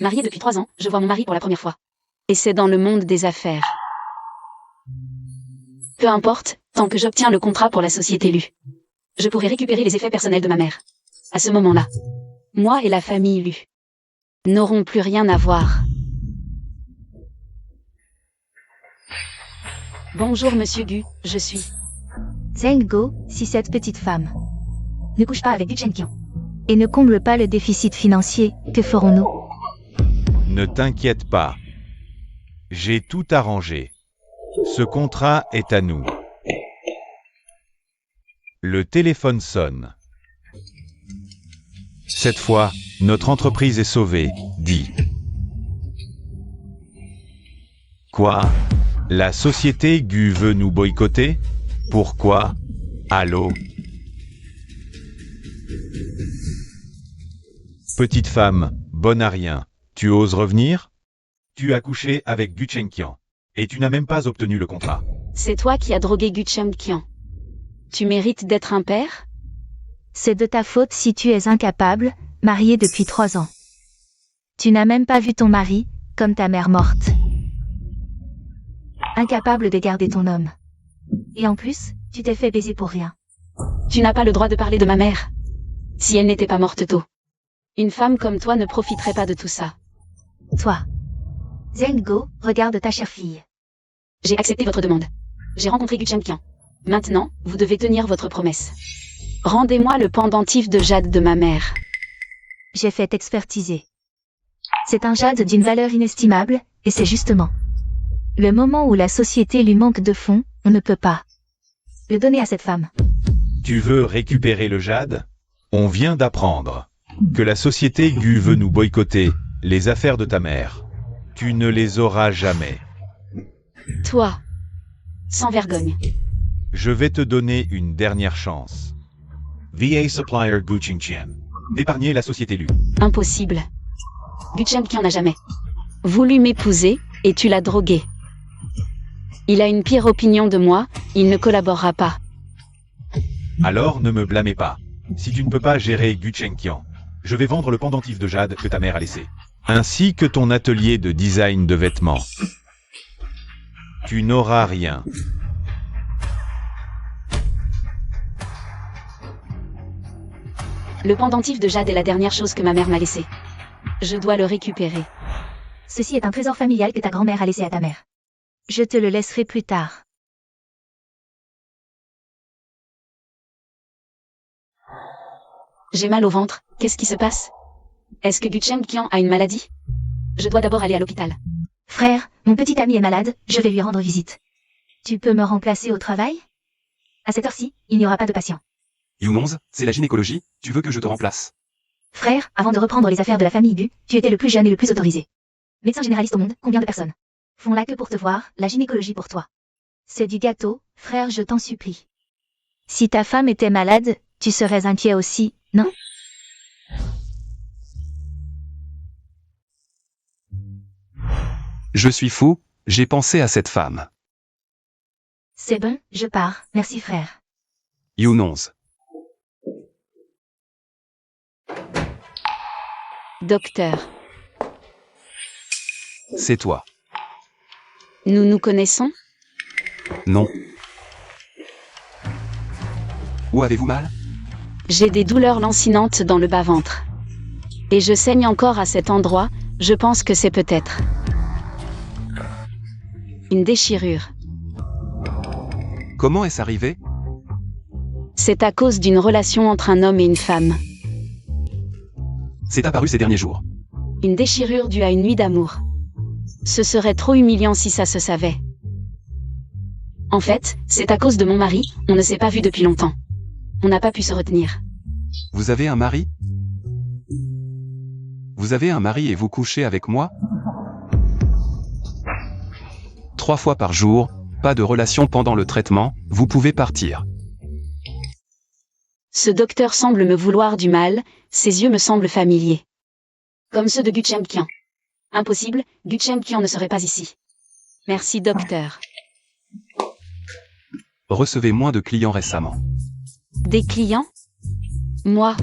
Mariée depuis 3 ans, je vois mon mari pour la première fois. Et c'est dans le monde des affaires. Peu importe, tant que j'obtiens le contrat pour la société Lu. Je pourrai récupérer les effets personnels de ma mère. À ce moment-là, moi et la famille Lu n'auront plus rien à voir. Bonjour Monsieur Gu, je suis... Zheng Go, si cette petite femme ne couche pas avec du Chen Qian et ne comble pas le déficit financier, que ferons-nous? Ne t'inquiète pas. J'ai tout arrangé. Ce contrat est à nous. Le téléphone sonne. Cette fois, notre entreprise est sauvée, dit. Quoi? La société Gu veut nous boycotter? Pourquoi? Allô? Petite femme, bonne à rien, tu oses revenir? Tu as couché avec Gu Chengqian. Et tu n'as même pas obtenu le contrat. C'est toi qui as drogué Gu Chengqian. Tu mérites d'être un père? C'est de ta faute si tu es incapable, marié depuis 3 ans. Tu n'as même pas vu ton mari, comme ta mère morte. Incapable de garder ton homme. Et en plus, tu t'es fait baiser pour rien. Tu n'as pas le droit de parler de ma mère. Si elle n'était pas morte tôt. Une femme comme toi ne profiterait pas de tout ça. Toi. Zheng Go, regarde ta chère fille. J'ai accepté votre demande. J'ai rencontré Gu Chengqian. Maintenant, vous devez tenir votre promesse. Rendez-moi le pendentif de jade de ma mère. J'ai fait expertiser. C'est un jade d'une valeur inestimable, et c'est justement le moment où la société lui manque de fonds, on ne peut pas le donner à cette femme. Tu veux récupérer le jade? On vient d'apprendre que la société Gu veut nous boycotter, les affaires de ta mère. Tu ne les auras jamais. Toi. Sans vergogne. Je vais te donner une dernière chance. VA Supplier Gu Chengqian. D'épargner la société Lu. Impossible. Gu Chengqian n'a jamais voulu m'épouser, et tu l'as drogué. Il a une pire opinion de moi, il ne collaborera pas. Alors ne me blâmez pas. Si tu ne peux pas gérer Gu Chengqian, je vais vendre le pendentif de jade que ta mère a laissé. Ainsi que ton atelier de design de vêtements. Tu n'auras rien. Le pendentif de jade est la dernière chose que ma mère m'a laissée. Je dois le récupérer. Ceci est un trésor familial que ta grand-mère a laissé à ta mère. Je te le laisserai plus tard. J'ai mal au ventre, qu'est-ce qui se passe? Est-ce que Gu Chengqian a une maladie? Je dois d'abord aller à l'hôpital. Frère, mon petit ami est malade, je vais lui rendre visite. Tu peux me remplacer au travail? À cette heure-ci, il n'y aura pas de patient. You11, c'est la gynécologie, tu veux que je te remplace? Frère, avant de reprendre les affaires de la famille Gu, tu étais le plus jeune et le plus autorisé. Médecin généraliste au monde, combien de personnes font la queue pour te voir, la gynécologie pour toi? C'est du gâteau, frère, je t'en supplie. Si ta femme était malade, tu serais inquiet aussi, non? Je suis fou, j'ai pensé à cette femme. C'est bon, je pars, merci frère. You11. Docteur, C'est toi. nous nous connaissons? Non. Où avez-vous mal? J'ai des douleurs lancinantes dans le bas-ventre. Et je saigne encore à cet endroit, je pense que c'est peut-être une déchirure. Comment est-ce arrivé? C'est à cause d'une relation entre un homme et une femme. C'est apparu ces derniers jours. Une déchirure due à une nuit d'amour. Ce serait trop humiliant si ça se savait. En fait, c'est à cause de mon mari, on ne s'est pas vu depuis longtemps. On n'a pas pu se retenir. Vous avez un mari? Vous avez un mari et vous couchez avec moi? 3 fois par jour, pas de relation pendant le traitement, vous pouvez partir. Ce docteur semble me vouloir du mal, ses yeux me semblent familiers. Comme ceux de Gu Chengqian. Impossible, Gu Chengqian ne serait pas ici. Merci docteur. Recevez moins de clients récemment. Des clients? Moi?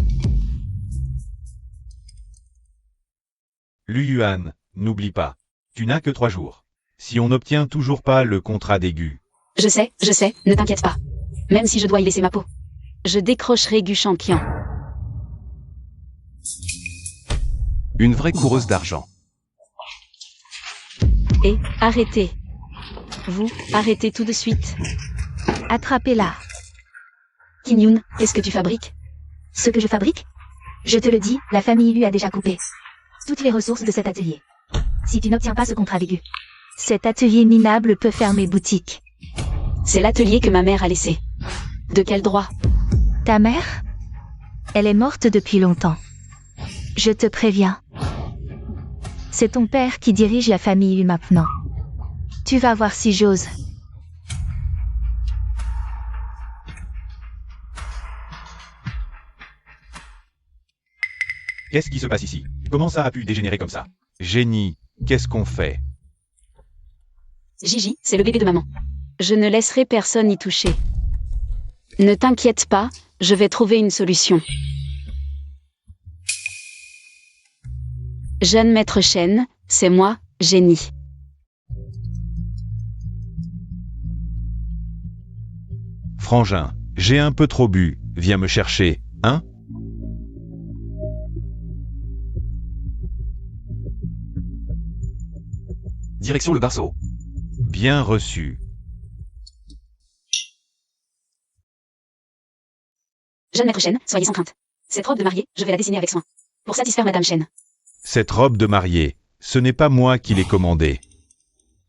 Lu Yuan, n'oublie pas. Tu n'as que 3 jours. Si on n'obtient toujours pas le contrat d'Gu, Je sais, ne t'inquiète pas. Même si je dois y laisser ma peau. Je décrocherai Gu Shanqian. Une vraie coureuse d'argent. Et, arrêtez. Vous, arrêtez tout de suite. Attrapez-la. Qin Yun, qu'est-ce que tu fabriques? Ce que je fabrique? Je te le dis, la famille lui a déjà coupé toutes les ressources de cet atelier. Si tu n'obtiens pas ce contrat avec Gu, cet atelier minable peut fermer boutique. C'est l'atelier que ma mère a laissé. De quel droit? Ta mère? Elle est morte depuis longtemps. Je te préviens. C'est ton père qui dirige la famille Yu maintenant. Tu vas voir si j'ose. qu'est-ce qui se passe ici? Comment ça a pu dégénérer comme ça? Génie, qu'est-ce qu'on fait? Gigi, c'est le bébé de maman. Je ne laisserai personne y toucher. Ne t'inquiète pas, je vais trouver une solution. Jeune maître Shen, c'est moi, Génie. Frangin, j'ai un peu trop bu, viens me chercher, hein? Direction le Barceau. Bien reçu. Jeune maître Shen, soyez sans crainte. Cette robe de mariée, je vais la dessiner avec soin. Pour satisfaire Madame Shen. Cette robe de mariée, ce n'est pas moi qui l'ai commandée.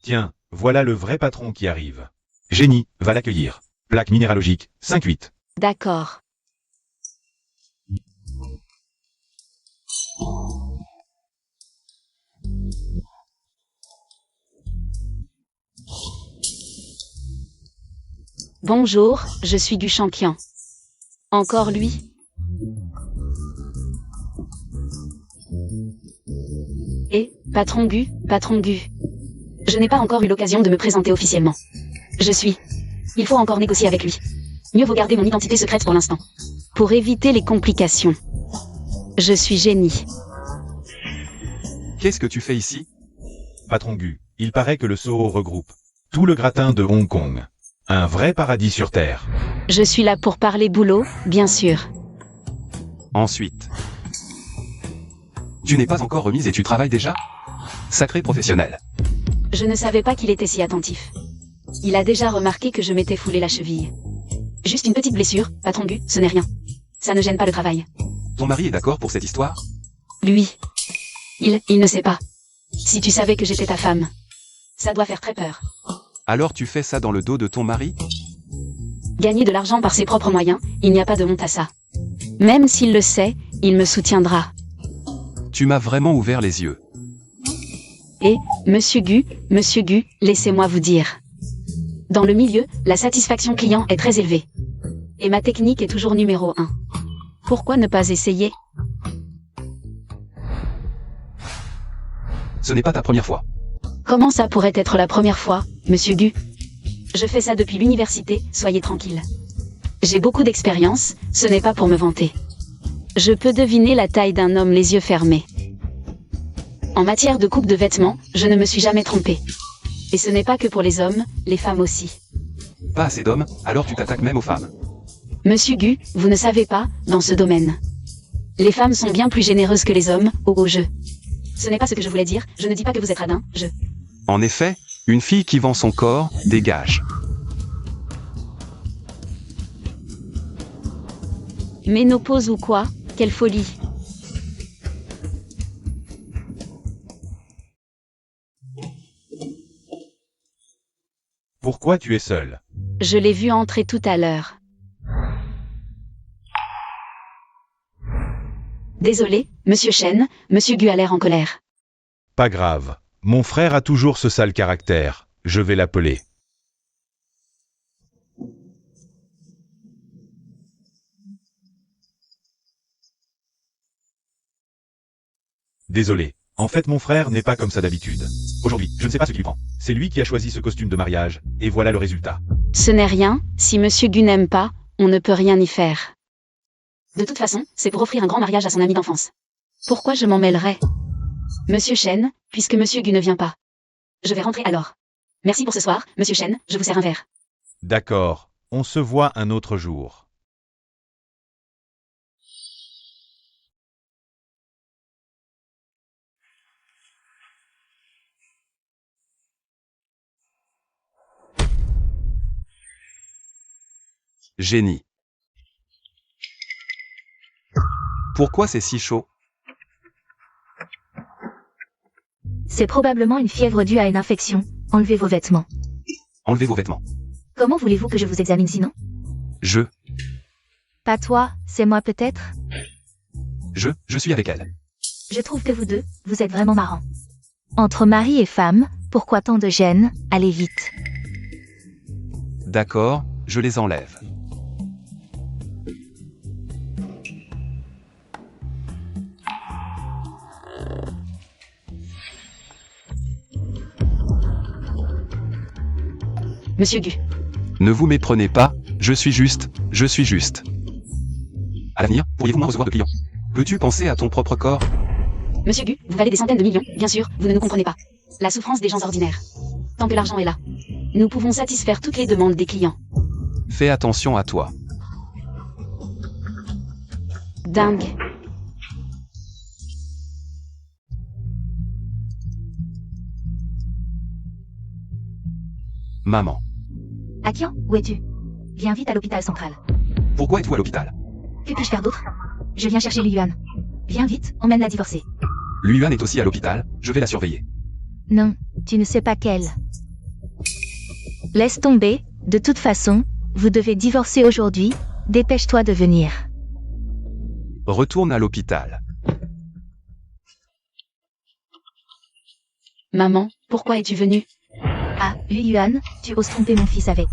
Tiens, voilà le vrai patron qui arrive. Génie, va l'accueillir. Plaque minéralogique, 5-8. D'accord. Bonjour, je suis Gu Shanqian. Encore lui? Et, patron Gu. Je n'ai pas encore eu l'occasion de me présenter officiellement. Je suis. Il faut encore négocier avec lui. Mieux vaut garder mon identité secrète pour l'instant. Pour éviter les complications. Je suis Génie. Qu'est-ce que tu fais ici? Patron Gu, il paraît que le Soho regroupe tout le gratin de Hong Kong. Un vrai paradis sur Terre. Je suis là pour parler boulot, bien sûr. Ensuite. Tu n'es pas encore remise et tu travailles déjà? Sacré professionnel. Je ne savais pas qu'il était si attentif. Il a déjà remarqué que je m'étais foulé la cheville. Juste une petite blessure, patron Gu, ce n'est rien. Ça ne gêne pas le travail. Ton mari est d'accord pour cette histoire? Lui. Il ne sait pas. Si tu savais que j'étais ta femme. Ça doit faire très peur. Alors tu fais ça dans le dos de ton mari? Gagner de l'argent par ses propres moyens, il n'y a pas de honte à ça. Même s'il le sait, il me soutiendra. Tu m'as vraiment ouvert les yeux. Et, Monsieur Gu, laissez-moi vous dire. Dans le milieu, la satisfaction client est très élevée. Et ma technique est toujours numéro 1. Pourquoi ne pas essayer? Ce n'est pas ta première fois. Comment ça pourrait être la première fois, Monsieur Gu? Je fais ça depuis l'université, soyez tranquille. J'ai beaucoup d'expérience, ce n'est pas pour me vanter. Je peux deviner la taille d'un homme les yeux fermés. En matière de coupe de vêtements, je ne me suis jamais trompée. Et ce n'est pas que pour les hommes, les femmes aussi. Pas assez d'hommes, alors tu t'attaques même aux femmes. Monsieur Gu, vous ne savez pas, dans ce domaine. Les femmes sont bien plus généreuses que les hommes, au jeu. Ce n'est pas ce que je voulais dire, je ne dis pas que vous êtes radin, je... En effet, une fille qui vend son corps, dégage. Ménopause ou quoi? Quelle folie! Pourquoi tu es seul? Je l'ai vu entrer tout à l'heure. Désolé, Monsieur Shen, Monsieur Gu a l'air en colère. Pas grave. Mon frère a toujours ce sale caractère. Je vais l'appeler. Désolé. En fait, mon frère n'est pas comme ça d'habitude. Aujourd'hui, je ne sais pas ce qu'il prend. C'est lui qui a choisi ce costume de mariage, et voilà le résultat. Ce n'est rien, si Monsieur Gu n'aime pas, on ne peut rien y faire. De toute façon, c'est pour offrir un grand mariage à son ami d'enfance. Pourquoi je m'en mêlerais? Monsieur Chen, puisque Monsieur Gu ne vient pas. Je vais rentrer alors. Merci pour ce soir, Monsieur Chen, je vous sers un verre. D'accord, on se voit un autre jour. Génie. Pourquoi c'est si chaud? C'est probablement une fièvre due à une infection. Enlevez vos vêtements. Enlevez vos vêtements. Comment voulez-vous que je vous examine sinon? Pas toi, c'est moi peut-être? Je suis avec elle. Je trouve que vous deux, vous êtes vraiment marrants. Entre mari et femme, pourquoi tant de gêne? Allez vite. D'accord, je les enlève. Monsieur Gu. Ne vous méprenez pas, je suis juste. À l'avenir, pourriez-vous moins recevoir de clients? Peux-tu penser à ton propre corps? Monsieur Gu, vous valez des centaines de millions, bien sûr, vous ne nous comprenez pas. La souffrance des gens ordinaires. Tant que l'argent est là. Nous pouvons satisfaire toutes les demandes des clients. Fais attention à toi. Dingue. Maman. Akian, où es-tu? Viens vite à l'hôpital central. Pourquoi es-tu à l'hôpital? Que puis-je faire d'autre? Je viens chercher Li Yuan. Viens vite, emmène-la divorcer. Luan est aussi à l'hôpital, je vais la surveiller. Non, tu ne sais pas quelle. Laisse tomber, de toute façon, vous devez divorcer aujourd'hui, dépêche-toi de venir. Retourne à l'hôpital. Maman, pourquoi es-tu venue? Ah, Li Yuan, tu oses tromper mon fils avec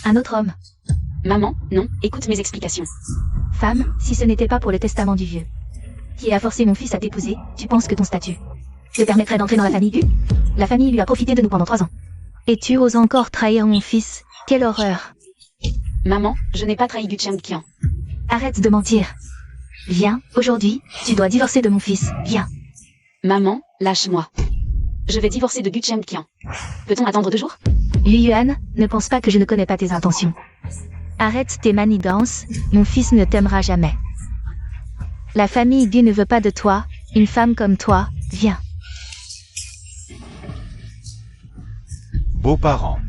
un autre homme. Maman, non, écoute mes explications. Femme, si ce n'était pas pour le testament du vieux, qui a forcé mon fils à t'épouser, tu penses que ton statut te permettrait d'entrer dans la famille Gu? La famille lui a profité de nous pendant 3 ans. Et tu oses encore trahir mon fils? Quelle horreur! Maman, je n'ai pas trahi Gu Chengqian. Arrête de mentir. Viens, aujourd'hui, tu dois divorcer de mon fils, viens. Maman, lâche-moi. Je vais divorcer de Gu Chengqian. Peut-on attendre 2 jours? Li Yuan, ne pense pas que je ne connais pas tes intentions. Arrête tes manigances, mon fils ne t'aimera jamais. La famille Gu ne veut pas de toi, une femme comme toi, viens. Beaux-parents,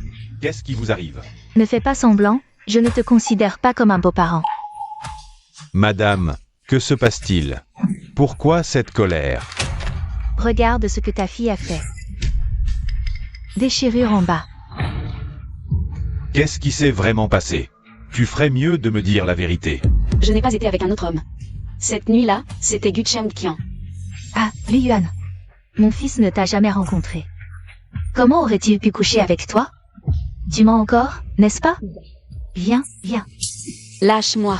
qu'est-ce qui vous arrive? Ne fais pas semblant, je ne te considère pas comme un beau-parent. Madame, que se passe-t-il? Pourquoi cette colère? Regarde ce que ta fille a fait. Déchirure en bas. Qu'est-ce qui s'est vraiment passé? Tu ferais mieux de me dire la vérité. Je n'ai pas été avec un autre homme. Cette nuit-là, c'était Gu Chengqian. Ah, Li Yuan. Mon fils ne t'a jamais rencontré. Comment aurait-il pu coucher avec toi? Tu mens encore, n'est-ce pas? Viens, viens. Lâche-moi.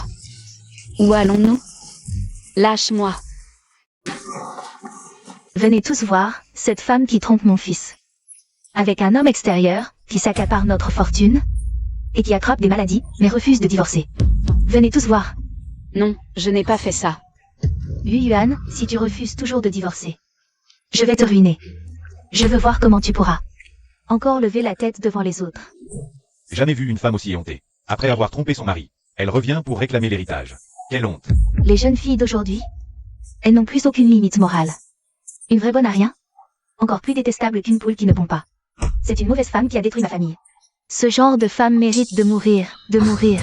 Où allons-nous? Lâche-moi. Venez tous voir, cette femme qui trompe mon fils. Avec un homme extérieur, qui s'accapare notre fortune, et qui attrape des maladies, mais refuse de divorcer. Venez tous voir. Non, je n'ai pas fait ça. Li Yuan, si tu refuses toujours de divorcer, je vais te ruiner. Je veux voir comment tu pourras encore lever la tête devant les autres. Jamais vu une femme aussi éhontée. Après avoir trompé son mari, elle revient pour réclamer l'héritage. Quelle honte. Les jeunes filles d'aujourd'hui, elles n'ont plus aucune limite morale. Une vraie bonne à rien. Encore plus détestable qu'une poule qui ne pond pas. C'est une mauvaise femme qui a détruit ma famille. Ce genre de femme mérite de mourir, de mourir.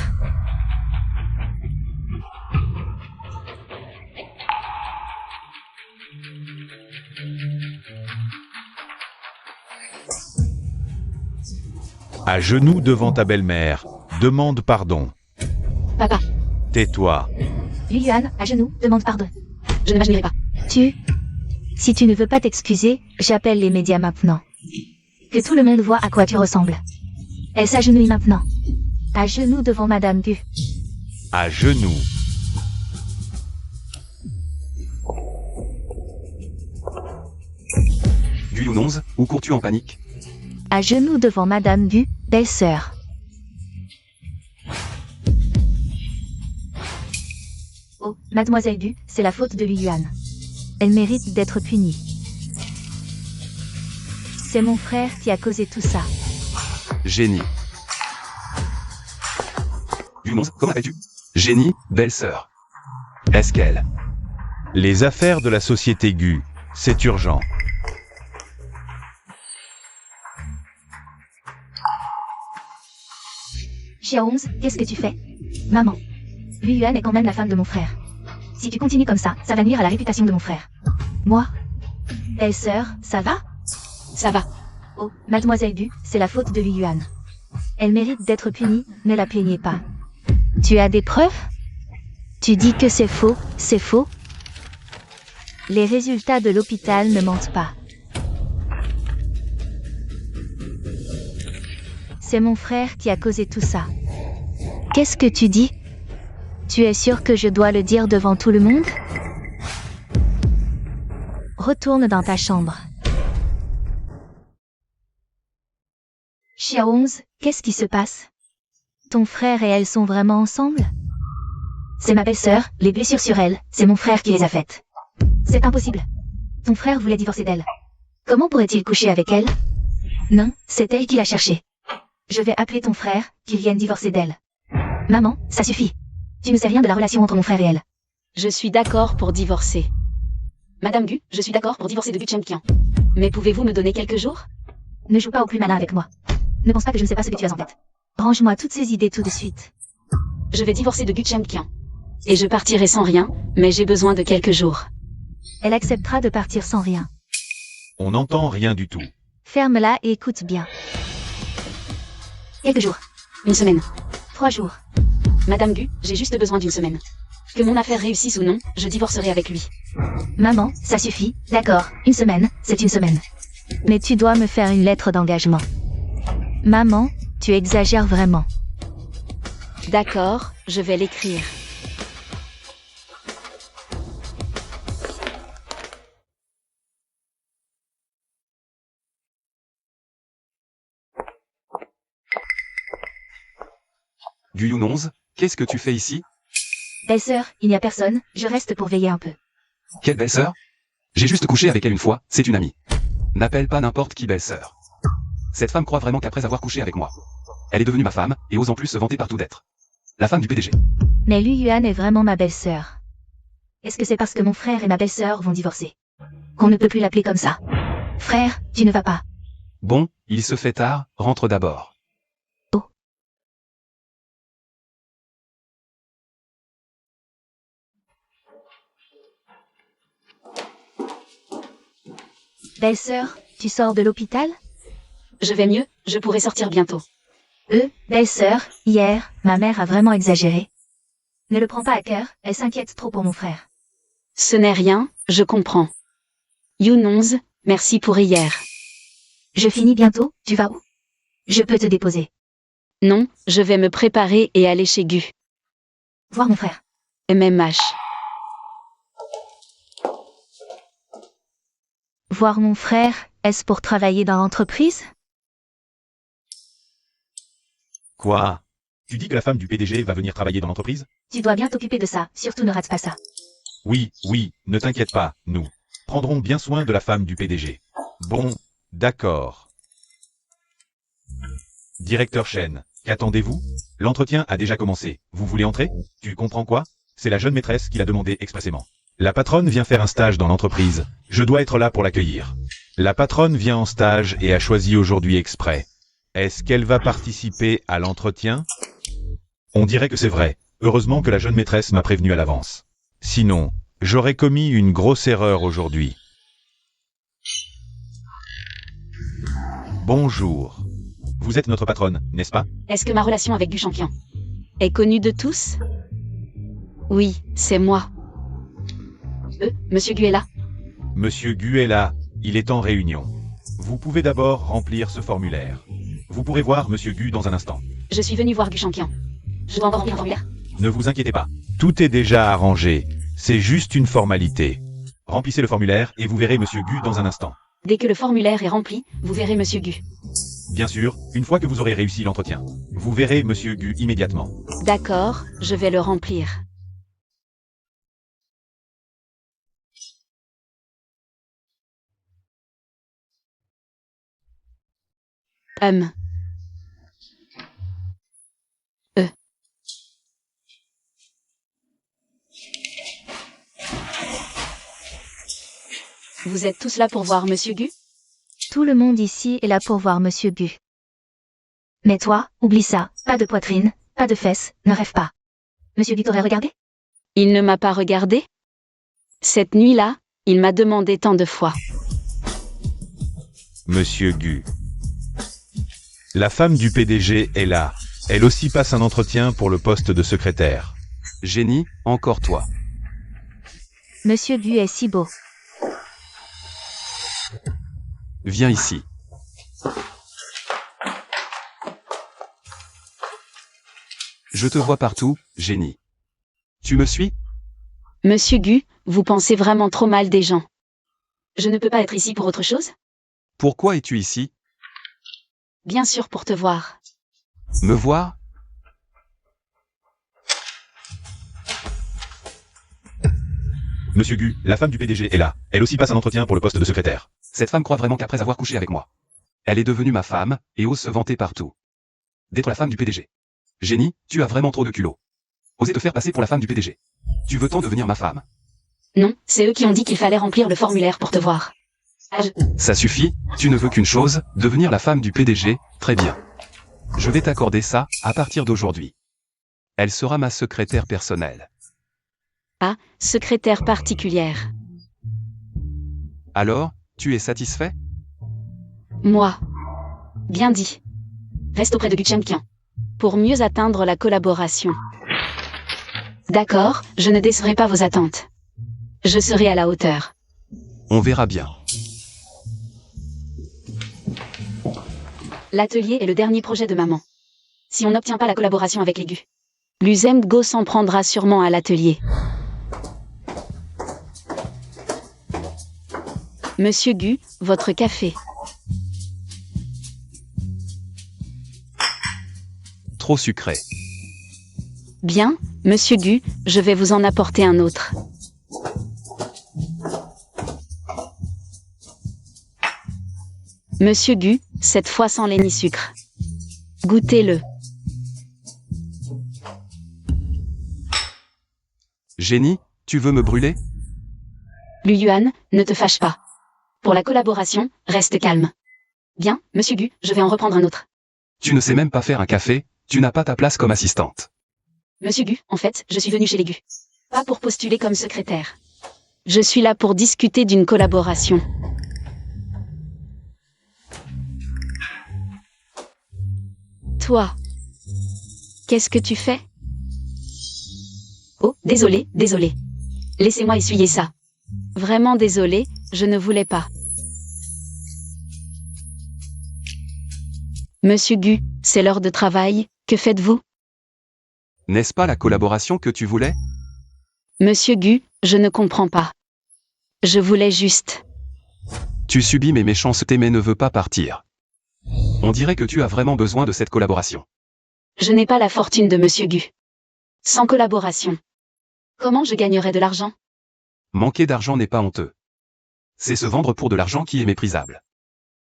À genoux devant ta belle-mère, demande pardon. Papa, Tais-toi. Li Yuan, à genoux, demande pardon. je ne m'agenouillerai pas. Si tu ne veux pas t'excuser, j'appelle les médias maintenant. Que tout le monde voit à quoi tu ressembles. Elle s'agenouille maintenant. À genoux devant Madame Gu. À genoux. Du Youn 11, où cours-tu en panique? À genoux devant Madame Gu, belle-sœur. Oh, Mademoiselle Gu, c'est la faute de Li Yuan. Elle mérite d'être punie. C'est mon frère qui a causé tout ça. Génie. Gu11, comment appelles-tu? Génie, belle-sœur. Est-ce qu'elle... Les affaires de la société Gu, c'est urgent. Xiaohong, qu'est-ce que tu fais? Maman. Lui Yuan est quand même la femme de mon frère. Si tu continues comme ça va nuire à la réputation de mon frère. Moi? Belle-sœur, ça va? Ça va. Oh, mademoiselle Gu, c'est la faute de Lui Yuan. Elle mérite d'être punie, ne la plaignez pas. Tu as des preuves? Tu dis que c'est faux, c'est faux? Les résultats de l'hôpital ne mentent pas. C'est mon frère qui a causé tout ça. Qu'est-ce que tu dis? Tu es sûr que je dois le dire devant tout le monde? Retourne dans ta chambre. Xiaohong, qu'est-ce qui se passe? Ton frère et elle sont vraiment ensemble? C'est ma belle-sœur, les blessures sur elle, c'est mon frère qui les a faites. C'est impossible. Ton frère voulait divorcer d'elle. Comment pourrait-il coucher avec elle? Non, c'est elle qui l'a cherché. Je vais appeler ton frère, qu'il vienne divorcer d'elle. Maman, ça suffit. Tu ne sais rien de la relation entre mon frère et elle. Je suis d'accord pour divorcer. Madame Gu, je suis d'accord pour divorcer de Gu Chengqian. Mais pouvez-vous me donner quelques jours? Ne joue pas au plus malin avec moi. Ne pense pas que je ne sais pas ce que tu as en tête. Range-moi toutes ces idées tout de suite. Je vais divorcer de Gu Chengqian. Et je partirai sans rien, mais j'ai besoin de quelques jours. Elle acceptera de partir sans rien. On n'entend rien du tout. Ferme-la et écoute bien. Quelques jours. Une semaine. 3 jours. Madame Gu, j'ai juste besoin d'une semaine. Que mon affaire réussisse ou non, je divorcerai avec lui. Maman, ça suffit. D'accord, une semaine, c'est une semaine. Mais tu dois me faire une lettre d'engagement. Maman, tu exagères vraiment. D'accord, je vais l'écrire. Gu11, qu'est-ce que tu fais ici? Belle-sœur, il n'y a personne, je reste pour veiller un peu. Quelle belle-sœur? J'ai juste couché avec elle une fois, c'est une amie. N'appelle pas n'importe qui belle-sœur. Cette femme croit vraiment qu'après avoir couché avec moi, elle est devenue ma femme, et ose en plus se vanter partout d'être la femme du PDG. Mais Lui Yuan est vraiment ma belle-sœur. Est-ce que c'est parce que mon frère et ma belle-sœur vont divorcer qu'on ne peut plus l'appeler comme ça? Frère, tu ne vas pas. Bon, il se fait tard, rentre d'abord. Oh. Belle-sœur, tu sors de l'hôpital? Je vais mieux, je pourrai sortir bientôt. Belle-sœur, hier, ma mère a vraiment exagéré. Ne le prends pas à cœur, elle s'inquiète trop pour mon frère. Ce n'est rien, je comprends. Yu11, merci pour hier. Je finis bientôt, tu vas où? Je peux te déposer. Non, je vais me préparer et aller chez Gu. Voir mon frère. MMH. Voir mon frère, est-ce pour travailler dans l'entreprise? Quoi? Tu dis que la femme du PDG va venir travailler dans l'entreprise? Tu dois bien t'occuper de ça, surtout ne rate pas ça. Oui, ne t'inquiète pas, nous prendrons bien soin de la femme du PDG. Bon, d'accord. Directeur Chen, qu'attendez-vous? L'entretien a déjà commencé. Vous voulez entrer? Tu comprends quoi? C'est la jeune maîtresse qui l'a demandé expressément. La patronne vient faire un stage dans l'entreprise. Je dois être là pour l'accueillir. La patronne vient en stage et a choisi aujourd'hui exprès. Est-ce qu'elle va participer à l'entretien? On dirait que c'est vrai. Heureusement que la jeune maîtresse m'a prévenu à l'avance. Sinon, j'aurais commis une grosse erreur aujourd'hui. Bonjour. Vous êtes notre patronne, n'est-ce pas? Est-ce que ma relation avec Gu Chengqian est connue de tous? Oui, c'est moi. Monsieur Gu est là? Monsieur Gu est là, il est en réunion. Vous pouvez d'abord remplir ce formulaire. Vous pourrez voir Monsieur Gu dans un instant. Je suis venu voir Gu Chengqian. Je dois encore remplir un formulaire? Ne vous inquiétez pas. Tout est déjà arrangé. C'est juste une formalité. Remplissez le formulaire et vous verrez Monsieur Gu dans un instant. Dès que le formulaire est rempli, vous verrez Monsieur Gu. Bien sûr, une fois que vous aurez réussi l'entretien, vous verrez Monsieur Gu immédiatement. D'accord, je vais le remplir. Hum. Vous êtes tous là pour voir Monsieur Gu? Tout le monde ici est là pour voir Monsieur Gu. Mais toi, oublie ça, pas de poitrine, pas de fesses, ne rêve pas. Monsieur Gu t'aurait regardé? Il ne m'a pas regardé? Cette nuit-là, il m'a demandé tant de fois. Monsieur Gu. La femme du PDG est là. Elle aussi passe un entretien pour le poste de secrétaire. Génie, encore toi. Monsieur Gu est si beau. Viens ici. Je te vois partout, génie. Tu me suis? Monsieur Gu, vous pensez vraiment trop mal des gens. Je ne peux pas être ici pour autre chose? Pourquoi es-tu ici? Bien sûr pour te voir. Me voir? Monsieur Gu, la femme du PDG est là. Elle aussi passe un entretien pour le poste de secrétaire. Cette femme croit vraiment qu'après avoir couché avec moi, elle est devenue ma femme, et ose se vanter partout d'être la femme du PDG. Génie, tu as vraiment trop de culot. Oser te faire passer pour la femme du PDG. Tu veux tant devenir ma femme? Non, c'est eux qui ont dit qu'il fallait remplir le formulaire pour te voir. Ça suffit, tu ne veux qu'une chose, devenir la femme du PDG, très bien. Je vais t'accorder ça, à partir d'aujourd'hui. Elle sera ma secrétaire personnelle. Ah, secrétaire particulière. Alors, tu es satisfait? Moi. Bien dit. Reste auprès de Gu Chengqian. Pour mieux atteindre la collaboration. D'accord, je ne décerai pas vos attentes. Je serai à la hauteur. On verra bien. L'atelier est le dernier projet de maman. Si on n'obtient pas la collaboration avec les Gu, l'Uzem Go s'en prendra sûrement à l'atelier. Monsieur Gu, votre café. Trop sucré. Bien, Monsieur Gu, je vais vous en apporter un autre. Monsieur Gu, cette fois sans lait ni sucre. Goûtez-le. Génie, tu veux me brûler? Lu Yuan, ne te fâche pas. Pour la collaboration, reste calme. Bien, Monsieur Gu, je vais en reprendre un autre. Tu ne sais même pas faire un café, tu n'as pas ta place comme assistante. Monsieur Gu, en fait, je suis venu chez les Gu. Pas pour postuler comme secrétaire. Je suis là pour discuter d'une collaboration. Toi, qu'est-ce que tu fais? Oh, désolé, désolé. Laissez-moi essuyer ça. Vraiment désolé, je ne voulais pas. Monsieur Gu, c'est l'heure de travail, que faites-vous? N'est-ce pas la collaboration que tu voulais? Monsieur Gu, je ne comprends pas. Je voulais juste... Tu subis mes méchancetés mais ne veux pas partir. On dirait que tu as vraiment besoin de cette collaboration. Je n'ai pas la fortune de Monsieur Gu. Sans collaboration. Comment je gagnerais de l'argent? Manquer d'argent n'est pas honteux. C'est se vendre pour de l'argent qui est méprisable.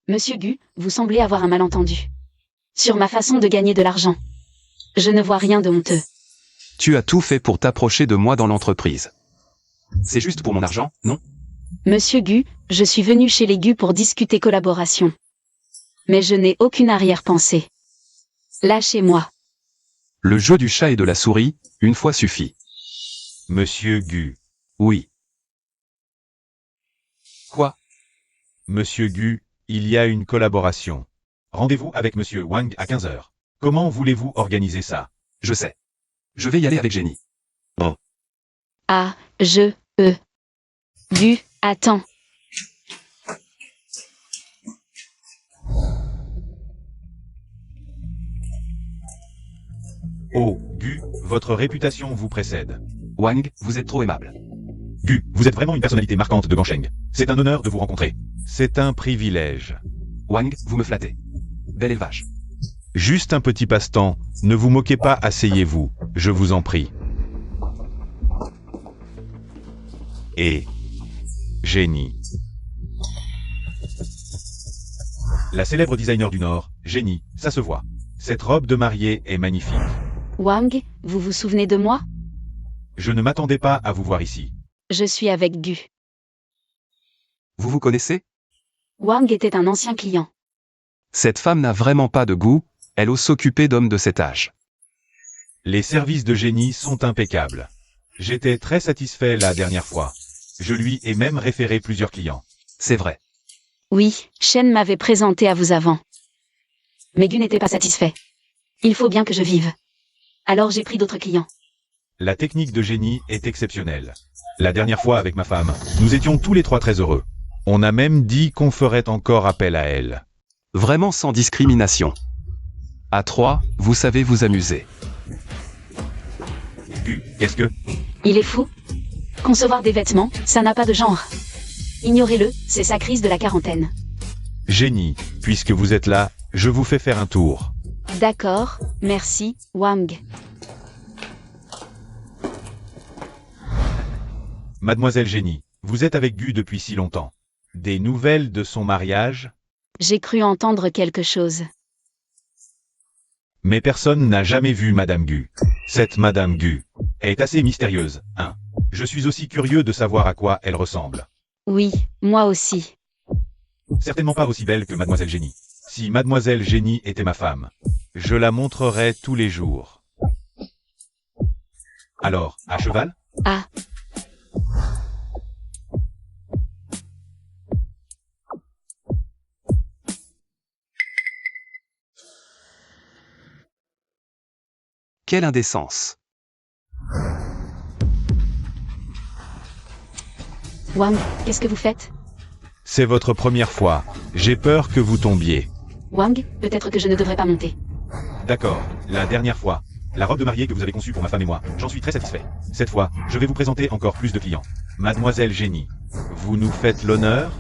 Monsieur Gu, vous semblez avoir un malentendu. Sur ma façon de gagner de l'argent. Je ne vois rien de honteux. Tu as tout fait pour t'approcher de moi dans l'entreprise. C'est juste pour mon argent, non? Monsieur Gu, je suis venu chez les Gu pour discuter collaboration. Mais je n'ai aucune arrière-pensée. Lâchez-moi. Le jeu du chat et de la souris, une fois suffit. Monsieur Gu. Oui. Quoi? Monsieur Gu, il y a une collaboration. Rendez-vous avec Monsieur Wang à 15 h. Comment voulez-vous organiser ça? Je sais. Je vais y aller avec Génie. Ah, Gu, attends. Oh, Gu, votre réputation vous précède. Wang, vous êtes trop aimable. Gu, vous êtes vraiment une personnalité marquante de Gangsheng. C'est un honneur de vous rencontrer. C'est un privilège. Wang, vous me flattez. Bel élevage. Juste un petit passe-temps, ne vous moquez pas, asseyez-vous, je vous en prie. Et... Génie. La célèbre designer du Nord, Génie, ça se voit. Cette robe de mariée est magnifique. Wang, vous vous souvenez de moi? Je ne m'attendais pas à vous voir ici. Je suis avec Gu. Vous vous connaissez? Wang était un ancien client. Cette femme n'a vraiment pas de goût, elle ose s'occuper d'hommes de cet âge. Les services de Génie sont impeccables. J'étais très satisfait la dernière fois. Je lui ai même référé plusieurs clients. C'est vrai. Oui, Shen m'avait présenté à vous avant. Mais Gu n'était pas satisfait. Il faut bien que je vive. Alors j'ai pris d'autres clients. La technique de Génie est exceptionnelle. La dernière fois avec ma femme, nous étions tous les trois très heureux. On a même dit qu'on ferait encore appel à elle. Vraiment sans discrimination. À 3, vous savez vous amuser. Qu'est-ce que... Il est fou. Concevoir des vêtements, ça n'a pas de genre. Ignorez-le, c'est sa crise de la quarantaine. Génie, puisque vous êtes là, je vous fais faire un tour. D'accord, merci, Wang. Mademoiselle Génie, vous êtes avec Gu depuis si longtemps. Des nouvelles de son mariage? J'ai cru entendre quelque chose. Mais personne n'a jamais vu Madame Gu. Cette Madame Gu est assez mystérieuse, hein. Je suis aussi curieux de savoir à quoi elle ressemble. Oui, moi aussi. Certainement pas aussi belle que Mademoiselle Génie. Si Mademoiselle Génie était ma femme, je la montrerais tous les jours. Alors, à cheval? Ah. Quelle indécence. Wang, qu'est-ce que vous faites? C'est votre première fois. J'ai peur que vous tombiez. Wang, peut-être que je ne devrais pas monter. D'accord, la dernière fois. La robe de mariée que vous avez conçue pour ma femme et moi, j'en suis très satisfait. Cette fois, je vais vous présenter encore plus de clients. Mademoiselle Génie, vous nous faites l'honneur?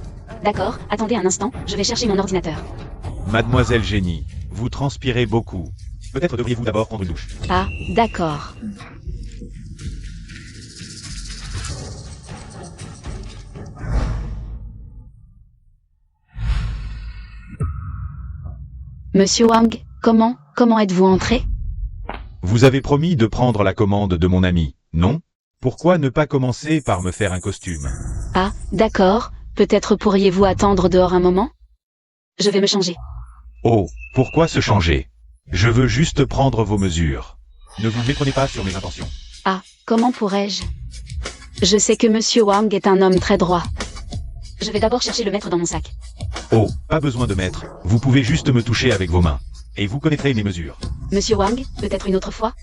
D'accord, attendez un instant, je vais chercher mon ordinateur. Mademoiselle Génie, vous transpirez beaucoup. Peut-être devriez-vous d'abord prendre une douche. Ah, d'accord. Monsieur Wang, comment êtes-vous entré? Vous avez promis de prendre la commande de mon ami, non? Pourquoi ne pas commencer par me faire un costume? Ah, d'accord, peut-être pourriez-vous attendre dehors un moment? Je vais me changer. Oh, pourquoi se changer? Je veux juste prendre vos mesures. Ne vous méprenez pas sur mes intentions. Ah, comment pourrais-je? Je sais que Monsieur Wang est un homme très droit. Je vais d'abord chercher le maître dans mon sac. Oh, pas besoin de maître, vous pouvez juste me toucher avec vos mains. Et vous connaîtrez mes mesures. Monsieur Wang, peut-être une autre fois?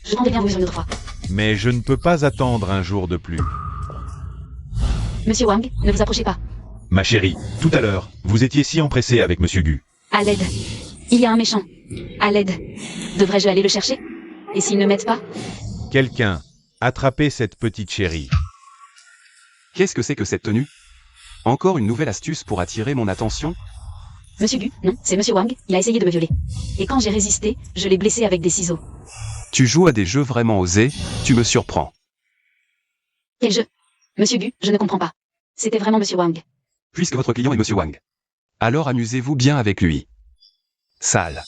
Je rendrai bien vous une autre fois. Mais je ne peux pas attendre un jour de plus. Monsieur Wang, ne vous approchez pas. Ma chérie, tout à l'heure, vous étiez si empressée avec Monsieur Gu. À l'aide. Il y a un méchant. À l'aide. Devrais-je aller le chercher? Et s'il ne m'aide pas? Quelqu'un, attrapez cette petite chérie. Qu'est-ce que c'est que cette tenue? Encore une nouvelle astuce pour attirer mon attention? Monsieur Gu, non, c'est Monsieur Wang, il a essayé de me violer. Et quand j'ai résisté, je l'ai blessé avec des ciseaux. Tu joues à des jeux vraiment osés, tu me surprends. Quel jeu? Monsieur Gu, je ne comprends pas. C'était vraiment Monsieur Wang. Puisque votre client est Monsieur Wang. Alors amusez-vous bien avec lui. Sale.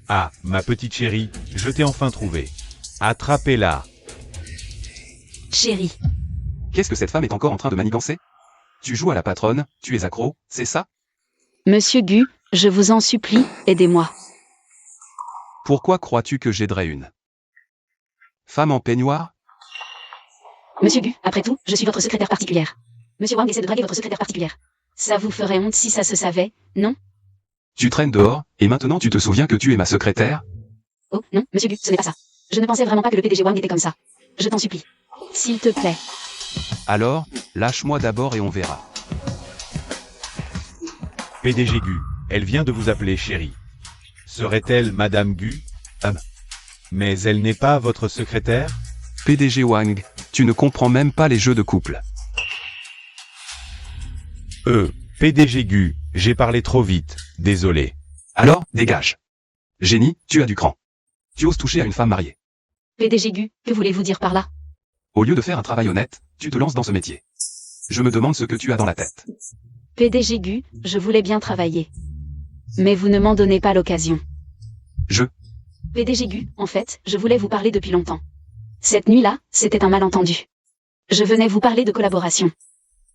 Ah, ma petite chérie, je t'ai enfin trouvé. Attrapez-la. Chérie. Qu'est-ce que cette femme est encore en train de manigancer? Tu joues à la patronne, tu es accro, c'est ça? Monsieur Gu, je vous en supplie, aidez-moi. Pourquoi crois-tu que j'aiderais une femme en peignoir? Monsieur Gu, après tout, je suis votre secrétaire particulière. Monsieur Wang essaie de draguer votre secrétaire particulière. Ça vous ferait honte si ça se savait, non? Tu traînes dehors, et maintenant tu te souviens que tu es ma secrétaire? Oh, non, Monsieur Gu, ce n'est pas ça. Je ne pensais vraiment pas que le PDG Wang était comme ça. Je t'en supplie. S'il te plaît. Alors, lâche-moi d'abord et on verra. PDG Gu, elle vient de vous appeler chérie. Serait-elle Madame Gu? Mais elle n'est pas votre secrétaire? PDG Wang, tu ne comprends même pas les jeux de couple. PDG Gu, j'ai parlé trop vite, désolé. Alors, dégage. Génie, tu as du cran. Tu oses toucher à une femme mariée. PDG Gu, que voulez-vous dire par là? Au lieu de faire un travail honnête, tu te lances dans ce métier. Je me demande ce que tu as dans la tête. PDG Gu, je voulais bien travailler. Mais vous ne m'en donnez pas l'occasion. Je... PDG Gu, en fait, je voulais vous parler depuis longtemps. Cette nuit-là, c'était un malentendu. Je venais vous parler de collaboration.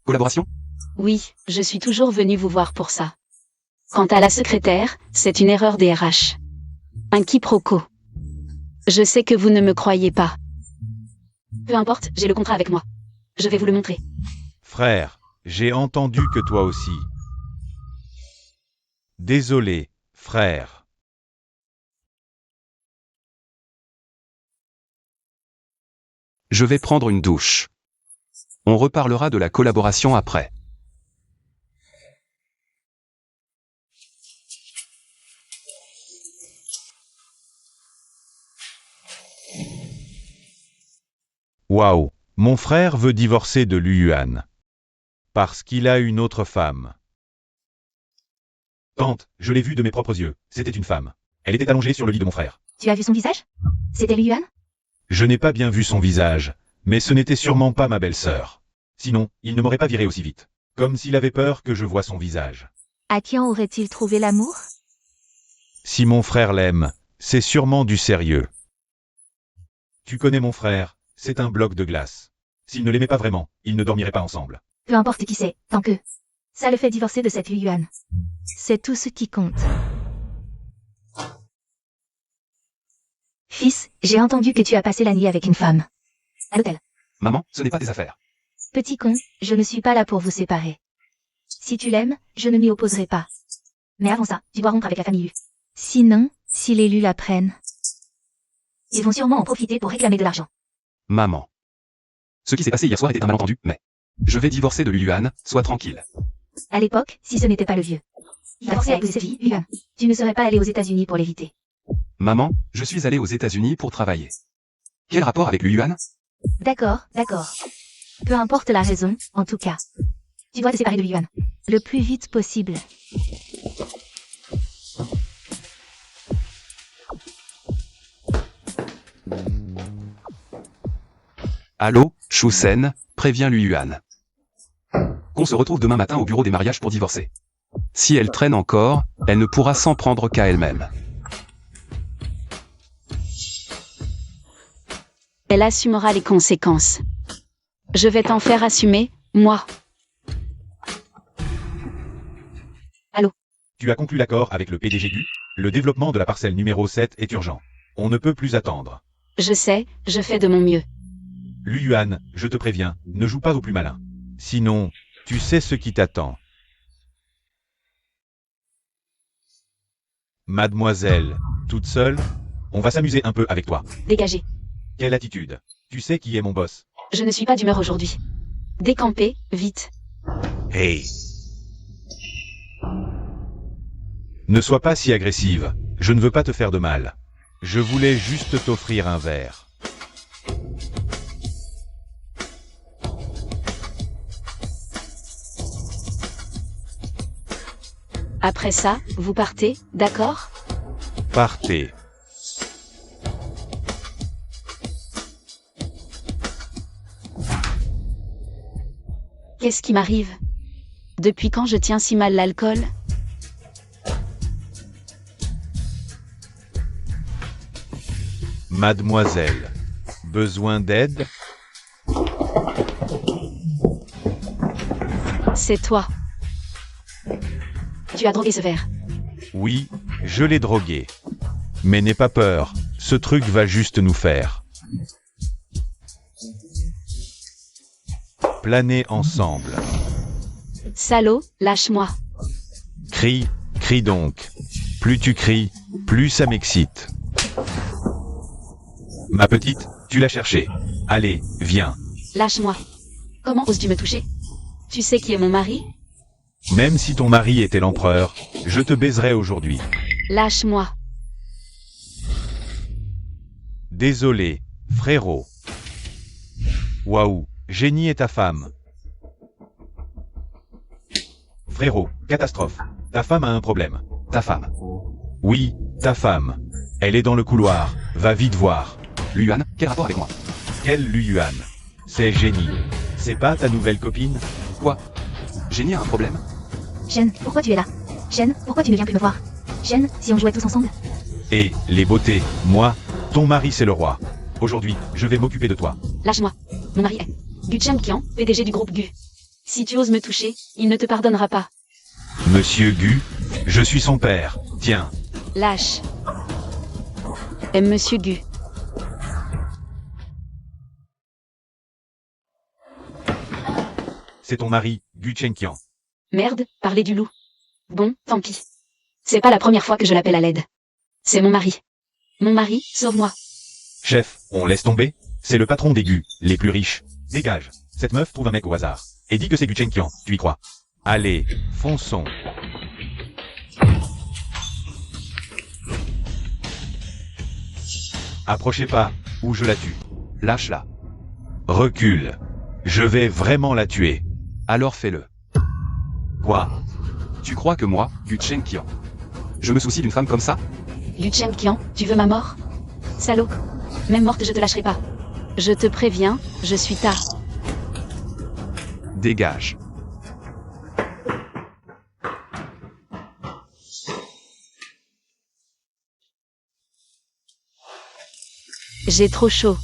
Collaboration? Oui, je suis toujours venu vous voir pour ça. Quant à la secrétaire, c'est une erreur des RH. Un quiproquo. Je sais que vous ne me croyez pas. Peu importe, j'ai le contrat avec moi. Je vais vous le montrer. Frère, j'ai entendu que toi aussi. Désolé, frère. Je vais prendre une douche. On reparlera de la collaboration après. Waouh, mon frère veut divorcer de Lu Yuan. Parce qu'il a une autre femme. Tante, je l'ai vue de mes propres yeux, c'était une femme. Elle était allongée sur le lit de mon frère. Tu as vu son visage? C'était Liu Yuan? Je n'ai pas bien vu son visage, mais ce n'était sûrement pas ma belle-sœur. Sinon, il ne m'aurait pas viré aussi vite. Comme s'il avait peur que je voie son visage. À qui en aurait-il trouvé l'amour? Si mon frère l'aime, c'est sûrement du sérieux. Tu connais mon frère, c'est un bloc de glace. S'il ne l'aimait pas vraiment, ils ne dormiraient pas ensemble. Peu importe qui c'est, tant que ça le fait divorcer de cette Liu Yuan. C'est tout ce qui compte. Fils, j'ai entendu que tu as passé la nuit avec une femme. À l'hôtel. Maman, ce n'est pas tes affaires. Petit con, je ne suis pas là pour vous séparer. Si tu l'aimes, je ne m'y opposerai pas. Mais avant ça, tu dois rompre avec la famille Lu. Sinon, si les Lu l'apprennent, ils vont sûrement en profiter pour réclamer de l'argent. Maman. Ce qui s'est passé hier soir était un malentendu, mais... Je vais divorcer de Liu Yuan, sois tranquille. À l'époque, si ce n'était pas le vieux. Il t'a forcé à épouser cette fille, Liu Yuan. Tu ne serais pas allé aux États-Unis pour l'éviter. Maman, je suis allé aux États-Unis pour travailler. Quel rapport avec Liu Yuan? D'accord, d'accord. Peu importe la raison, en tout cas. Tu dois te séparer de Liu Yuan. Le plus vite possible. Allô, Shusen, préviens Liu Yuan. Qu'on se retrouve demain matin au bureau des mariages pour divorcer. Si elle traîne encore, elle ne pourra s'en prendre qu'à elle-même. Elle assumera les conséquences. Je vais t'en faire assumer, moi. Allô? Tu as conclu l'accord avec le PDG Gu? Le développement de la parcelle numéro 7 est urgent. On ne peut plus attendre. Je sais, je fais de mon mieux. Lu Yuan, je te préviens, ne joue pas au plus malin. Sinon, tu sais ce qui t'attend. Mademoiselle, toute seule? On va s'amuser un peu avec toi. Dégagez. Quelle attitude? Tu sais qui est mon boss? Je ne suis pas d'humeur aujourd'hui. Décampez, vite. Hey! Ne sois pas si agressive, je ne veux pas te faire de mal. Je voulais juste t'offrir un verre. Après ça, vous partez, d'accord? Partez. Qu'est-ce qui m'arrive? Depuis quand je tiens si mal l'alcool? Mademoiselle, besoin d'aide? C'est toi. Tu as drogué ce verre. Oui, je l'ai drogué. Mais n'aie pas peur, ce truc va juste nous faire planer ensemble. Salaud, lâche-moi. Crie, crie donc. Plus tu cries, plus ça m'excite. Ma petite, tu l'as cherché. Allez, viens. Lâche-moi. Comment oses-tu me toucher? Tu sais qui est mon mari? Même si ton mari était l'empereur, je te baiserai aujourd'hui. Lâche-moi. Désolé, frérot. Waouh, Génie est ta femme. Frérot, catastrophe. Ta femme a un problème. Ta femme. Oui, ta femme. Elle est dans le couloir, va vite voir. Liu Yuan, quel rapport avec moi? Quel Lu Yuan? C'est Génie. C'est pas ta nouvelle copine? Quoi? Génie a un problème. Shen, pourquoi tu es là? Shen, pourquoi tu ne viens plus me voir? Shen, si on jouait tous ensemble? Et, les beautés, moi, ton mari c'est le roi. Aujourd'hui, je vais m'occuper de toi. Lâche-moi. Mon mari est Gu Chengqian, PDG du groupe Gu. Si tu oses me toucher, il ne te pardonnera pas. Monsieur Gu, je suis son père. Tiens, Lâche. Aime Monsieur Gu. c'est ton mari, Gu Chengqian. Merde, parler du loup. Bon, tant pis. C'est pas la première fois que je l'appelle à l'aide. C'est mon mari. Mon mari, sauve-moi. Chef, on laisse tomber? C'est le patron des Gu, les plus riches. Dégage. Cette meuf trouve un mec au hasard. Et dit que c'est Gu Chengqian, tu y crois? Allez, fonçons. Approchez pas, ou je la tue. Lâche-la. Recule. Je vais vraiment la tuer. Alors fais-le. Quoi? Tu crois que moi, Gu Chengqian, je me soucie d'une femme comme ça? Gu Chengqian, tu veux ma mort? Salaud. Même morte, je te lâcherai pas. Je te préviens, je suis ta. Dégage. J'ai trop chaud.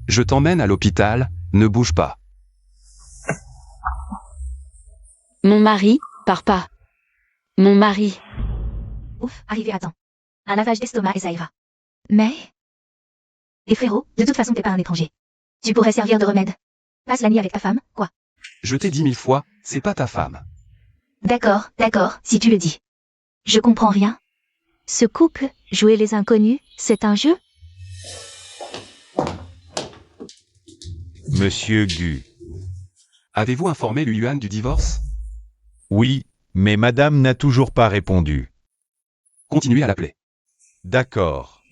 Je t'emmène à l'hôpital, ne bouge pas. Mon mari, pars pas. Mon mari. Ouf, arrivé à temps. Un lavage d'estomac et ça ira. Mais... Et frérot, de toute façon t'es pas un étranger. Tu pourrais servir de remède. Passe la nuit avec ta femme, quoi. Je t'ai dit 1000 fois, c'est pas ta femme. D'accord, si tu le dis. Je comprends rien. Ce couple, jouer les inconnus, c'est un jeu? Monsieur Gu. Avez-vous informé Lu Yuan du divorce? Oui, mais madame n'a toujours pas répondu. Continuez à l'appeler. D'accord.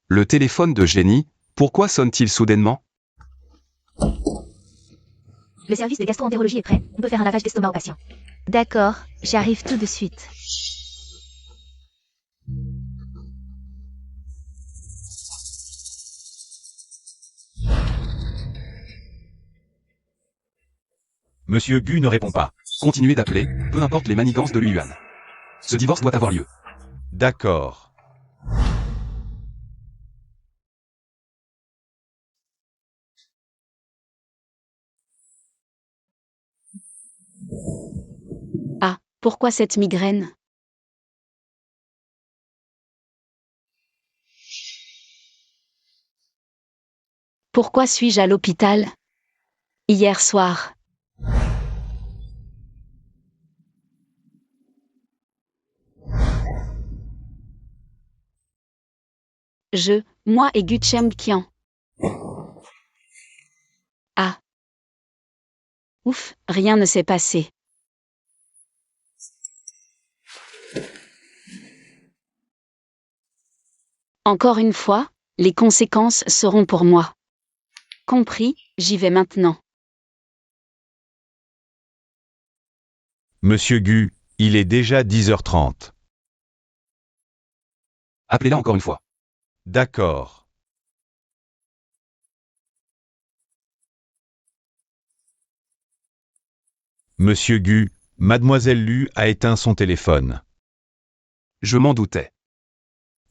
Le téléphone de Jenny, pourquoi sonne-t-il soudainement? Le service de gastro-entérologie est prêt. On peut faire un lavage d'estomac au patient. D'accord, j'arrive tout de suite. Monsieur Gu ne répond pas. Continuez d'appeler, peu importe les manigances de Lu Yuan. Ce divorce doit avoir lieu. D'accord. Ah, pourquoi cette migraine? Pourquoi suis-je à l'hôpital? Hier soir. Moi et Gu Chengqian. Ah. Ouf, rien ne s'est passé. Encore une fois, les conséquences seront pour moi. Compris, j'y vais maintenant. Monsieur Gu, il est déjà 10h30. Appelez-la encore une fois. D'accord. Monsieur Gu, mademoiselle Lu a éteint son téléphone. Je m'en doutais.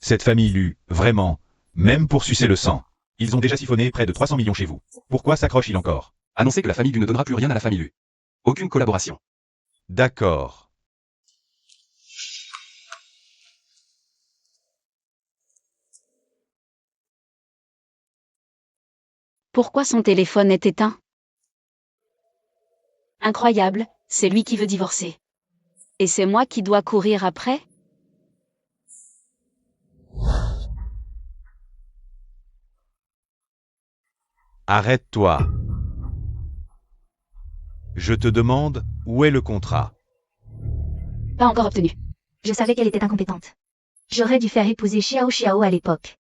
Cette famille Lu, vraiment, même pour sucer le sang. Ils ont déjà siphonné près de 300 millions chez vous. Pourquoi s'accroche-t-il encore? Annoncez que la famille Lu ne donnera plus rien à la famille Lu. Aucune collaboration. D'accord. Pourquoi son téléphone est éteint? Incroyable, c'est lui qui veut divorcer. Et c'est moi qui dois courir après? Arrête-toi. Je te demande, où est le contrat? Pas encore obtenu. Je savais qu'elle était incompétente. J'aurais dû faire épouser Xiao Xiao à l'époque.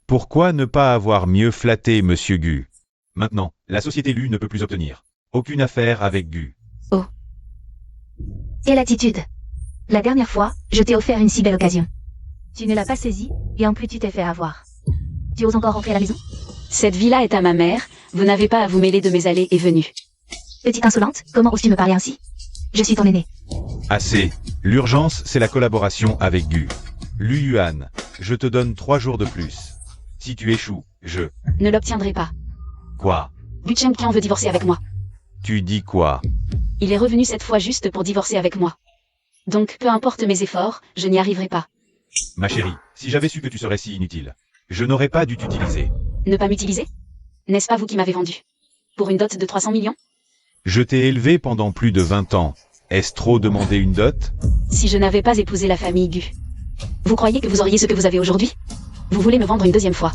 Pourquoi ne pas avoir mieux flatté Monsieur Gu? Maintenant, la société Lu ne peut plus obtenir aucune affaire avec Gu. Oh. Et l'attitude. La dernière fois, je t'ai offert une si belle occasion. Tu ne l'as pas saisie, et en plus tu t'es fait avoir. Tu oses encore rentrer à la maison? Cette villa est à ma mère, vous n'avez pas à vous mêler de mes allées et venues. Petite insolente, comment oses-tu me parler ainsi? Je suis ton aîné. Assez. L'urgence, c'est la collaboration avec Gu. Lu Yuan, je te donne 3 jours de plus. Si tu échoues, je... Ne l'obtiendrai pas. Quoi? Gu Chengqian veut divorcer avec moi. Tu dis quoi? Il est revenu cette fois juste pour divorcer avec moi. Donc, peu importe mes efforts, je n'y arriverai pas. Ma chérie, si j'avais su que tu serais si inutile, je n'aurais pas dû t'utiliser. Ne pas m'utiliser? N'est-ce pas vous qui m'avez vendu? Pour une dot de 300 millions? Je t'ai élevé pendant plus de 20 ans. Est-ce trop demander une dot? Si je n'avais pas épousé la famille Gu. Vous croyez que vous auriez ce que vous avez aujourd'hui? Vous voulez me vendre une deuxième fois?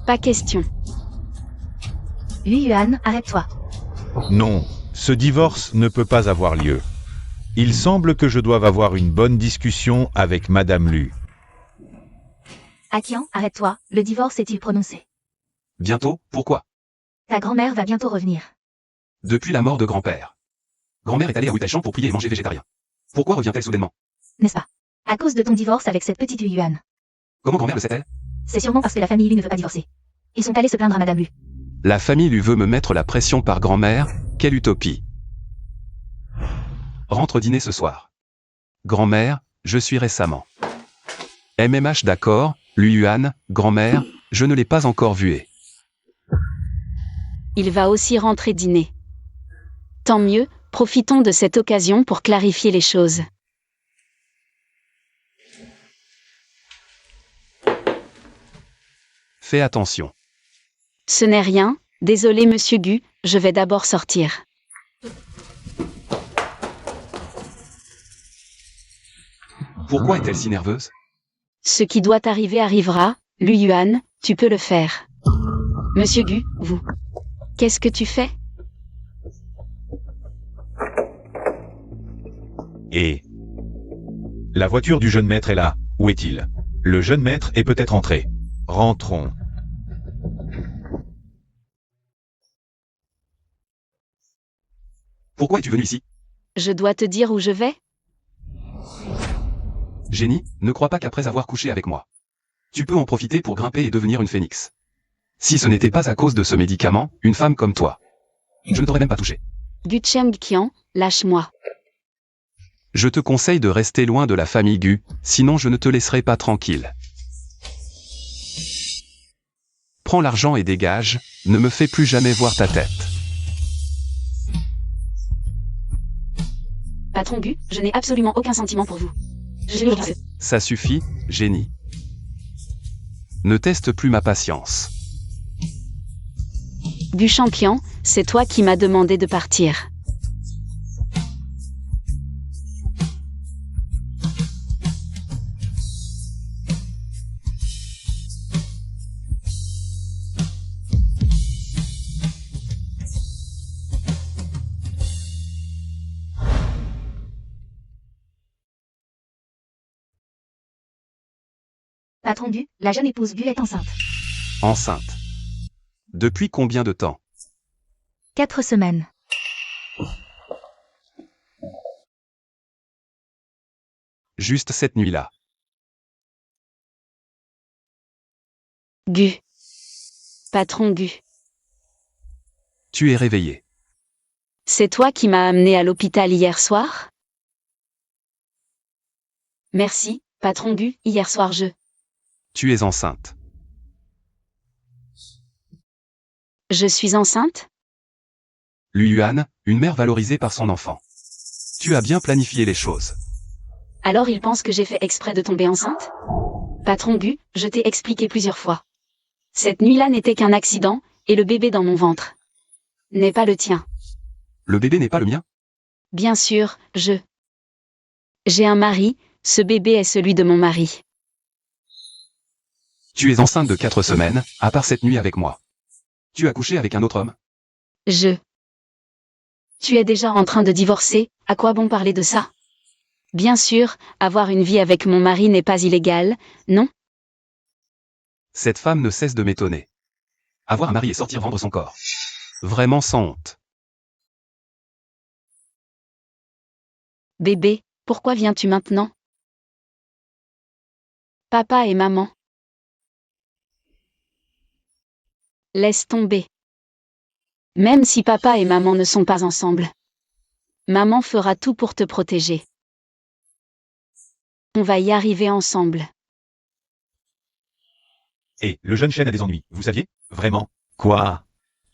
Pas question. Lu Yuan, arrête-toi. Non, ce divorce ne peut pas avoir lieu. Il semble que je doive avoir une bonne discussion avec Madame Lu. Akian, arrête-toi, le divorce est-il prononcé? Bientôt, pourquoi? Ta grand-mère va bientôt revenir. Depuis la mort de grand-père. Grand-mère est allée à Wutachan pour prier et manger végétarien. Pourquoi revient-elle soudainement? N'est-ce pas? À cause de ton divorce avec cette petite Lu Yuan. Comment grand-mère le sait-elle? C'est sûrement parce que la famille Lu ne veut pas divorcer. Ils sont allés se plaindre à Madame Lu. La famille lui veut me mettre la pression par grand-mère, quelle utopie. Rentre dîner ce soir. Grand-mère, je suis récemment. MMH d'accord, Lu Yuan, grand-mère, je ne l'ai pas encore vué. Il va aussi rentrer dîner. Tant mieux, profitons de cette occasion pour clarifier les choses. Fais attention. Ce n'est rien, désolé monsieur Gu, je vais d'abord sortir. Pourquoi est-elle si nerveuse? Ce qui doit arriver arrivera, Lu Yuan, tu peux le faire. Monsieur Gu, vous. Qu'est-ce que tu fais? Et... La voiture du jeune maître est là. Où est-il? Le jeune maître est peut-être entré. Rentrons. Pourquoi es-tu venu ici? Je dois te dire où je vais? Génie, ne crois pas qu'après avoir couché avec moi, tu peux en profiter pour grimper et devenir une phénix. Si ce n'était pas à cause de ce médicament, une femme comme toi, je ne t'aurais même pas touché. Gu Chengqian, lâche-moi. Je te conseille de rester loin de la famille Gu, sinon je ne te laisserai pas tranquille. Prends l'argent et dégage, ne me fais plus jamais voir ta tête. Patron Gu, je n'ai absolument aucun sentiment pour vous. Ça suffit, génie. Ne teste plus ma patience. Gu Chengqian, c'est toi qui m'as demandé de partir. Patron Gu, la jeune épouse Gu est enceinte. Enceinte. Depuis combien de temps? 4 semaines. Juste cette nuit-là. Gu. Patron Gu. Tu es réveillé. C'est toi qui m'as amené à l'hôpital hier soir? Merci, patron Gu, hier soir je... Tu es enceinte. Je suis enceinte? Lu Yuan, une mère valorisée par son enfant. Tu as bien planifié les choses. Alors il pense que j'ai fait exprès de tomber enceinte? Patron Gu, je t'ai expliqué plusieurs fois. Cette nuit-là n'était qu'un accident, et le bébé dans mon ventre n'est pas le tien. Le bébé n'est pas le mien? Bien sûr, j'ai un mari, ce bébé est celui de mon mari. Tu es enceinte de 4 semaines, à part cette nuit avec moi. Tu as couché avec un autre homme? Tu es déjà en train de divorcer, à quoi bon parler de ça? Bien sûr, avoir une vie avec mon mari n'est pas illégal, non? Cette femme ne cesse de m'étonner. Avoir un mari et sortir vendre son corps. Vraiment sans honte. Bébé, pourquoi viens-tu maintenant? Papa et maman. Laisse tomber. Même si papa et maman ne sont pas ensemble, maman fera tout pour te protéger. On va y arriver ensemble. Et le jeune chêne a des ennuis, vous saviez? Vraiment? Quoi?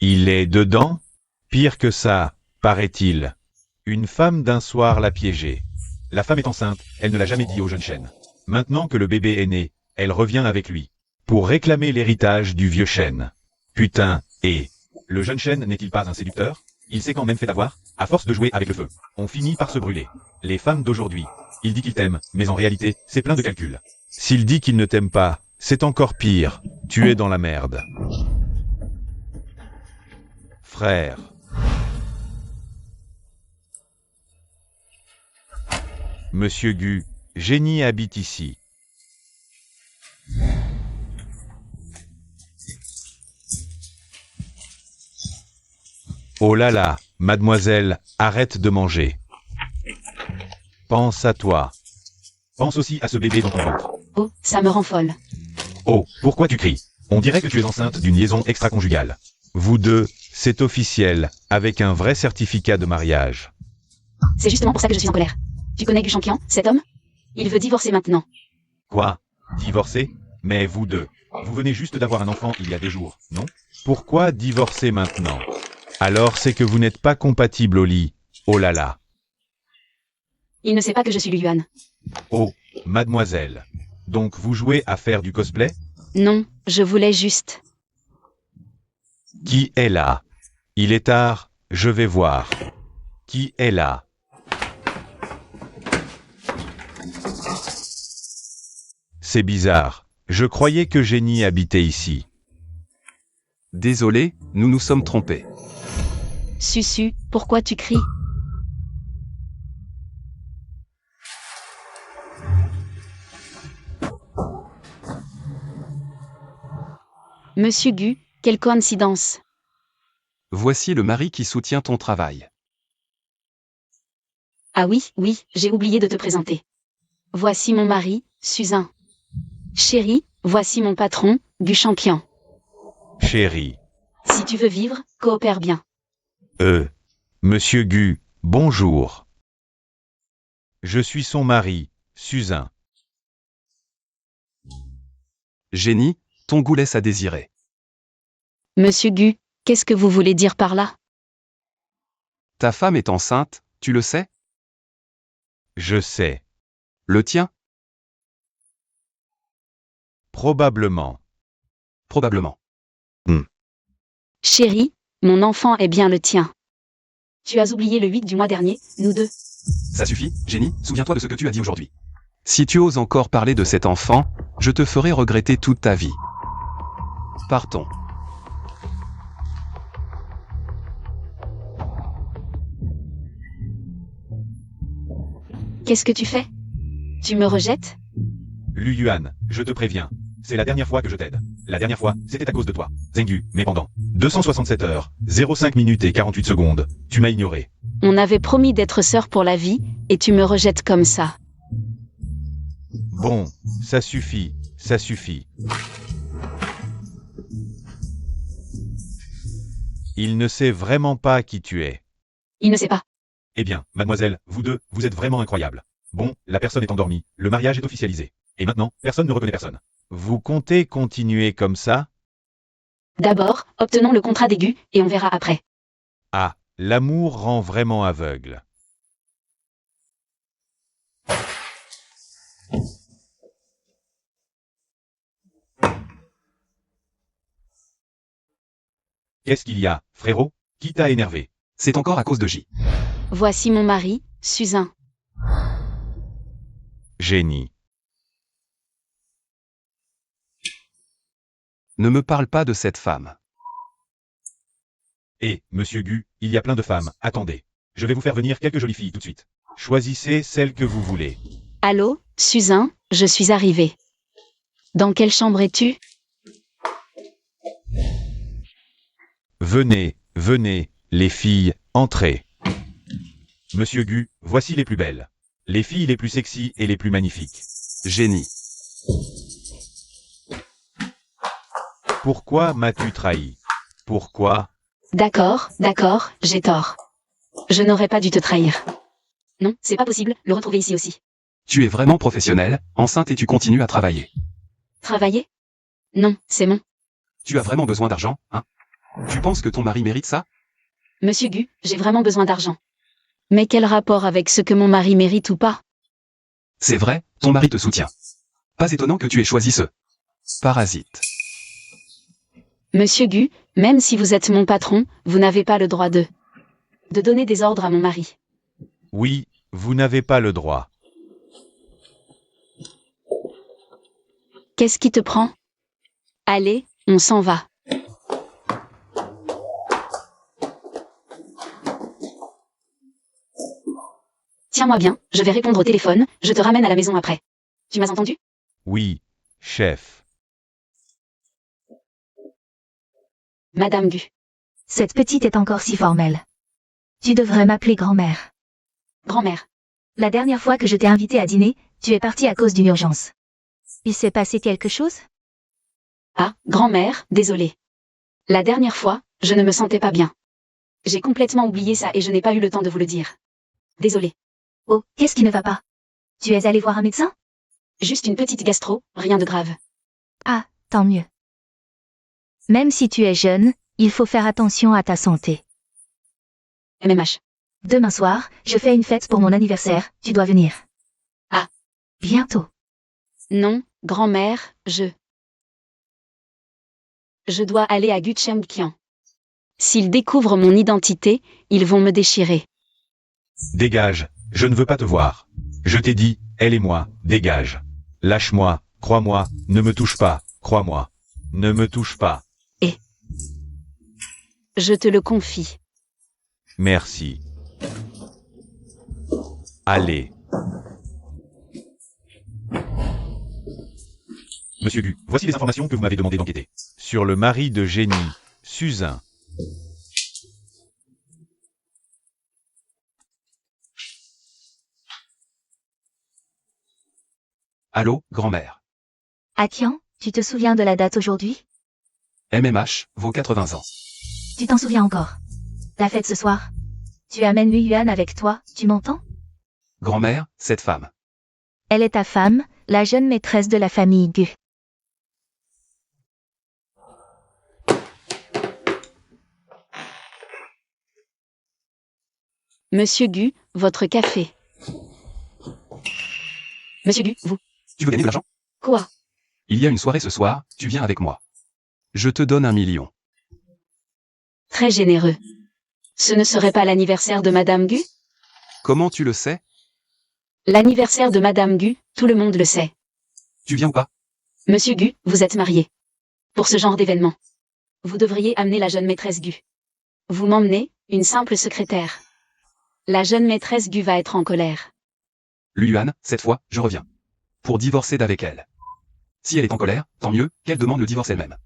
Il est dedans? Pire que ça, paraît-il. Une femme d'un soir l'a piégé. La femme est enceinte, elle ne l'a jamais dit au jeune chêne. Maintenant que le bébé est né, elle revient avec lui. Pour réclamer l'héritage du vieux chêne. Putain, et... Le jeune chêne n'est-il pas un séducteur? Il s'est quand même fait avoir, à force de jouer avec le feu. On finit par se brûler. Les femmes d'aujourd'hui. Il dit qu'il t'aime, mais en réalité, c'est plein de calculs. S'il dit qu'il ne t'aime pas, c'est encore pire. Tu es dans la merde. Frère. Monsieur Gu, Génie habite ici. Oh là là, mademoiselle, arrête de manger. Pense à toi. Pense aussi à ce bébé dans ton ventre. Oh, ça me rend folle. Oh, pourquoi tu cries? On dirait que tu es enceinte d'une liaison extra-conjugale. Vous deux, c'est officiel, avec un vrai certificat de mariage. C'est justement pour ça que je suis en colère. Tu connais Gu Champion, cet homme? Il veut divorcer maintenant. Quoi? Divorcer? Mais vous deux, vous venez juste d'avoir un enfant il y a des jours, non? Pourquoi divorcer maintenant? Alors c'est que vous n'êtes pas compatibles au lit. Oh là là. Il ne sait pas que je suis Lu Yuan. Oh, mademoiselle. Donc vous jouez à faire du cosplay? Non, je voulais juste... Qui est là? Il est tard, je vais voir. Qui est là? C'est bizarre. Je croyais que Génie habitait ici. Désolé, nous nous sommes trompés. Susu, pourquoi tu cries? Monsieur Gu, quelle coïncidence. Voici le mari qui soutient ton travail. Ah oui, oui, j'ai oublié de te présenter. Voici mon mari, Suzanne. Chérie, voici mon patron, Gu Champion. Chérie. Si tu veux vivre, coopère bien. Monsieur Gu, bonjour. Je suis son mari, Suzanne. Génie, ton goût laisse à désirer. Monsieur Gu, qu'est-ce que vous voulez dire par là? Ta femme est enceinte, tu le sais? Je sais. Le tien? Probablement. Probablement. Chérie, mon enfant est bien le tien. Tu as oublié le 8 du mois dernier, nous deux. Ça suffit, Génie, souviens-toi de ce que tu as dit aujourd'hui. Si tu oses encore parler de cet enfant, je te ferai regretter toute ta vie. Partons. Qu'est-ce que tu fais? Tu me rejettes? Lu Yuan, je te préviens. C'est la dernière fois que je t'aide. La dernière fois, c'était à cause de toi. Zengu, mais pendant 267 heures, 05 minutes et 48 secondes, tu m'as ignoré. On avait promis d'être sœurs pour la vie, et tu me rejettes comme ça. Bon, ça suffit, ça suffit. Il ne sait vraiment pas qui tu es. Il ne sait pas. Eh bien, mademoiselle, vous deux, vous êtes vraiment incroyables. Bon, la personne est endormie, le mariage est officialisé. Et maintenant, personne ne reconnaît personne. Vous comptez continuer comme ça? D'abord, obtenons le contrat d'aigu, et on verra après. Ah, l'amour rend vraiment aveugle. Qu'est-ce qu'il y a, frérot? Qui t'a énervé? C'est encore à cause de J. Voici mon mari, Suzanne. Génie. Ne me parle pas de cette femme. Eh, monsieur Gu, il y a plein de femmes, attendez. Je vais vous faire venir quelques jolies filles tout de suite. Choisissez celle que vous voulez. Allô, Suzanne, je suis arrivée. Dans quelle chambre es-tu? Venez, venez, les filles, entrez. Monsieur Gu, voici les plus belles. Les filles les plus sexy et les plus magnifiques. Génie. Pourquoi m'as-tu trahi? Pourquoi? D'accord, j'ai tort. Je n'aurais pas dû te trahir. Non, c'est pas possible, le retrouver ici aussi. Tu es vraiment professionnelle, enceinte et tu continues à travailler. Travailler? Non, c'est mon. Tu as vraiment besoin d'argent, hein? Tu penses que ton mari mérite ça? Monsieur Gu, j'ai vraiment besoin d'argent. Mais quel rapport avec ce que mon mari mérite ou pas? C'est vrai, ton mari te soutient. Pas étonnant que tu aies choisi ce parasite. Monsieur Gu, même si vous êtes mon patron, vous n'avez pas le droit de donner des ordres à mon mari. Oui, vous n'avez pas le droit. Qu'est-ce qui te prend? Allez, on s'en va. Tiens-moi bien, je vais répondre au téléphone, je te ramène à la maison après. Tu m'as entendu? Oui, chef. Madame Gu. Cette petite est encore si formelle. Tu devrais m'appeler grand-mère. Grand-mère. La dernière fois que je t'ai invité à dîner, tu es partie à cause d'une urgence. Il s'est passé quelque chose? Ah, grand-mère, désolée. La dernière fois, je ne me sentais pas bien. J'ai complètement oublié ça et je n'ai pas eu le temps de vous le dire. Désolée. Oh, qu'est-ce qui ne va pas? Tu es allé voir un médecin? Juste une petite gastro, rien de grave. Ah, tant mieux. Même si tu es jeune, il faut faire attention à ta santé. MMH. Demain soir, je fais une fête pour mon anniversaire, tu dois venir. Ah. Bientôt. Non, grand-mère, je dois aller à Guchengkian. S'ils découvrent mon identité, ils vont me déchirer. Dégage, je ne veux pas te voir. Je t'ai dit, elle et moi, dégage. Lâche-moi, crois-moi, ne me touche pas, crois-moi. Ne me touche pas. Je te le confie. Merci. Allez. Monsieur Gu, voici les informations que vous m'avez demandé d'enquêter. Sur le mari de Jenny, Suzin. Allô, grand-mère. Akian, tu te souviens de la date aujourd'hui? MMH, vos 80 ans. Tu t'en souviens encore? La fête ce soir. Tu amènes Yu Yuan avec toi, tu m'entends? Grand-mère, cette femme. Elle est ta femme, la jeune maîtresse de la famille Gu. Monsieur Gu, votre café. Monsieur Gu, vous. Tu veux gagner de l'argent? Quoi? Il y a une soirée ce soir, tu viens avec moi. Je te donne 1 million. Très généreux. Ce ne serait pas l'anniversaire de Madame Gu? Comment tu le sais? L'anniversaire de Madame Gu, tout le monde le sait. Tu viens ou pas? Monsieur Gu, vous êtes marié. Pour ce genre d'événement, vous devriez amener la jeune maîtresse Gu. Vous m'emmenez, une simple secrétaire. La jeune maîtresse Gu va être en colère. Yuan, cette fois, je reviens. Pour divorcer d'avec elle. Si elle est en colère, tant mieux, qu'elle demande le divorce elle-même.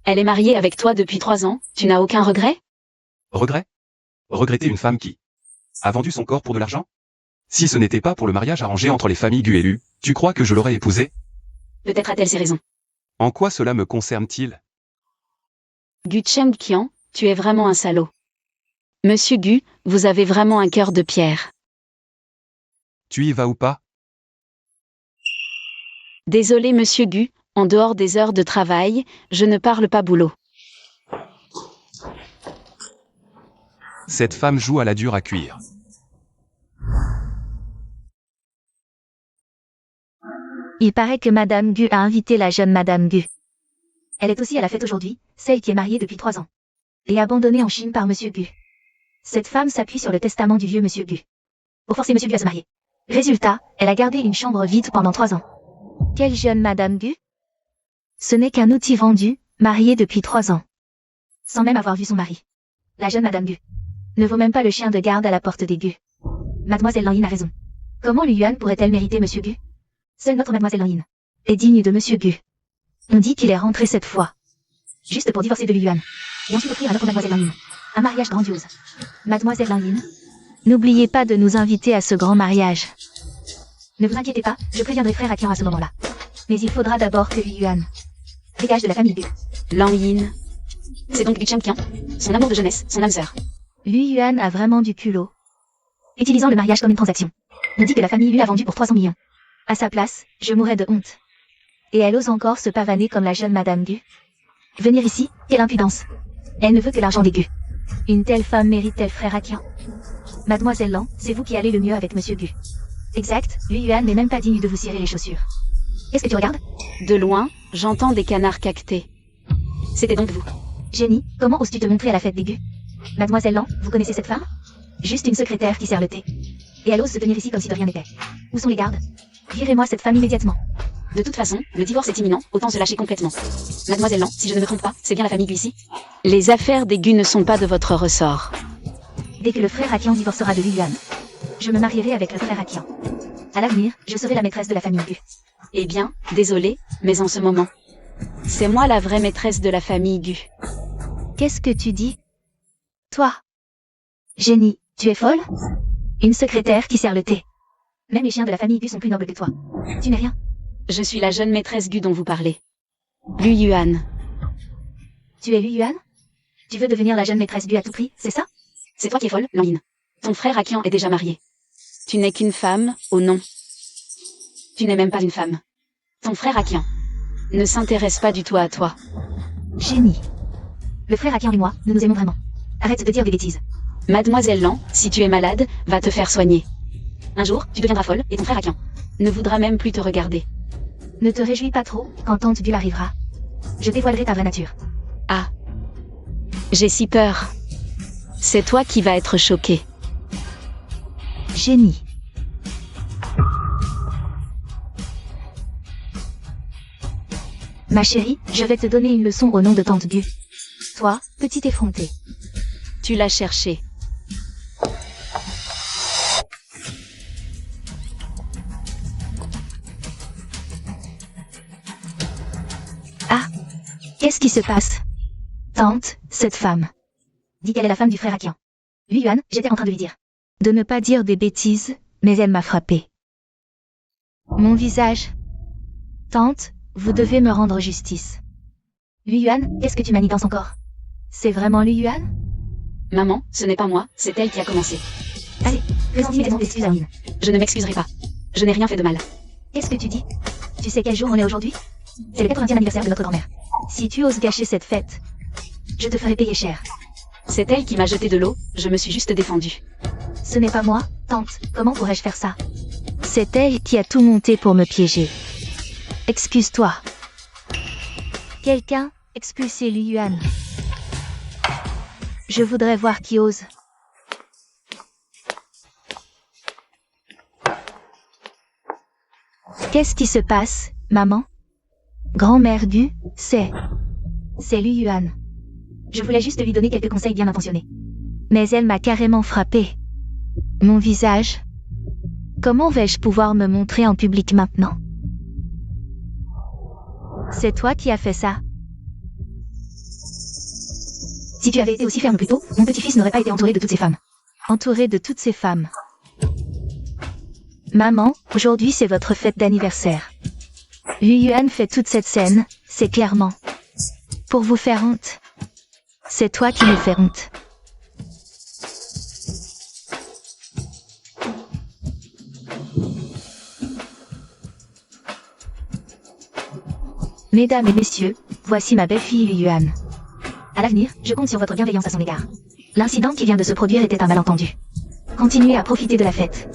Elle est mariée avec toi depuis 3 ans, tu n'as aucun regret? Regret? Regretter une femme qui a vendu son corps pour de l'argent? Si ce n'était pas pour le mariage arrangé entre les familles Gu et Lu, tu crois que je l'aurais épousée? Peut-être a-t-elle ses raisons. En quoi cela me concerne-t-il? Gu Chengqian, tu es vraiment un salaud. Monsieur Gu, vous avez vraiment un cœur de pierre. Tu y vas ou pas? Désolé Monsieur Gu, en dehors des heures de travail, je ne parle pas boulot. Cette femme joue à la dure à cuire. Il paraît que Madame Gu a invité la jeune Madame Gu. Elle est aussi à la fête aujourd'hui, celle qui est mariée depuis 3 ans. Et abandonnée en Chine par Monsieur Gu. Cette femme s'appuie sur le testament du vieux Monsieur Gu. Pour forcer Monsieur Gu à se marier. Résultat, elle a gardé une chambre vide pendant 3 ans. Quelle jeune Madame Gu? Ce n'est qu'un outil vendu, marié depuis 3 ans. Sans même avoir vu son mari. La jeune Madame Gu ne vaut même pas le chien de garde à la porte des Gu. Mademoiselle Lanyin a raison. Comment Lu Yuan pourrait-elle mériter Monsieur Gu? Seule notre Mademoiselle Lanyin est digne de Monsieur Gu. On dit qu'il est rentré cette fois. Juste pour divorcer de Lu Yuan. Et ensuite offrir à notre Mademoiselle Lanyin un mariage grandiose. Mademoiselle Lanyin, n'oubliez pas de nous inviter à ce grand mariage. Ne vous inquiétez pas, je préviendrai frère Akian à ce moment-là. Mais il faudra d'abord que Lu Yuan dégage de la famille Gu. Lanyin, C'est donc Gu Chengqian, son amour de jeunesse, son âme sœur. Lu Yuan a vraiment du culot. Utilisant le mariage comme une transaction. Me dit que la famille Yu a vendu pour 300 millions. À sa place, je mourrais de honte. Et elle ose encore se pavaner comme la jeune Madame Gu. Venir ici, quelle impudence. Elle ne veut que l'argent des Gu. Une telle femme mérite-t-elle frère Akian? Mademoiselle Lan, c'est vous qui allez le mieux avec Monsieur Gu. Exact, Lu Yuan n'est même pas digne de vous cirer les chaussures. Qu'est-ce que tu regardes? De loin, j'entends des canards caqueter. C'était donc vous. Génie, comment oses-tu te montrer à la fête des Gu? Mademoiselle Lan, vous connaissez cette femme? Juste une secrétaire qui sert le thé. Et elle ose se tenir ici comme si de rien n'était. Où sont les gardes? Virez-moi cette femme immédiatement. De toute façon, le divorce est imminent, autant se lâcher complètement. Mademoiselle Lan, si je ne me trompe pas, c'est bien la famille Gu ici? Les affaires des Gu ne sont pas de votre ressort. Dès que le frère Akian divorcera de Lu Yuan, je me marierai avec le frère Akian. À l'avenir, je serai la maîtresse de la famille Gu. Eh bien, désolé, mais en ce moment, c'est moi la vraie maîtresse de la famille Gu. Qu'est-ce que tu dis? Toi? Génie, tu es folle? Une secrétaire qui sert le thé. Même les chiens de la famille Gu sont plus nobles que toi. Tu n'es rien. Je suis la jeune maîtresse Gu dont vous parlez. Lu Yuan. Tu es Lu Yuan? Tu veux devenir la jeune maîtresse Gu à tout prix, c'est ça? C'est toi qui es folle, Lanyin. Ton frère Akian est déjà marié. Tu n'es qu'une femme, oh non. Tu n'es même pas une femme. Ton frère Akian ne s'intéresse pas du tout à toi. Génie. Le frère Akian et moi, nous nous aimons vraiment. Arrête de dire des bêtises. Mademoiselle Lan, si tu es malade, va te faire soigner. Un jour, tu deviendras folle, et ton frère Akian ne voudra même plus te regarder. Ne te réjouis pas trop, quand Tante Gu arrivera. Je dévoilerai ta vraie nature. Ah. J'ai si peur. C'est toi qui vas être choqué. Génie. Ma chérie, je vais te donner une leçon au nom de Tante Gu. Toi, petit effronté. Tu l'as cherché. Ah. Qu'est-ce qui se passe? Tante, cette femme. Dit qu'elle est la femme du frère Akian. Lu Yuan, j'étais en train de lui dire. De ne pas dire des bêtises, mais elle m'a frappé. Mon visage. Tante, vous devez me rendre justice. Lu Yuan, qu'est-ce que tu manigances encore? C'est vraiment Lu Yuan? Maman, ce n'est pas moi, c'est elle qui a commencé. Allez, présente immédiatement tes excuses à Lynn. Je ne m'excuserai pas. Je n'ai rien fait de mal. Qu'est-ce que tu dis? Tu sais quel jour on est aujourd'hui? C'est le 80e anniversaire de notre grand-mère. Si tu oses gâcher cette fête, je te ferai payer cher. C'est elle qui m'a jeté de l'eau, je me suis juste défendue. Ce n'est pas moi, tante, comment pourrais-je faire ça? C'est elle qui a tout monté pour me piéger. Excuse-toi. Quelqu'un, expulsez Lu Yuan. Je voudrais voir qui ose. Qu'est-ce qui se passe, maman? Grand-mère Gu, c'est Lu Yuan. Je voulais juste lui donner quelques conseils bien intentionnés. Mais elle m'a carrément frappé. Mon visage. Comment vais-je pouvoir me montrer en public maintenant? C'est toi qui as fait ça. Si tu avais été aussi ferme plus tôt, mon petit-fils n'aurait pas été entouré de toutes ces femmes. Entouré de toutes ces femmes. Maman, aujourd'hui c'est votre fête d'anniversaire. Lu Yuan fait toute cette scène, c'est clairement pour vous faire honte. C'est toi qui me fais honte. Mesdames et messieurs, voici ma belle-fille Lu Yuan. À l'avenir, je compte sur votre bienveillance à son égard. L'incident qui vient de se produire était un malentendu. Continuez à profiter de la fête.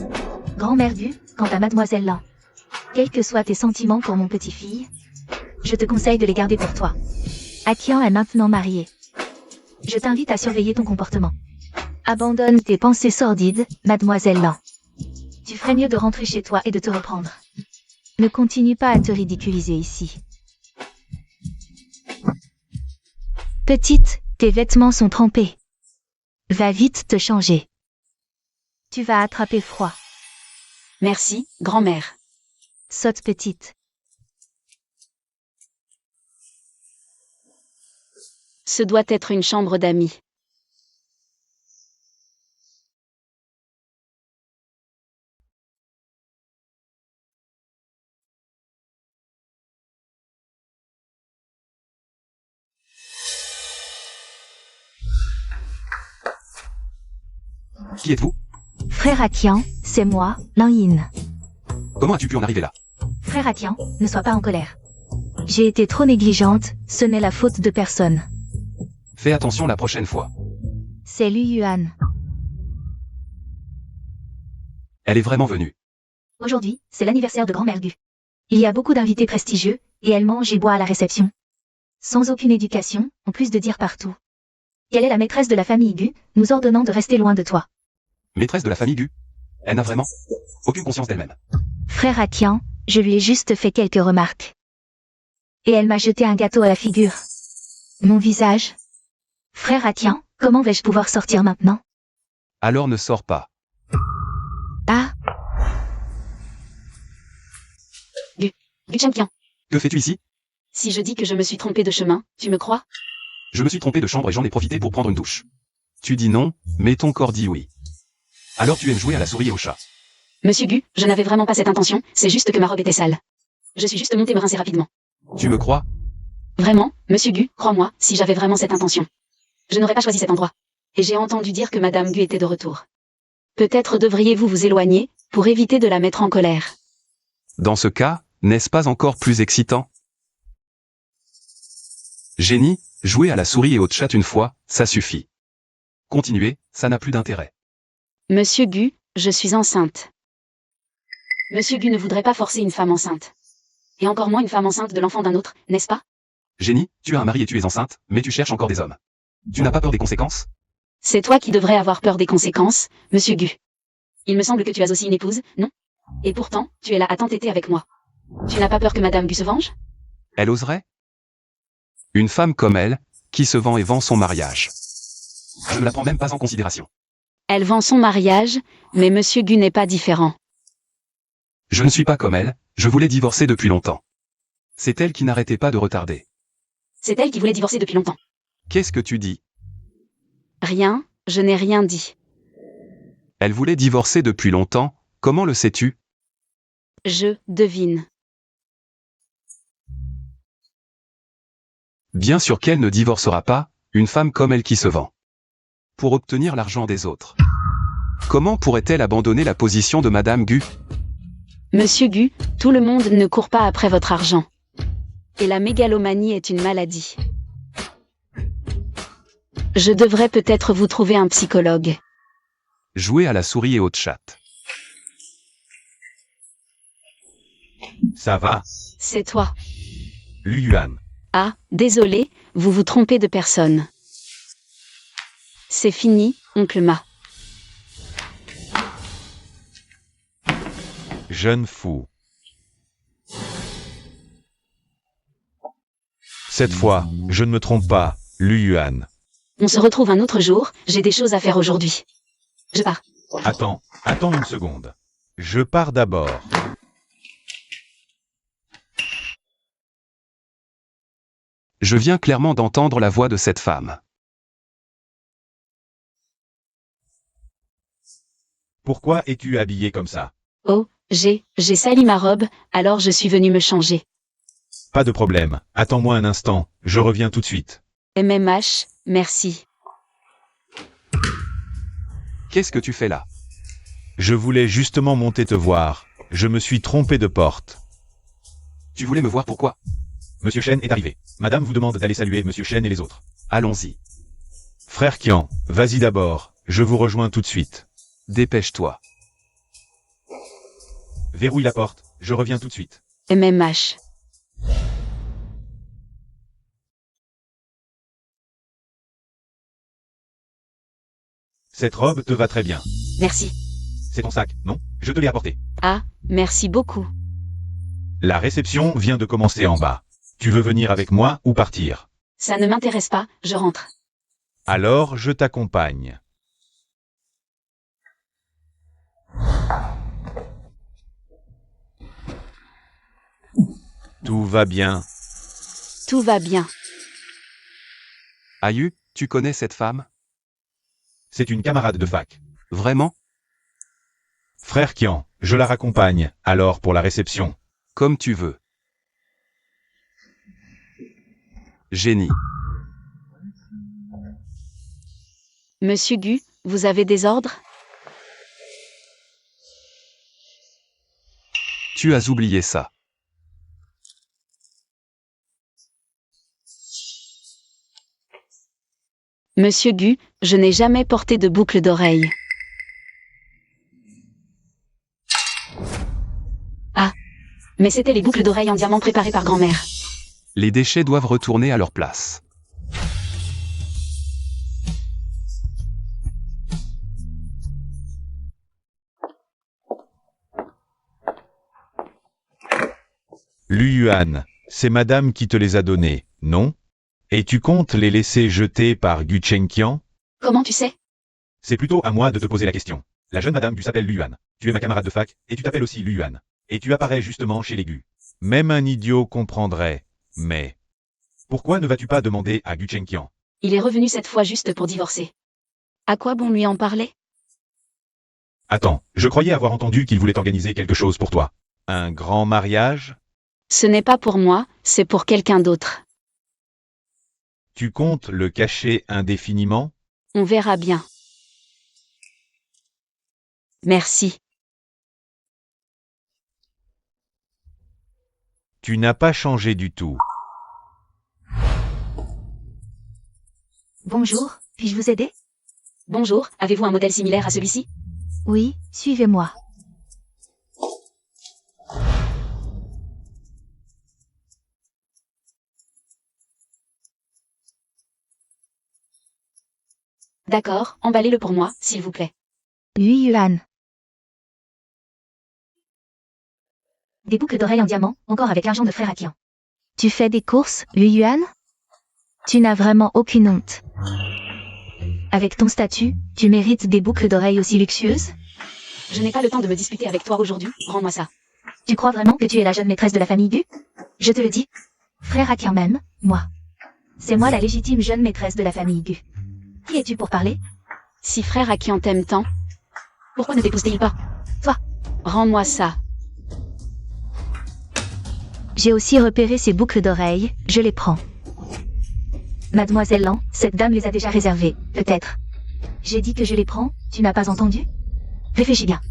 Grand-mère Gu, quant à Mademoiselle Lan. Quels que soient tes sentiments pour mon petit-fille, je te conseille de les garder pour toi. Akian est maintenant marié. Je t'invite à surveiller ton comportement. Abandonne tes pensées sordides, Mademoiselle Lan. Tu ferais mieux de rentrer chez toi et de te reprendre. Ne continue pas à te ridiculiser ici. Petite, tes vêtements sont trempés. Va vite te changer. Tu vas attraper froid. Merci, grand-mère. Saute petite. Ce doit être une chambre d'amis. Qui êtes-vous? Frère Akian, c'est moi, Lan Yin. Comment as-tu pu en arriver là? Frère Akian, ne sois pas en colère. J'ai été trop négligente, ce n'est la faute de personne. Fais attention la prochaine fois. C'est Lu Yuan. Elle est vraiment venue. Aujourd'hui, c'est l'anniversaire de grand-mère Gu. Il y a beaucoup d'invités prestigieux, et elle mange et boit à la réception. Sans aucune éducation, en plus de dire partout. Elle est la maîtresse de la famille Gu, nous ordonnant de rester loin de toi. Maîtresse de la famille Gu. Elle n'a vraiment aucune conscience d'elle-même. Frère Akian, je lui ai juste fait quelques remarques. Et elle m'a jeté un gâteau à la figure. Mon visage. Frère Akian, comment vais-je pouvoir sortir maintenant? Alors ne sors pas. Ah, Gu Chengqian, Que fais-tu ici? si je dis que je me suis trompée de chemin, tu me crois? Je me suis trompé de chambre et j'en ai profité pour prendre une douche. Tu dis non, mais ton corps dit oui. Alors tu aimes jouer à la souris et au chat. Monsieur Gu, je n'avais vraiment pas cette intention, c'est juste que ma robe était sale. Je suis juste montée me rincer rapidement. Tu me crois? Vraiment, monsieur Gu, crois-moi, si j'avais vraiment cette intention. Je n'aurais pas choisi cet endroit. Et j'ai entendu dire que Madame Gu était de retour. Peut-être devriez-vous vous éloigner, pour éviter de la mettre en colère. Dans ce cas, n'est-ce pas encore plus excitant? Génie, jouer à la souris et au chat une fois, ça suffit. Continuer, ça n'a plus d'intérêt. Monsieur Gu, je suis enceinte. Monsieur Gu ne voudrait pas forcer une femme enceinte. Et encore moins une femme enceinte de l'enfant d'un autre, n'est-ce pas? Génie, tu as un mari et tu es enceinte, mais tu cherches encore des hommes. Tu n'as pas peur des conséquences? C'est toi qui devrais avoir peur des conséquences, monsieur Gu. Il me semble que tu as aussi une épouse, non? Et pourtant, tu es là à t'entêter avec moi. Tu n'as pas peur que Madame Gu se venge? Elle oserait? Une femme comme elle, qui se vend et vend son mariage. Je ne la prends même pas en considération. Elle vend son mariage, mais monsieur Gu n'est pas différent. Je ne suis pas comme elle, je voulais divorcer depuis longtemps. C'est elle qui n'arrêtait pas de retarder. C'est elle qui voulait divorcer depuis longtemps. Qu'est-ce que tu dis? Rien, je n'ai rien dit. Elle voulait divorcer depuis longtemps, comment le sais-tu? Je devine. Bien sûr qu'elle ne divorcera pas, une femme comme elle qui se vend. Pour obtenir l'argent des autres. Comment pourrait-elle abandonner la position de Madame Gu? Monsieur Gu, tout le monde ne court pas après votre argent. Et la mégalomanie est une maladie. Je devrais peut-être vous trouver un psychologue. Jouer à la souris et au chat. Ça va, C'est toi. Lu Yuan. Ah, désolé, vous vous trompez de personne. C'est fini, oncle Ma. Jeune fou. Cette fois, je ne me trompe pas, Lu Yuan. On se retrouve un autre jour, j'ai des choses à faire aujourd'hui. Je pars. Attends une seconde. Je pars d'abord. Je viens clairement d'entendre la voix de cette femme. Pourquoi es-tu habillé comme ça? Oh, j'ai sali ma robe, alors je suis venue me changer. Pas de problème, attends-moi un instant, je reviens tout de suite. MMH, merci. Qu'est-ce que tu fais là? Je voulais justement monter te voir, je me suis trompé de porte. Tu voulais me voir pourquoi? Monsieur Shen est arrivé. Madame vous demande d'aller saluer Monsieur Shen et les autres. Allons-y. Frère Kian, vas-y d'abord, je vous rejoins tout de suite. Dépêche-toi. Verrouille la porte, je reviens tout de suite. MMH. Cette robe te va très bien. Merci. C'est ton sac, non? Je te l'ai apporté. Ah, merci beaucoup. La réception vient de commencer en bas. Tu veux venir avec moi ou partir? Ça ne m'intéresse pas, je rentre. Alors je t'accompagne. Tout va bien. Tout va bien. Ayu, tu connais cette femme? C'est une camarade de fac. Vraiment? Frère Kian, je la raccompagne, alors pour la réception. Comme tu veux. Génie. Monsieur Gu, vous avez des ordres? Tu as oublié ça. Monsieur Gu, je n'ai jamais porté de boucle d'oreille. Ah. Mais c'était les boucles d'oreille en diamant préparées par grand-mère. Les déchets doivent retourner à leur place. Lu Yuan, c'est madame qui te les a donnés, non? Et tu comptes les laisser jeter par Gu Chengqian? Comment tu sais? C'est plutôt à moi de te poser la question. La jeune madame Gu s'appelle Lu Yuan. Tu es ma camarade de fac, et tu t'appelles aussi Lu Yuan. Et tu apparais justement chez les Gu. Même un idiot comprendrait, mais... Pourquoi ne vas-tu pas demander à Gu Chengqian? Il est revenu cette fois juste pour divorcer. À quoi bon lui en parler? Attends, je croyais avoir entendu qu'il voulait organiser quelque chose pour toi. Un grand mariage? Ce n'est pas pour moi, c'est pour quelqu'un d'autre. Tu comptes le cacher indéfiniment? On verra bien. Merci. Tu n'as pas changé du tout. Bonjour, puis-je vous aider? Bonjour, avez-vous un modèle similaire à celui-ci? Oui, suivez-moi. D'accord, emballez-le pour moi, s'il vous plaît. 8 yuan. Des boucles d'oreilles en diamant, encore avec l'argent de frère Akian. Tu fais des courses, 8 yuan? Tu n'as vraiment aucune honte. Avec ton statut, tu mérites des boucles d'oreilles aussi luxueuses? Je n'ai pas le temps de me disputer avec toi aujourd'hui, rends-moi ça. Tu crois vraiment que tu es la jeune maîtresse de la famille Gu? Je te le dis. Frère Akian même, moi. C'est moi la légitime jeune maîtresse de la famille Gu. Qui es-tu pour parler? Si frère Akian t'aime tant, pourquoi ne t'épouse-t-il pas? Toi. Rends-moi ça. J'ai aussi repéré ces boucles d'oreilles, je les prends. Mademoiselle Lan, cette dame les a déjà réservées, peut-être. J'ai dit que je les prends, tu n'as pas entendu? Réfléchis bien.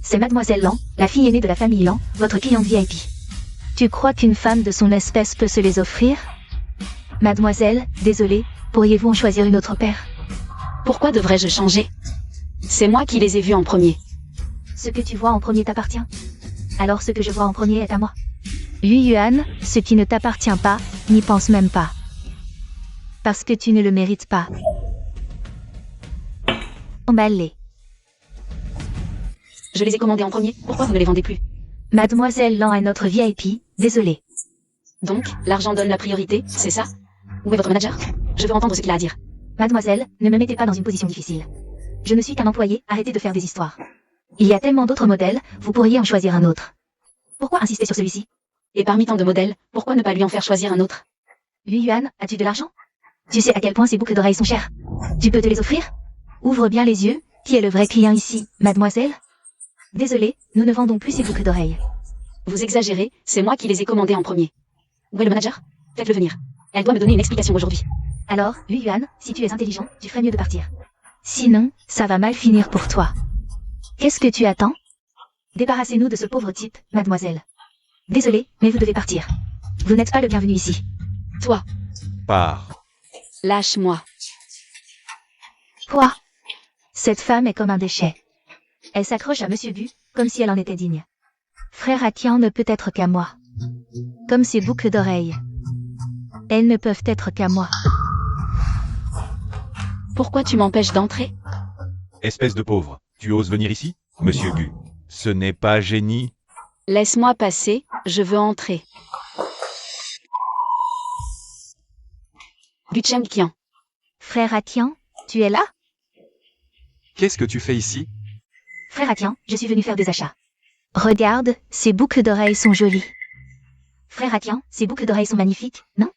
C'est Mademoiselle Lan, la fille aînée de la famille Lan, votre cliente VIP. Tu crois qu'une femme de son espèce peut se les offrir? Mademoiselle, désolée, pourriez-vous en choisir une autre paire? Pourquoi devrais-je changer? C'est moi qui les ai vus en premier. Ce que tu vois en premier t'appartient. Alors ce que je vois en premier est à moi. 8 yuan, ce qui ne t'appartient pas, n'y pense même pas. Parce que tu ne le mérites pas. Emballe-les. Je les ai commandés en premier, pourquoi vous ne les vendez plus? Mademoiselle Lan est notre VIP, désolé. Donc, l'argent donne la priorité, c'est ça? Où est votre manager? Je veux entendre ce qu'il a à dire. Mademoiselle, ne me mettez pas dans une position difficile. Je ne suis qu'un employé, arrêtez de faire des histoires. Il y a tellement d'autres modèles, vous pourriez en choisir un autre. Pourquoi insister sur celui-ci? Et parmi tant de modèles, pourquoi ne pas lui en faire choisir un autre? 8 yuan, as-tu de l'argent? Tu sais à quel point ces boucles d'oreilles sont chères. Tu peux te les offrir? Ouvre bien les yeux, qui est le vrai client ici, mademoiselle? Désolé, nous ne vendons plus ces boucles d'oreilles. Vous exagérez, c'est moi qui les ai commandés en premier. Où est le manager? Faites-le venir. Elle doit me donner une explication aujourd'hui. Alors, 8 yuan, si tu es intelligent, tu ferais mieux de partir. Sinon, ça va mal finir pour toi. Qu'est-ce que tu attends? Débarrassez-nous de ce pauvre type, mademoiselle. Désolé, mais vous devez partir. Vous n'êtes pas le bienvenu ici. Toi, Pars. lâche-moi. Quoi? Cette femme est comme un déchet. Elle s'accroche à Monsieur Gu, comme si elle en était digne. Frère Akian ne peut être qu'à moi. Comme ces boucles d'oreilles. Elles ne peuvent être qu'à moi. Pourquoi tu m'empêches d'entrer? Espèce de pauvre, tu oses venir ici? Monsieur Gu. Ce n'est pas génie? Laisse-moi passer, je veux entrer. Gu Chengqian. Frère Akian, tu es là? Qu'est-ce que tu fais ici? Frère Akian, je suis venu faire des achats. Regarde, ces boucles d'oreilles sont jolies. Frère Akian, ces boucles d'oreilles sont magnifiques, non?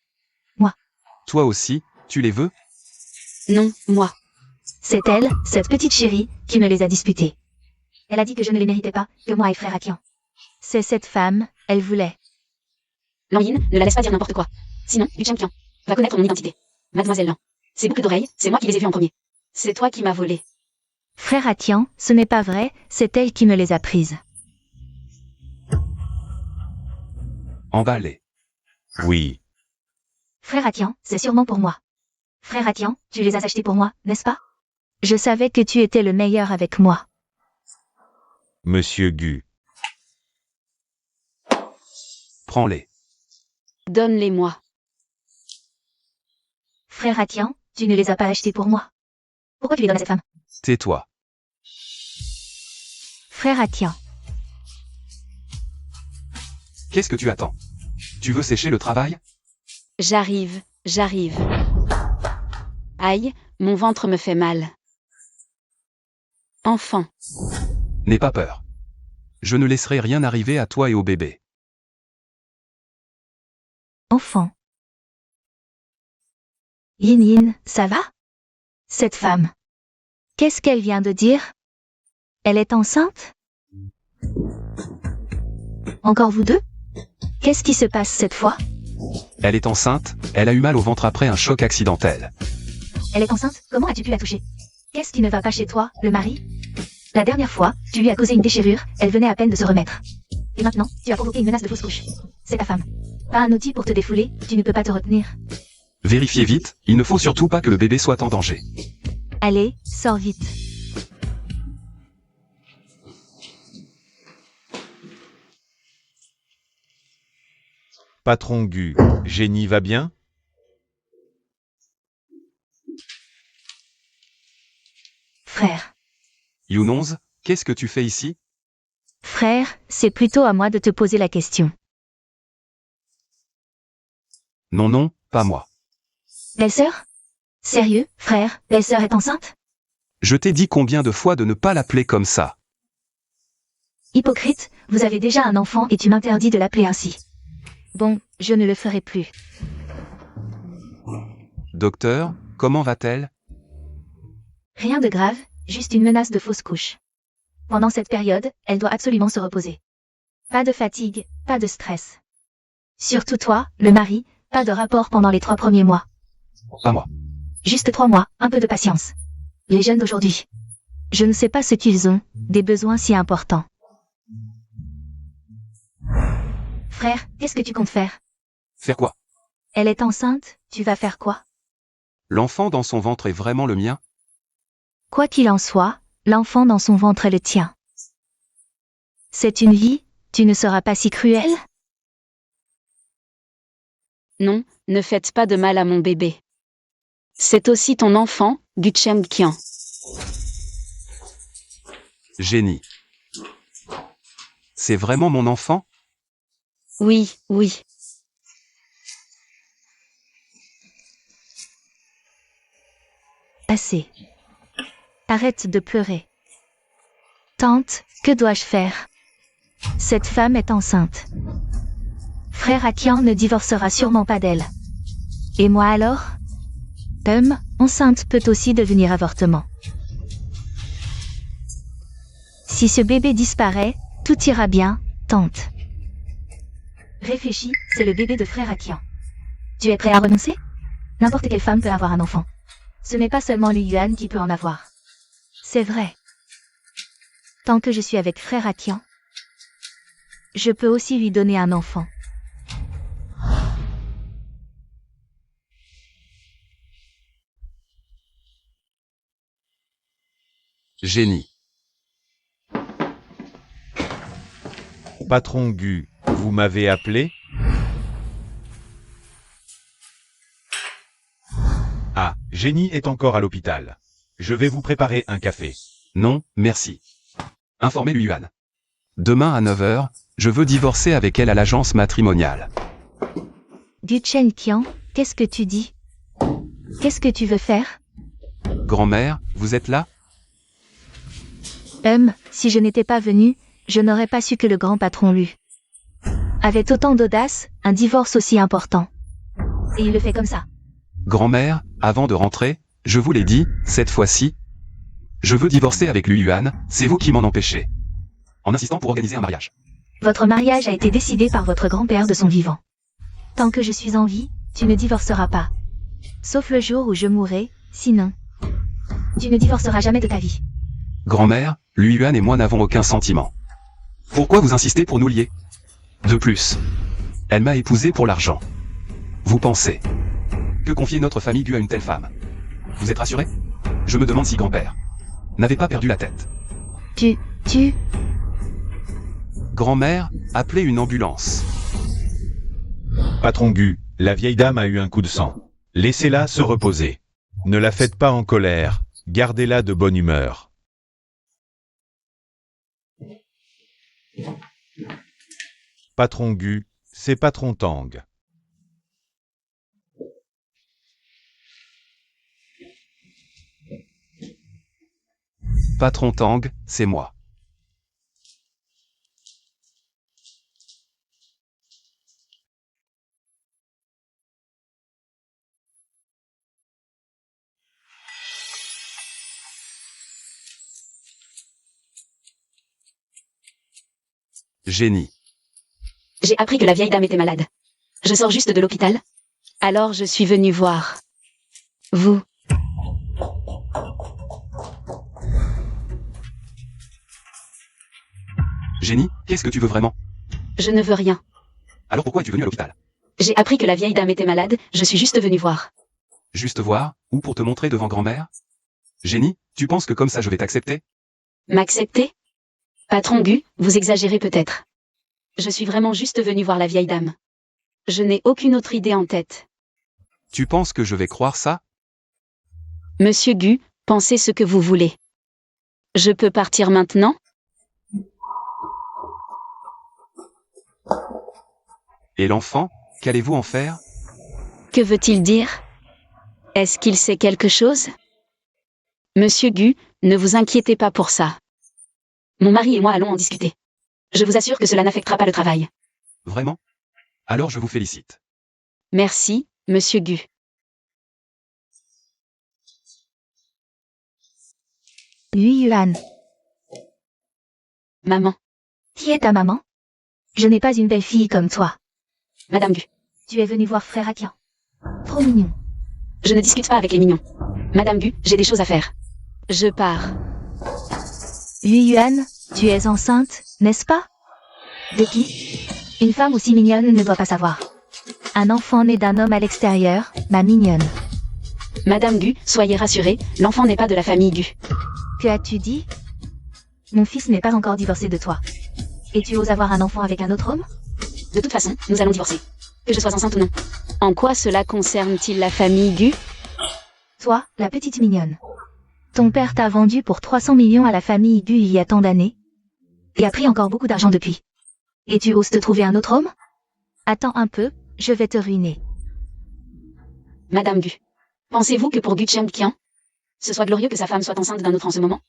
Toi aussi, tu les veux? Non, moi. C'est elle, cette petite chérie, qui me les a disputées. Elle a dit que je ne les méritais pas, que moi et frère Akian. C'est cette femme, elle voulait. Lan Yin, ne la laisse pas dire n'importe quoi. Sinon, Gu Chengqian va connaître mon identité. Mademoiselle Lan. Ces boucles d'oreilles, c'est moi qui les ai vues en premier. C'est toi qui m'as volé. Frère Akian, ce n'est pas vrai, c'est elle qui me les a prises. Emballé. Oui. Frère Atian, c'est sûrement pour moi. Frère Atian, tu les as achetés pour moi, n'est-ce pas? Je savais que tu étais le meilleur avec moi. Monsieur Gu. Prends-les. Donne-les-moi. Frère Atian, tu ne les as pas achetés pour moi. Pourquoi tu les donnes à cette femme? Tais-toi. Frère Atian. Qu'est-ce que tu attends? Tu veux sécher le travail? J'arrive. Aïe, mon ventre me fait mal. Enfant. N'aie pas peur. Je ne laisserai rien arriver à toi et au bébé. Enfant. Yin Yin, ça va? Cette femme. Qu'est-ce qu'elle vient de dire? Elle est enceinte? Encore vous deux? Qu'est-ce qui se passe cette fois? Elle est enceinte, elle a eu mal au ventre après un choc accidentel. Elle est enceinte? Comment as-tu pu la toucher? Qu'est-ce qui ne va pas chez toi, le mari? La dernière fois, tu lui as causé une déchirure, elle venait à peine de se remettre. Et maintenant, tu as provoqué une menace de fausse couche. C'est ta femme. Pas un outil pour te défouler, tu ne peux pas te retenir. Vérifiez vite, il ne faut surtout pas que le bébé soit en danger. Allez, sors vite. Patron Gu. Génie va bien? Frère. Younonze, qu'est-ce que tu fais ici? Frère, c'est plutôt à moi de te poser la question. Non, pas moi. Belle-sœur? Sérieux, frère, belle-sœur est enceinte? Je t'ai dit combien de fois de ne pas l'appeler comme ça. Hypocrite, vous avez déjà un enfant et tu m'interdis de l'appeler ainsi. Bon, je ne le ferai plus. Docteur, comment va-t-elle? Rien de grave, juste une menace de fausse couche. Pendant cette période, elle doit absolument se reposer. Pas de fatigue, pas de stress. Surtout toi, le mari, pas de rapport pendant les 3 premiers mois. Pas moi. Juste 3 mois, un peu de patience. Les jeunes d'aujourd'hui. Je ne sais pas ce qu'ils ont, des besoins si importants. Frère, qu'est-ce que tu comptes faire? Faire quoi? Elle est enceinte, tu vas faire quoi? L'enfant dans son ventre est vraiment le mien? Quoi qu'il en soit, l'enfant dans son ventre est le tien. C'est une vie, tu ne seras pas si cruel? Non, ne faites pas de mal à mon bébé. C'est aussi ton enfant, Gu Chengqian. Génie. C'est vraiment mon enfant? Oui. Assez. Arrête de pleurer. Tante, que dois-je faire? Cette femme est enceinte. Frère Atian ne divorcera sûrement pas d'elle. Et moi alors? Enceinte peut aussi devenir avortement. Si ce bébé disparaît, tout ira bien, tante. Réfléchis, c'est le bébé de frère Atian. Tu es prêt à renoncer? N'importe quelle femme peut avoir un enfant. Ce n'est pas seulement Li Yuan qui peut en avoir. C'est vrai. Tant que je suis avec frère Atian, je peux aussi lui donner un enfant. Génie. Patron Gu, vous m'avez appelé? Ah, Génie est encore à l'hôpital. Je vais vous préparer un café. Non, merci. Informez Li Yuan. Demain à 9h, je veux divorcer avec elle à l'agence matrimoniale. Gu Chengqian, qu'est-ce que tu dis? Qu'est-ce que tu veux faire? Grand-mère, vous êtes là? Si je n'étais pas venue, je n'aurais pas su que le grand patron l'eût. Avec autant d'audace, un divorce aussi important. Et il le fait comme ça. Grand-mère, avant de rentrer, je vous l'ai dit, cette fois-ci, je veux divorcer avec Li Yuan, c'est vous qui m'en empêchez. En insistant pour organiser un mariage. Votre mariage a été décidé par votre grand-père de son vivant. Tant que je suis en vie, tu ne divorceras pas. Sauf le jour où je mourrai, sinon. Tu ne divorceras jamais de ta vie. Grand-mère, Li Yuan et moi n'avons aucun sentiment. Pourquoi vous insistez pour nous lier? De plus, Elle m'a épousé pour l'argent. Vous pensez que confier notre famille Gu à une telle femme? Vous êtes rassuré? Je me demande si grand-père n'avait pas perdu la tête. Tu... Grand-mère, appelez une ambulance. Patron Gu, la vieille dame a eu un coup de sang. Laissez-la se reposer. Ne la faites pas en colère, gardez-la de bonne humeur. Patron Gu, c'est Patron Tang. Patron Tang, c'est moi. Génie. J'ai appris que la vieille dame était malade. Je sors juste de l'hôpital. Alors je suis venue voir. Vous. Génie, qu'est-ce que tu veux vraiment? Je ne veux rien. Alors pourquoi es-tu venu à l'hôpital? J'ai appris que la vieille dame était malade, je suis juste venue voir. Juste voir, ou pour te montrer devant grand-mère? Génie, tu penses que comme ça je vais t'accepter? M'accepter? Patron Gu, vous exagérez peut-être. Je suis vraiment juste venue voir la vieille dame. Je n'ai aucune autre idée en tête. Tu penses que je vais croire ça? Monsieur Gu, pensez ce que vous voulez. Je peux partir maintenant? Et l'enfant, qu'allez-vous en faire? Que veut-il dire? Est-ce qu'il sait quelque chose? Monsieur Gu, ne vous inquiétez pas pour ça. Mon mari et moi allons en discuter. Je vous assure que cela n'affectera pas le travail. Vraiment? Alors je vous félicite. Merci, Monsieur Gu. Lui Yuan. Maman, Qui est ta maman? Je n'ai pas une belle fille comme toi. Madame Gu, Tu es venue voir frère Akian. Trop mignon. je ne discute pas avec les mignons. Madame Gu, j'ai des choses à faire. Je pars. Lui Yuan, tu es enceinte, n'est-ce pas? De qui? Une femme aussi mignonne ne doit pas savoir. Un enfant né d'un homme à l'extérieur, ma mignonne. Madame Gu, soyez rassurée, l'enfant n'est pas de la famille Gu. Que as-tu dit? Mon fils n'est pas encore divorcé de toi. Et tu oses avoir un enfant avec un autre homme? De toute façon, nous allons divorcer. Que je sois enceinte ou non. En quoi cela concerne-t-il la famille Gu? Toi, la petite mignonne. Ton père t'a vendu pour 300 millions à la famille Gu il y a tant d'années. Et a pris encore beaucoup d'argent depuis. Et tu oses te trouver un autre homme? Attends un peu, je vais te ruiner. Madame Gu, pensez-vous que pour Gu Chengqian, ce soit glorieux que sa femme soit enceinte d'un autre en ce moment?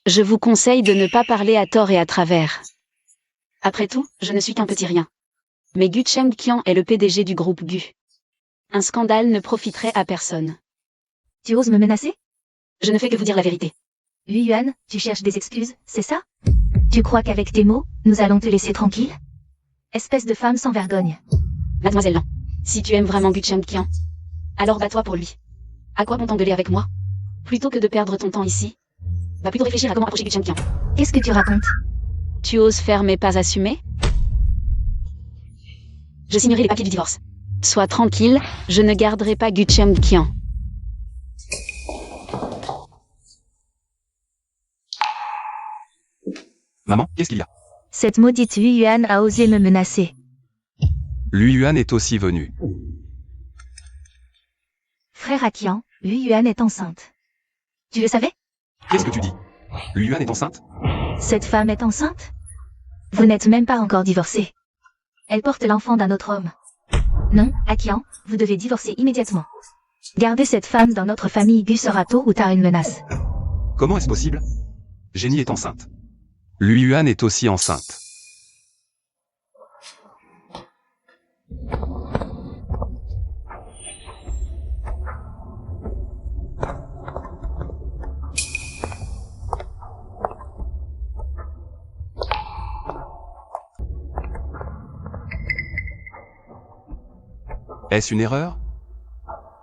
Je vous conseille de ne pas parler à tort et à travers. Après tout, je ne suis qu'un petit rien. Mais Gu Chengqian est le PDG du groupe Gu. Un scandale ne profiterait à personne. Tu oses me menacer? Je ne fais que vous dire la vérité. Lui Yuan, tu cherches des excuses, c'est ça? Tu crois qu'avec tes mots, nous allons te laisser tranquille? Espèce de femme sans vergogne. Mademoiselle Lan, si tu aimes vraiment Gu Chengqian, alors bats-toi pour lui. À quoi bon t'engueuler avec moi? Plutôt que de perdre ton temps ici, va plutôt réfléchir à comment approcher Gu Chengqian. Qu'est-ce que tu racontes? Tu oses faire mais pas assumer? Je signerai les papiers du divorce. Sois tranquille, je ne garderai pas Gu Chengqian. Maman, qu'est-ce qu'il y a? Cette maudite Lui Yuan a osé me menacer. Lui Yuan est aussi venu. Frère Akian, Lui Yuan est enceinte. Tu le savais? Qu'est-ce que tu dis? Lui Yuan est enceinte? Cette femme est enceinte? Vous n'êtes même pas encore divorcés. Elle porte l'enfant d'un autre homme. Non, Akian, vous devez divorcer immédiatement. Garder cette femme dans notre famille Gu sera tôt ou tard une menace. Comment est-ce possible? Génie est enceinte. Lui Yuan est aussi enceinte. Est-ce une erreur?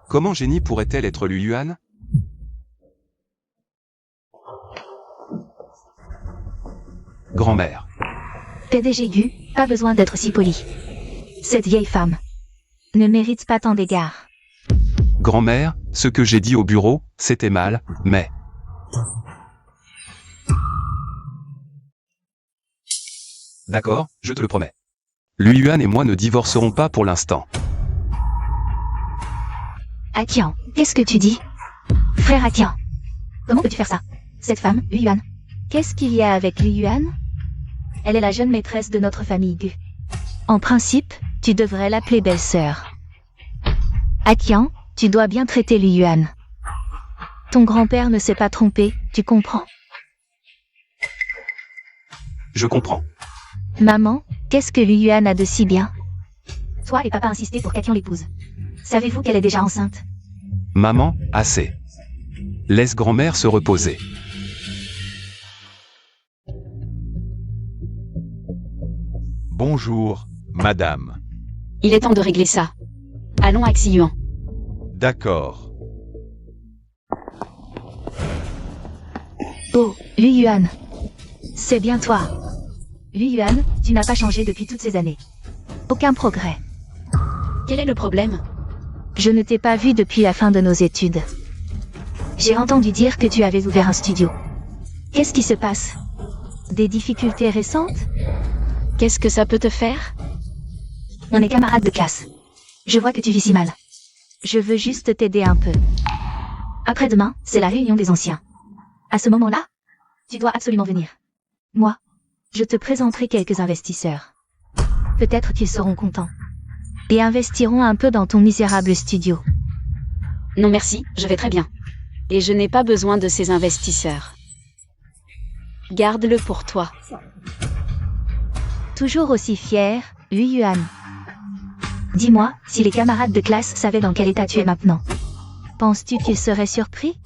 Comment Génie pourrait-elle être Lui Yuan? Grand-mère. PDG Gu, pas besoin d'être si poli. Cette vieille femme ne mérite pas tant d'égards. Grand-mère, ce que j'ai dit au bureau, c'était mal, mais... D'accord, je te le promets. Luyuan et moi ne divorcerons pas pour l'instant. Akian, qu'est-ce que tu dis? Frère Akian, comment peux-tu faire ça? Cette femme, Luyuan. Qu'est-ce qu'il y a avec Luyuan? Elle est la jeune maîtresse de notre famille Gu. En principe, tu devrais l'appeler belle-sœur. Akian, tu dois bien traiter Luyuan. Ton grand-père ne s'est pas trompé, tu comprends? Je comprends. Maman, qu'est-ce que Luyuan a de si bien? Toi et papa insistaient pour qu'Akian l'épouse. Savez-vous qu'elle est déjà enceinte? Maman, assez. Laisse grand-mère se reposer. Bonjour, madame. Il est temps de régler ça. Allons à Xiuan. D'accord. Oh, Luyuan. C'est bien toi. Luyuan, tu n'as pas changé depuis toutes ces années. Aucun progrès. Quel est le problème? Je ne t'ai pas vu depuis la fin de nos études. J'ai entendu dire que tu avais ouvert un studio. Qu'est-ce qui se passe? Des difficultés récentes? Qu'est-ce que ça peut te faire? On est camarades de classe. Je vois que tu vis si mal. Je veux juste t'aider un peu. Après-demain, c'est la réunion des anciens. À ce moment-là, tu dois absolument venir. Moi, je te présenterai quelques investisseurs. Peut-être qu'ils seront contents. Et investiront un peu dans ton misérable studio. Non merci, je vais très bien. Et je n'ai pas besoin de ces investisseurs. Garde-le pour toi. Toujours aussi fier, Luyuan. Dis-moi, si les camarades de classe savaient dans quel état tu es maintenant. Penses-tu qu'ils seraient surpris?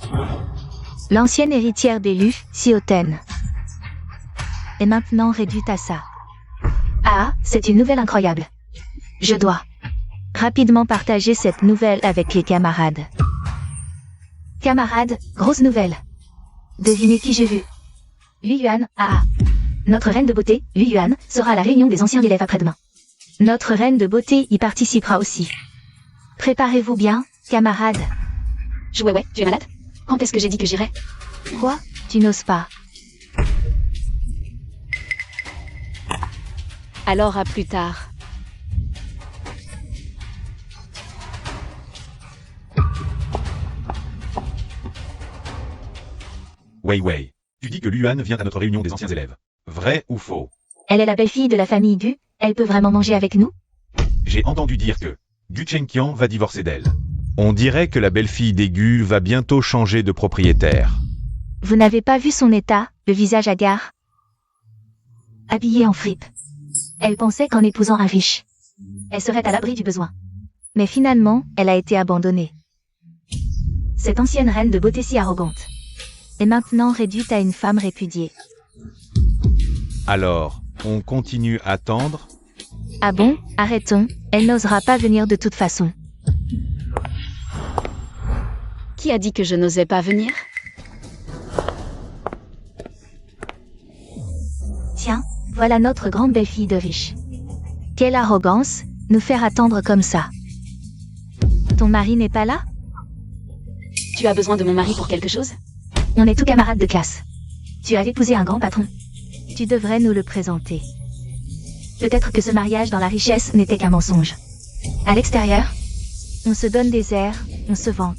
L'ancienne héritière d'élu, Sioten, est maintenant réduite à ça. Ah, c'est une nouvelle incroyable. Je dois rapidement partager cette nouvelle avec les camarades. Camarades, grosse nouvelle. Devinez qui j'ai vu? Luyuan, Notre reine de beauté, Luyuan, sera à la réunion des anciens élèves après-demain. Notre reine de beauté y participera aussi. Préparez-vous bien, camarades. Ouais, tu es malade? Quand est-ce que j'ai dit que j'irais? Quoi? Tu n'oses pas. Alors à plus tard. Wei, tu dis que Luan vient à notre réunion des anciens élèves. Vrai ou faux? Elle est la belle-fille de la famille Gu, elle peut vraiment manger avec nous? J'ai entendu dire que Gu Chengqian va divorcer d'elle. On dirait que la belle-fille des Gu va bientôt changer de propriétaire. Vous n'avez pas vu son état, le visage hagard? Habillée en fripe. Elle pensait qu'en épousant un riche, elle serait à l'abri du besoin. Mais finalement, elle a été abandonnée. Cette ancienne reine de beauté si arrogante est maintenant réduite à une femme répudiée. Alors, on continue à attendre? Ah bon? Arrêtons, elle n'osera pas venir de toute façon. Qui a dit que je n'osais pas venir? Tiens, voilà notre grande belle-fille de riche. Quelle arrogance, nous faire attendre comme ça. Ton mari n'est pas là? Tu as besoin de mon mari pour quelque chose? On est tous camarades de classe. Tu as épousé un grand patron. Tu devrais nous le présenter. Peut-être que ce mariage dans la richesse n'était qu'un mensonge. À l'extérieur, on se donne des airs, on se vante.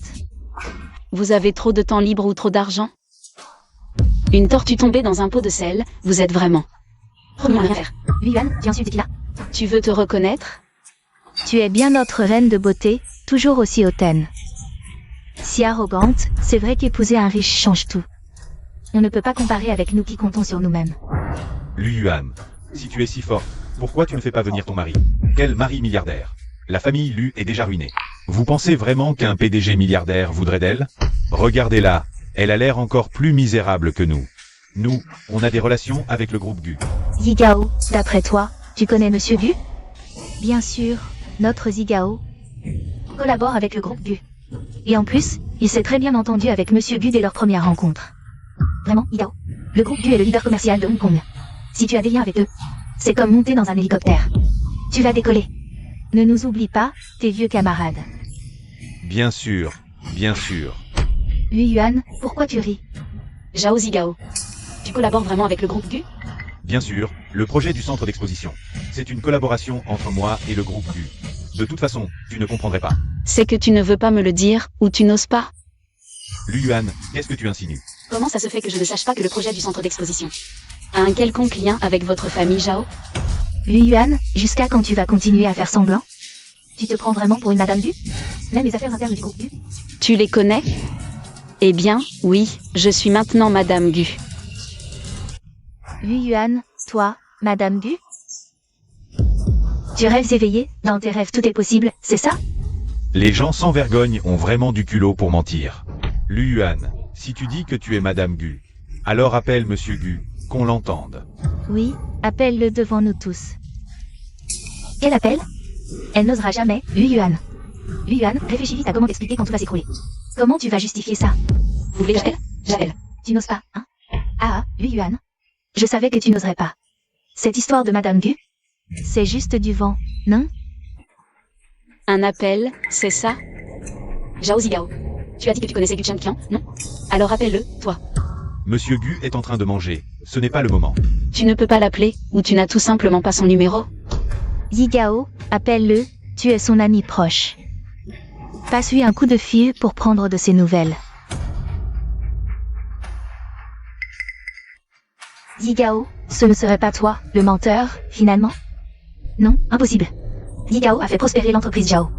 Vous avez trop de temps libre ou trop d'argent? Une tortue tombée dans un pot de sel, vous êtes vraiment. Promis à rien faire. Luyuan, tu insultes Tequila. Tu veux te reconnaître? Tu es bien notre reine de beauté, toujours aussi hautaine. Si arrogante, c'est vrai qu'épouser un riche change tout. On ne peut pas comparer avec nous qui comptons sur nous-mêmes. Luyuan, si tu es si forte, pourquoi tu ne fais pas venir ton mari? Quel mari milliardaire? La famille Lu est déjà ruinée. Vous pensez vraiment qu'un PDG milliardaire voudrait d'elle? Regardez-la, elle a l'air encore plus misérable que nous. Nous, on a des relations avec le groupe Gu. Zigao, d'après toi, tu connais Monsieur Gu? Bien sûr, notre Zigao collabore avec le groupe Gu. Et en plus, il s'est très bien entendu avec Monsieur Gu dès leur première rencontre. Vraiment, Zigao, le groupe Gu est le leader commercial de Hong Kong. Si tu as des liens avec eux, c'est comme monter dans un hélicoptère. Tu vas décoller. Ne nous oublie pas, tes vieux camarades. Bien sûr, bien sûr. Yu Yuan, pourquoi tu ris? Zhao Zigao. Tu collabores vraiment avec le groupe GU? Bien sûr, le projet du centre d'exposition. C'est une collaboration entre moi et le groupe GU. De toute façon, tu ne comprendrais pas. C'est que tu ne veux pas me le dire, ou tu n'oses pas? Lu Yuan, qu'est-ce que tu insinues? Comment ça se fait que je ne sache pas que le projet du centre d'exposition a un quelconque lien avec votre famille, Zhao? Yu Yuan, jusqu'à quand tu vas continuer à faire semblant? Tu te prends vraiment pour une madame Gu? Même les affaires internes du groupe Gu? Tu les connais? Eh bien, oui, je suis maintenant Madame Gu. Yu Yuan, toi, madame Gu? Tu rêves éveillé, dans tes rêves tout est possible, c'est ça? Les gens sans vergogne ont vraiment du culot pour mentir. Lu Yuan, si tu dis que tu es Madame Gu, alors appelle Monsieur Gu, qu'on l'entende. Oui, appelle-le devant nous tous. Quel appel? Elle n'osera jamais, Yu Yuan. Yu Yuan, réfléchis vite à comment t'expliquer quand tout va s'écrouler. Comment tu vas justifier ça? Vous voulez que j'appelle? J'appelle. Tu n'oses pas, hein? Yu Yuan. Je savais que tu n'oserais pas. Cette histoire de Madame Gu, c'est juste du vent, non? Un appel, c'est ça? Zhao Zigao. Tu as dit que tu connaissais Gu Chengqiang, non? Alors appelle-le, toi. Monsieur Gu est en train de manger. Ce n'est pas le moment. Tu ne peux pas l'appeler, ou tu n'as tout simplement pas son numéro? Zigao, appelle-le, tu es son ami proche. Passe-lui un coup de fil pour prendre de ses nouvelles. Zigao, ce ne serait pas toi, le menteur, finalement? Non, impossible. Zigao a fait prospérer l'entreprise Zhao.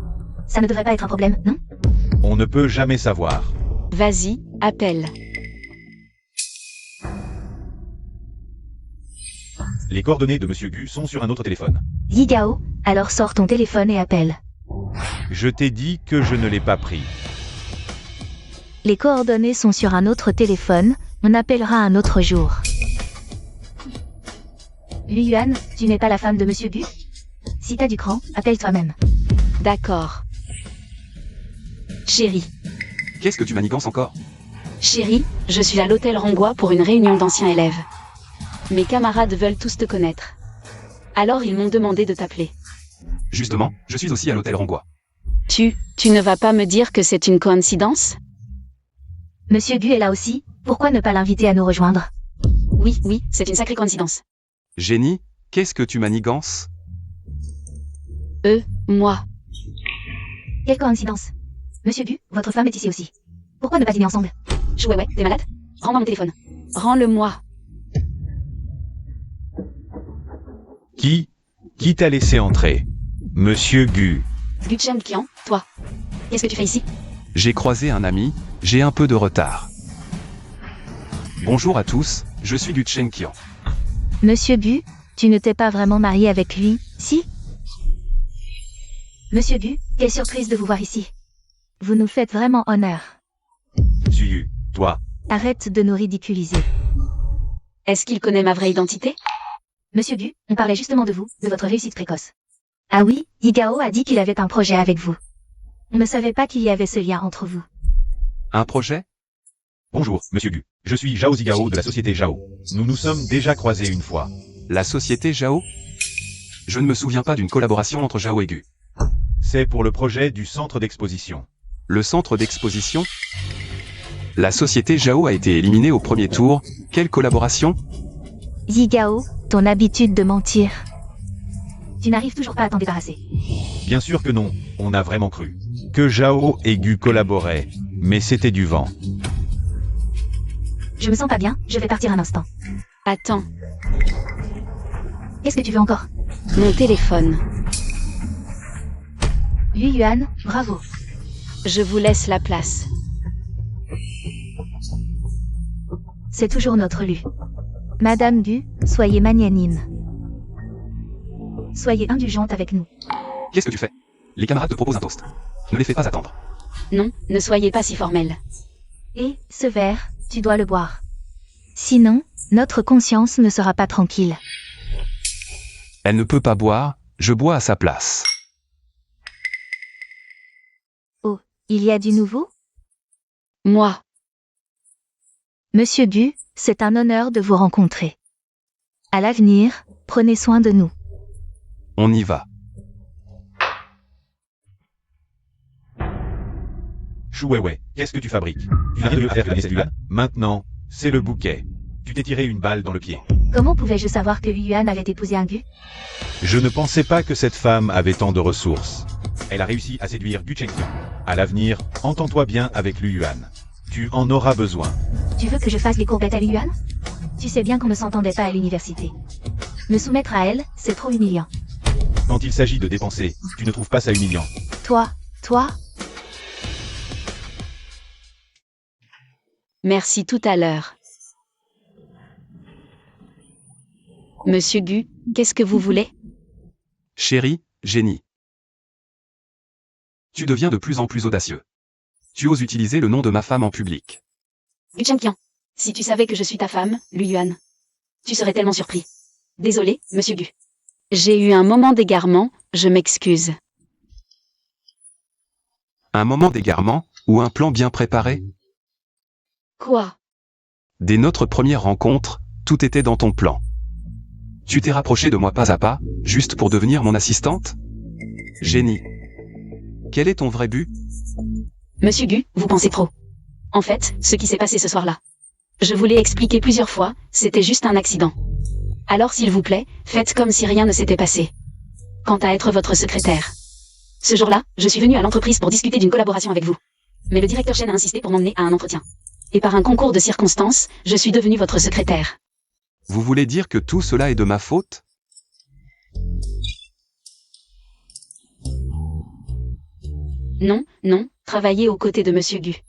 Ça ne devrait pas être un problème, non? On ne peut jamais savoir. Vas-y, appelle. Les coordonnées de Monsieur Gu sont sur un autre téléphone. Zigao, alors sors ton téléphone et appelle. Je t'ai dit que je ne l'ai pas pris. Les coordonnées sont sur un autre téléphone, on appellera un autre jour. Yu Yuan, tu n'es pas la femme de Monsieur Gu? Si t'as du cran, appelle toi-même. D'accord. Chérie. Qu'est-ce que tu manigances encore? Chérie, je suis à l'hôtel Rongua pour une réunion d'anciens élèves. Mes camarades veulent tous te connaître. Alors ils m'ont demandé de t'appeler. Justement, je suis aussi à l'hôtel Rongua. Tu ne vas pas me dire que c'est une coïncidence? Monsieur Gu est là aussi, pourquoi ne pas l'inviter à nous rejoindre? Oui, c'est une sacrée coïncidence. Génie, qu'est-ce que tu manigances? Moi. Quelle coïncidence? Monsieur Gu, votre femme est ici aussi. Pourquoi ne pas dîner ensemble? Ouais, t'es malade? Rends-moi mon téléphone. Rends-le-moi. Qui t'a laissé entrer? Monsieur Gu. Gu Chengqiang, toi. Qu'est-ce que tu fais ici? J'ai croisé un ami, j'ai un peu de retard. Bonjour à tous, je suis Gu Chengqiang. Monsieur Gu, tu ne t'es pas vraiment marié avec lui, si? Monsieur Gu, quelle surprise de vous voir ici. Vous nous faites vraiment honneur. Zuyu, toi. Arrête de nous ridiculiser. Est-ce qu'il connaît ma vraie identité? Monsieur Gu, on parlait justement de vous, de votre réussite précoce. Ah oui, Yigao a dit qu'il avait un projet avec vous. On ne savait pas qu'il y avait ce lien entre vous. Un projet? Bonjour, Monsieur Gu. Je suis Zhao Zigao de la société Zhao. Nous nous sommes déjà croisés une fois. La société Zhao? Je ne me souviens pas d'une collaboration entre Zhao et Gu. C'est pour le projet du centre d'exposition. Le centre d'exposition? La société Zhao a été éliminée au premier tour. Quelle collaboration? Yigao, ton habitude de mentir. Tu n'arrives toujours pas à t'en débarrasser. Bien sûr que non, on a vraiment cru que Zhao et Gu collaboraient, mais c'était du vent. Je me sens pas bien, je vais partir un instant. Attends, Qu'est-ce que tu veux encore? mon téléphone. Yu Yuan, bravo. Je vous laisse la place. C'est toujours notre Lu. Madame Gu, soyez magnanime. Soyez indulgente avec nous. Qu'est-ce que tu fais? Les camarades te proposent un toast. Ne les fais pas attendre. Non, ne soyez pas si formel. Et, ce verre, tu dois le boire. Sinon, notre conscience ne sera pas tranquille. Elle ne peut pas boire, je bois à sa place. Oh, il y a du nouveau? Monsieur Gu, c'est un honneur de vous rencontrer. À l'avenir, prenez soin de nous. On y va. Chou ouais, qu'est-ce que tu fabriques? Tu n'as rien de mieux à faire que d'amener cette Yuan? Maintenant, c'est le bouquet. Tu t'es tiré une balle dans le pied. Comment pouvais-je savoir que Yuan avait épousé un Gu? Je ne pensais pas que cette femme avait tant de ressources. Elle a réussi à séduire Gu Chengqian. À l'avenir, entends-toi bien avec Lu Yuan. Tu en auras besoin. Tu veux que je fasse les courbettes à Yuan? Tu sais bien qu'on ne s'entendait pas à l'université. Me soumettre à elle, c'est trop humiliant. Quand il s'agit de dépenser, tu ne trouves pas ça humiliant? Toi, Merci tout à l'heure. Monsieur Gu, qu'est-ce que vous voulez? Chérie, génie. Tu deviens de plus en plus audacieux. Tu oses utiliser le nom de ma femme en public. Gu Chengqian, si tu savais que je suis ta femme, Lu Yuan, tu serais tellement surpris. Désolé, monsieur Gu. J'ai eu un moment d'égarement, je m'excuse. Un moment d'égarement, ou un plan bien préparé? Quoi? Dès notre première rencontre, tout était dans ton plan. Tu t'es rapproché de moi pas à pas, juste pour devenir mon assistante? Génie. Quel est ton vrai but? Monsieur Gu, vous pensez trop. En fait, ce qui s'est passé ce soir-là. Je vous l'ai expliqué plusieurs fois, c'était juste un accident. Alors s'il vous plaît, faites comme si rien ne s'était passé. Quant à être votre secrétaire. Ce jour-là, je suis venue à l'entreprise pour discuter d'une collaboration avec vous. Mais le directeur Chen a insisté pour m'emmener à un entretien. Et par un concours de circonstances, je suis devenue votre secrétaire. Vous voulez dire que tout cela est de ma faute? Non, non, travailler aux côtés de Monsieur Gu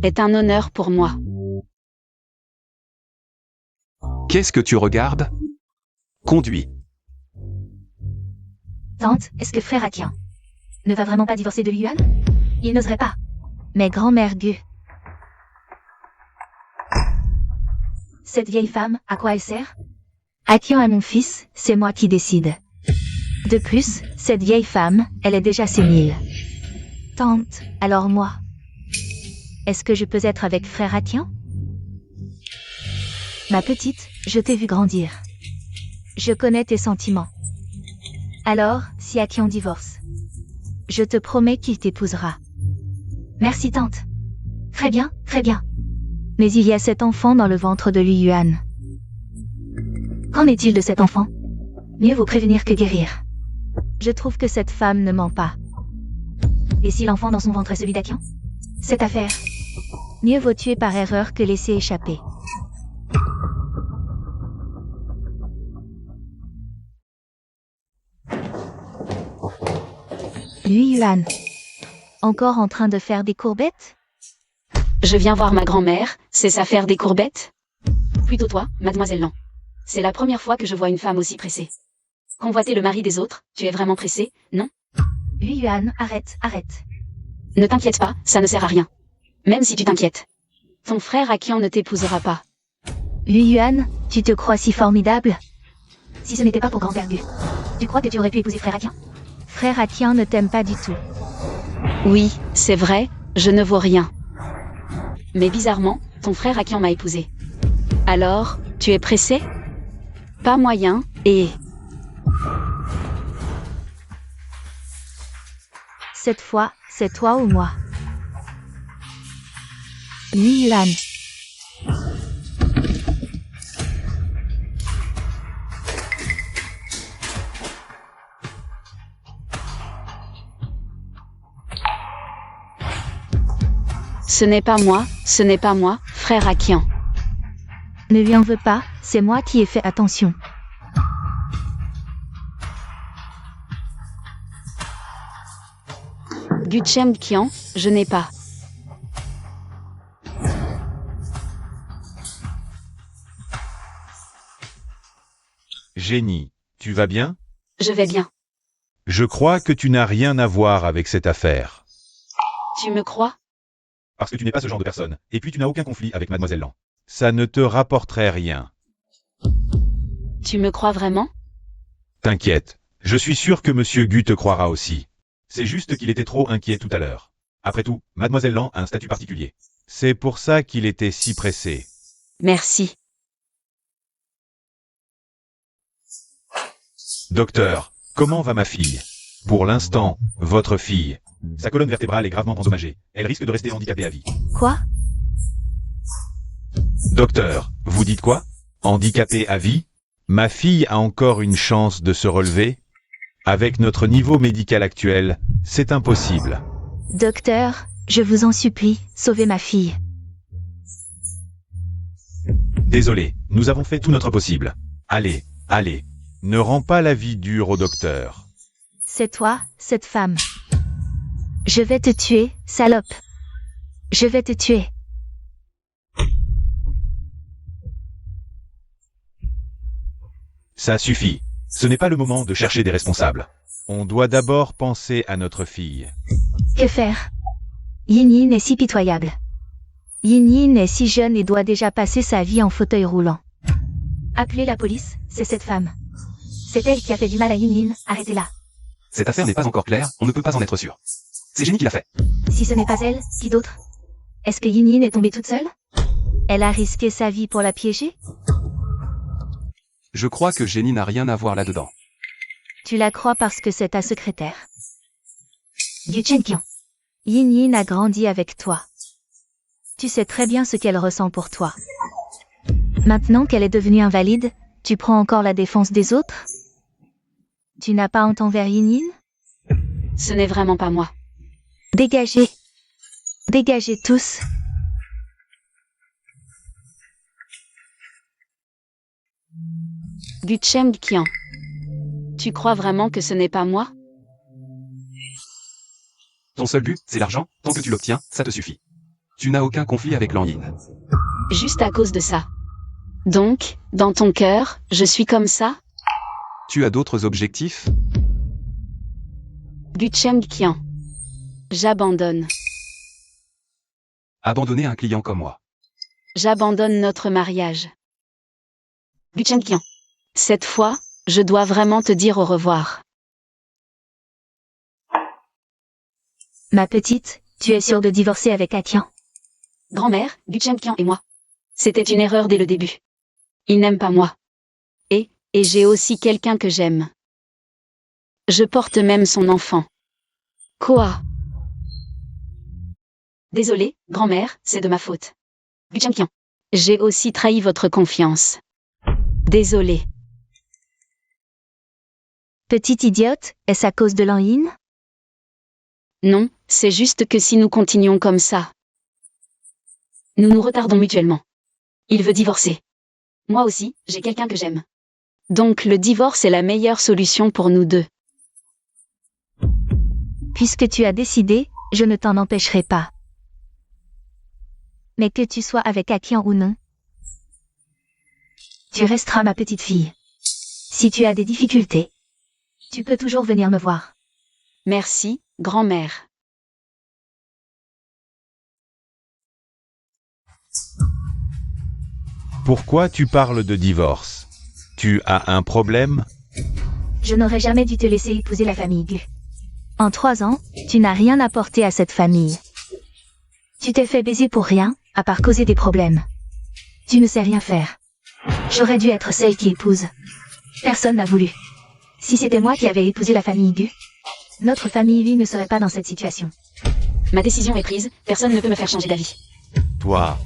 est un honneur pour moi. Qu'est-ce que tu regardes? Conduis. tante, est-ce que frère Akian ne va vraiment pas divorcer de Yuan? Il n'oserait pas. Mais grand-mère Gu. Cette vieille femme, à quoi elle sert? Akian est mon fils, c'est moi qui décide. De plus, cette vieille femme, elle est déjà sénile. Tante, alors moi? Est-ce que je peux être avec frère Akian? Ma petite, je t'ai vu grandir. Je connais tes sentiments. Alors, si Akian divorce, je te promets qu'il t'épousera. Merci tante. Très bien, très bien. Mais il y a cet enfant dans le ventre de Lu Yuan. Qu'en est-il de cet enfant? Mieux vaut prévenir que guérir. Je trouve que cette femme ne ment pas. Et si l'enfant dans son ventre est celui d'Akian? Cette affaire. Mieux vaut tuer par erreur que laisser échapper. Lu Yuan. Encore en train de faire des courbettes? Je viens voir ma grand-mère, c'est ça faire des courbettes? Plutôt toi, mademoiselle Lan. C'est la première fois que je vois une femme aussi pressée. Convoiter le mari des autres, tu es vraiment pressée, non? Lu Yuan, arrête, arrête. Ne t'inquiète pas, ça ne sert à rien. Même si tu t'inquiètes. Ton frère Akian ne t'épousera pas. Lu Yuan, tu te crois si formidable? Si ce n'était pas pour grand-père Gu, tu crois que tu aurais pu épouser frère Akian? Frère Akian ne t'aime pas du tout. Oui, c'est vrai, je ne vaux rien. Mais bizarrement, ton frère Akian m'a épousée. Alors, tu es pressé? Pas moyen, et... Cette fois, c'est toi ou moi? Lu Yuan. Ce n'est pas moi, frère Akian. Ne lui en veux pas, c'est moi qui ai fait attention. Gu Chengqian, je n'ai pas. Génie, tu vas bien? Je vais bien. Je crois que tu n'as rien à voir avec cette affaire. Tu me crois? Parce que tu n'es pas ce genre de personne, et puis tu n'as aucun conflit avec mademoiselle Lan. Ça ne te rapporterait rien. Tu me crois vraiment? T'inquiète, je suis sûr que monsieur Gu te croira aussi. C'est juste qu'il était trop inquiet tout à l'heure. Après tout, mademoiselle Lan a un statut particulier. C'est pour ça qu'il était si pressé. Merci. Docteur, comment va ma fille? Pour l'instant, votre fille. Sa colonne vertébrale est gravement endommagée. Elle risque de rester handicapée à vie. Quoi? Docteur, vous dites quoi? Handicapée à vie? Ma fille a encore une chance de se relever? Avec notre niveau médical actuel, c'est impossible. Docteur, je vous en supplie, sauvez ma fille. Désolé, nous avons fait tout notre possible. Allez, allez. Ne rends pas la vie dure au docteur. C'est toi, cette femme. Je vais te tuer, salope. Je vais te tuer. Ça suffit. Ce n'est pas le moment de chercher des responsables. On doit d'abord penser à notre fille. Que faire? Yin Yin est si pitoyable. Yin Yin est si jeune et doit déjà passer sa vie en fauteuil roulant. Appelez la police, c'est cette femme. C'est elle qui a fait du mal à Yin Yin, arrêtez-la. Cette affaire n'est pas encore claire, on ne peut pas en être sûr. C'est Jenny qui l'a fait. Si ce n'est pas elle, qui d'autre? Est-ce que Yin Yin est tombée toute seule? Elle a risqué sa vie pour la piéger? Je crois que Jenny n'a rien à voir là-dedans. Tu la crois parce que c'est ta secrétaire. Du Chenkian. Yin Yin a grandi avec toi. Tu sais très bien ce qu'elle ressent pour toi. Maintenant qu'elle est devenue invalide, tu prends encore la défense des autres? Tu n'as pas honte envers Yin Yin? Ce n'est vraiment pas moi. Dégagez. Dégagez tous. Guchem Kian. Tu crois vraiment que ce n'est pas moi? Ton seul but, c'est l'argent, tant que tu l'obtiens, ça te suffit. Tu n'as aucun conflit avec Lan Yin. Juste à cause de ça. Donc, dans ton cœur, je suis comme ça? Tu as d'autres objectifs? Guchem Kian. J'abandonne. Abandonner un client comme moi. J'abandonne notre mariage. Guchem Kian. Cette fois, je dois vraiment te dire au revoir. Ma petite, tu es sûre de divorcer avec Akian? Grand-mère, Guchem Kian et moi. C'était une erreur dès le début. Il n'aime pas moi. Et j'ai aussi quelqu'un que j'aime. Je porte même son enfant. Quoi? Désolé, grand-mère, c'est de ma faute. Guchem Kian. J'ai aussi trahi votre confiance. Désolé. Petite idiote, est-ce à cause de Lan Yin? Non, c'est juste que si nous continuons comme ça, nous nous retardons mutuellement. Il veut divorcer. Moi aussi, j'ai quelqu'un que j'aime. Donc le divorce est la meilleure solution pour nous deux. Puisque tu as décidé, je ne t'en empêcherai pas. Mais que tu sois avec Akian ou non, tu resteras ma petite fille. Si tu as des difficultés, tu peux toujours venir me voir. Merci, grand-mère. Pourquoi tu parles de divorce? Tu as un problème? Je n'aurais jamais dû te laisser épouser la famille Gu. En 3 ans, tu n'as rien apporté à cette famille. Tu t'es fait baiser pour rien, à part causer des problèmes. Tu ne sais rien faire. J'aurais dû être celle qui épouse. Personne n'a voulu. Si c'était moi qui avais épousé la famille Gu, notre famille lui ne serait pas dans cette situation. Ma décision est prise, personne ne peut me faire changer d'avis. Toi,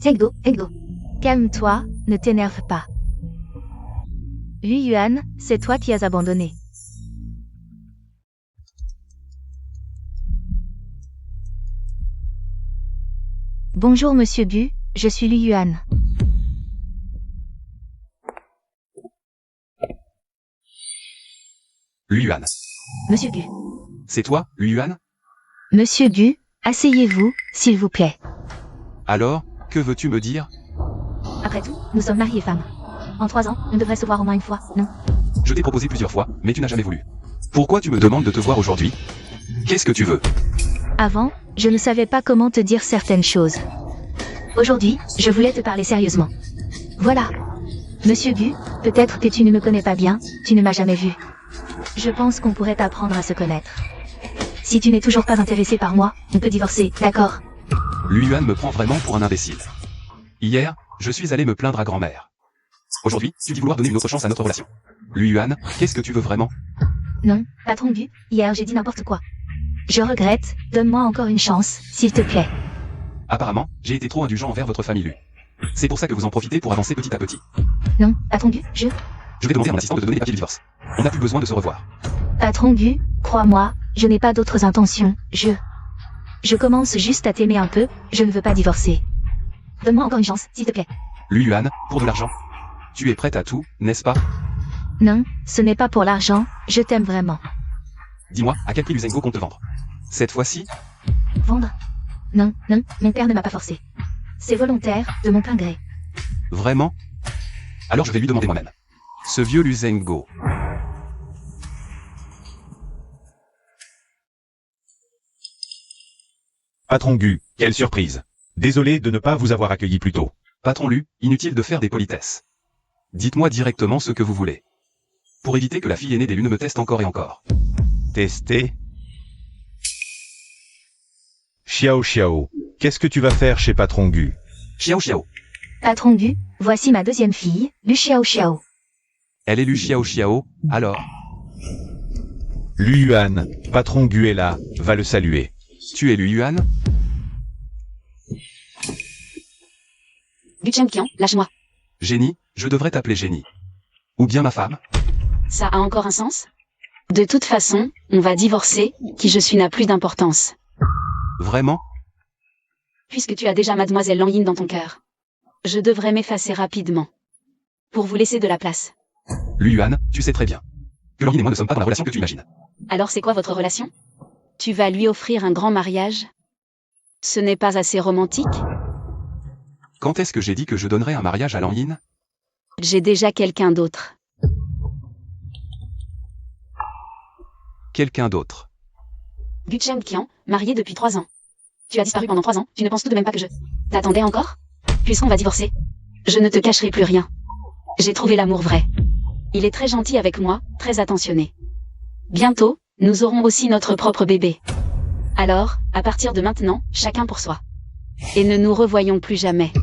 Egdo, Egdo. Calme-toi, ne t'énerve pas. Lu Yuan, c'est toi qui as abandonné. Bonjour Monsieur Gu, je suis Lu Yuan. Luyuan. Monsieur Gu. C'est toi, Luyuan? Monsieur Gu, asseyez-vous, s'il vous plaît. Alors, que veux-tu me dire? Après tout, nous sommes mariés femmes. En 3 ans, on devrait se voir au moins une fois, non? Je t'ai proposé plusieurs fois, mais tu n'as jamais voulu. Pourquoi tu me demandes de te voir aujourd'hui? Qu'est-ce que tu veux? Avant, je ne savais pas comment te dire certaines choses. Aujourd'hui, je voulais te parler sérieusement. Voilà. Monsieur Gu, peut-être que tu ne me connais pas bien, tu ne m'as jamais vu. Je pense qu'on pourrait apprendre à se connaître. Si tu n'es toujours pas intéressé par moi, on peut divorcer, d'accord? Luyuan me prend vraiment pour un imbécile. Hier, je suis allé me plaindre à grand-mère. Aujourd'hui, tu dis vouloir donner une autre chance à notre relation. Luyuan, qu'est-ce que tu veux vraiment? Non, patron Gu, hier j'ai dit n'importe quoi. Je regrette, donne-moi encore une chance, s'il te plaît. Apparemment, j'ai été trop indulgent envers votre famille Lu. C'est pour ça que vous en profitez pour avancer petit à petit. Non, patron Gu, Je vais demander à mon assistant de te donner les papiers du divorce. On n'a plus besoin de se revoir. Patron Gu, crois-moi, je n'ai pas d'autres intentions, Je commence juste à t'aimer un peu, je ne veux pas divorcer. Donne-moi encore une chance, s'il te plaît. Lu Yuan, pour de l'argent. Tu es prête à tout, n'est-ce pas? Non, ce n'est pas pour l'argent, je t'aime vraiment. Dis-moi, à quel prix Luzengo compte te vendre? Cette fois-ci? Vendre? Non, non, mon père ne m'a pas forcé. C'est volontaire, de mon plein gré. Vraiment? Alors je vais lui demander moi-même. Ce vieux Luzengo. Patron Gu, quelle surprise. Désolé de ne pas vous avoir accueilli plus tôt. Patron Lu, inutile de faire des politesses. Dites-moi directement ce que vous voulez. Pour éviter que la fille aînée des Lu ne me teste encore et encore. Tester. Xiao Xiao, qu'est-ce que tu vas faire chez Patron Gu? Xiao Xiao. Patron Gu, voici ma deuxième fille, Lu Xiao Xiao. Elle est Lu Xiao Xiao, alors? Lu Yuan, Patron Gu est là, va le saluer. Tu es Lu Yuan? Gu Chengqian, lâche-moi. Génie, je devrais t'appeler Génie. Ou bien ma femme? Ça a encore un sens? De toute façon, on va divorcer, qui je suis n'a plus d'importance. Vraiment? Puisque tu as déjà mademoiselle Lang Yin dans ton cœur. Je devrais m'effacer rapidement. Pour vous laisser de la place. Lu Yuan, tu sais très bien que Lang Yin et moi ne sommes pas dans la relation que tu imagines. Alors c'est quoi votre relation? Tu vas lui offrir un grand mariage? Ce n'est pas assez romantique? Quand est-ce que j'ai dit que je donnerais un mariage à Lang Yin? J'ai déjà quelqu'un d'autre. Quelqu'un d'autre. Gu Chengqian, marié depuis 3 ans. Tu as disparu pendant 3 ans, tu ne penses tout de même pas que je t'attendais encore? Puisqu'on va divorcer. Je ne te cacherai plus rien. J'ai trouvé l'amour vrai. Il est très gentil avec moi, très attentionné. Bientôt, nous aurons aussi notre propre bébé. Alors, à partir de maintenant, chacun pour soi. Et ne nous revoyons plus jamais.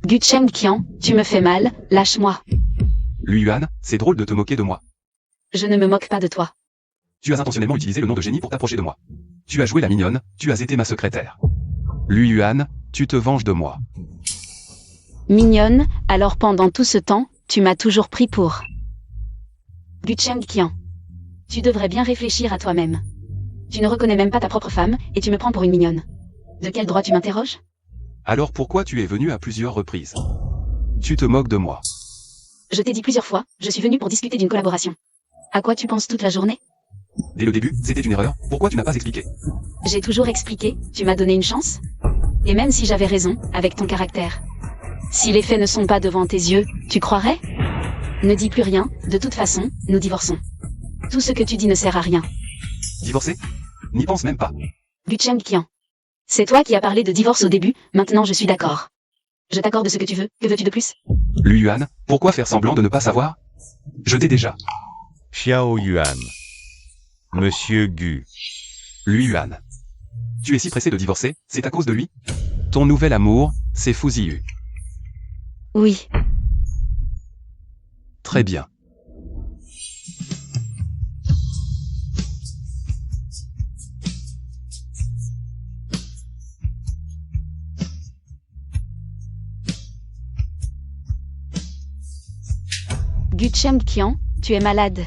Gu Chengqian, tu me fais mal, lâche-moi. Lu Yuan, c'est drôle de te moquer de moi. Je ne me moque pas de toi. Tu as intentionnellement utilisé le nom de Génie pour t'approcher de moi. Tu as joué la mignonne, tu as été ma secrétaire. Lu Yuan, tu te venges de moi. Mignonne, alors pendant tout ce temps, tu m'as toujours pris pour... Gu Chengqian. Tu devrais bien réfléchir à toi-même. Tu ne reconnais même pas ta propre femme, et tu me prends pour une mignonne. De quel droit tu m'interroges? Alors pourquoi tu es venu à plusieurs reprises? Tu te moques de moi. Je t'ai dit plusieurs fois, je suis venu pour discuter d'une collaboration. À quoi tu penses toute la journée? Dès le début, c'était une erreur, pourquoi tu n'as pas expliqué? J'ai toujours expliqué, tu m'as donné une chance. Et même si j'avais raison, avec ton caractère. Si les faits ne sont pas devant tes yeux, tu croirais? Ne dis plus rien, de toute façon, nous divorçons. Tout ce que tu dis ne sert à rien. Divorcer? N'y pense même pas. Gu Chengqian. C'est toi qui as parlé de divorce au début, maintenant je suis d'accord. Je t'accorde ce que tu veux, que veux-tu de plus? Lu Yuan, pourquoi faire semblant de ne pas savoir? Je t'ai déjà. Xiao Yuan. Monsieur Gu. Lu Yuan. Tu es si pressé de divorcer, c'est à cause de lui? Ton nouvel amour, c'est Fu Ziyu. Oui. Très bien. Gu Chengqian, tu es malade.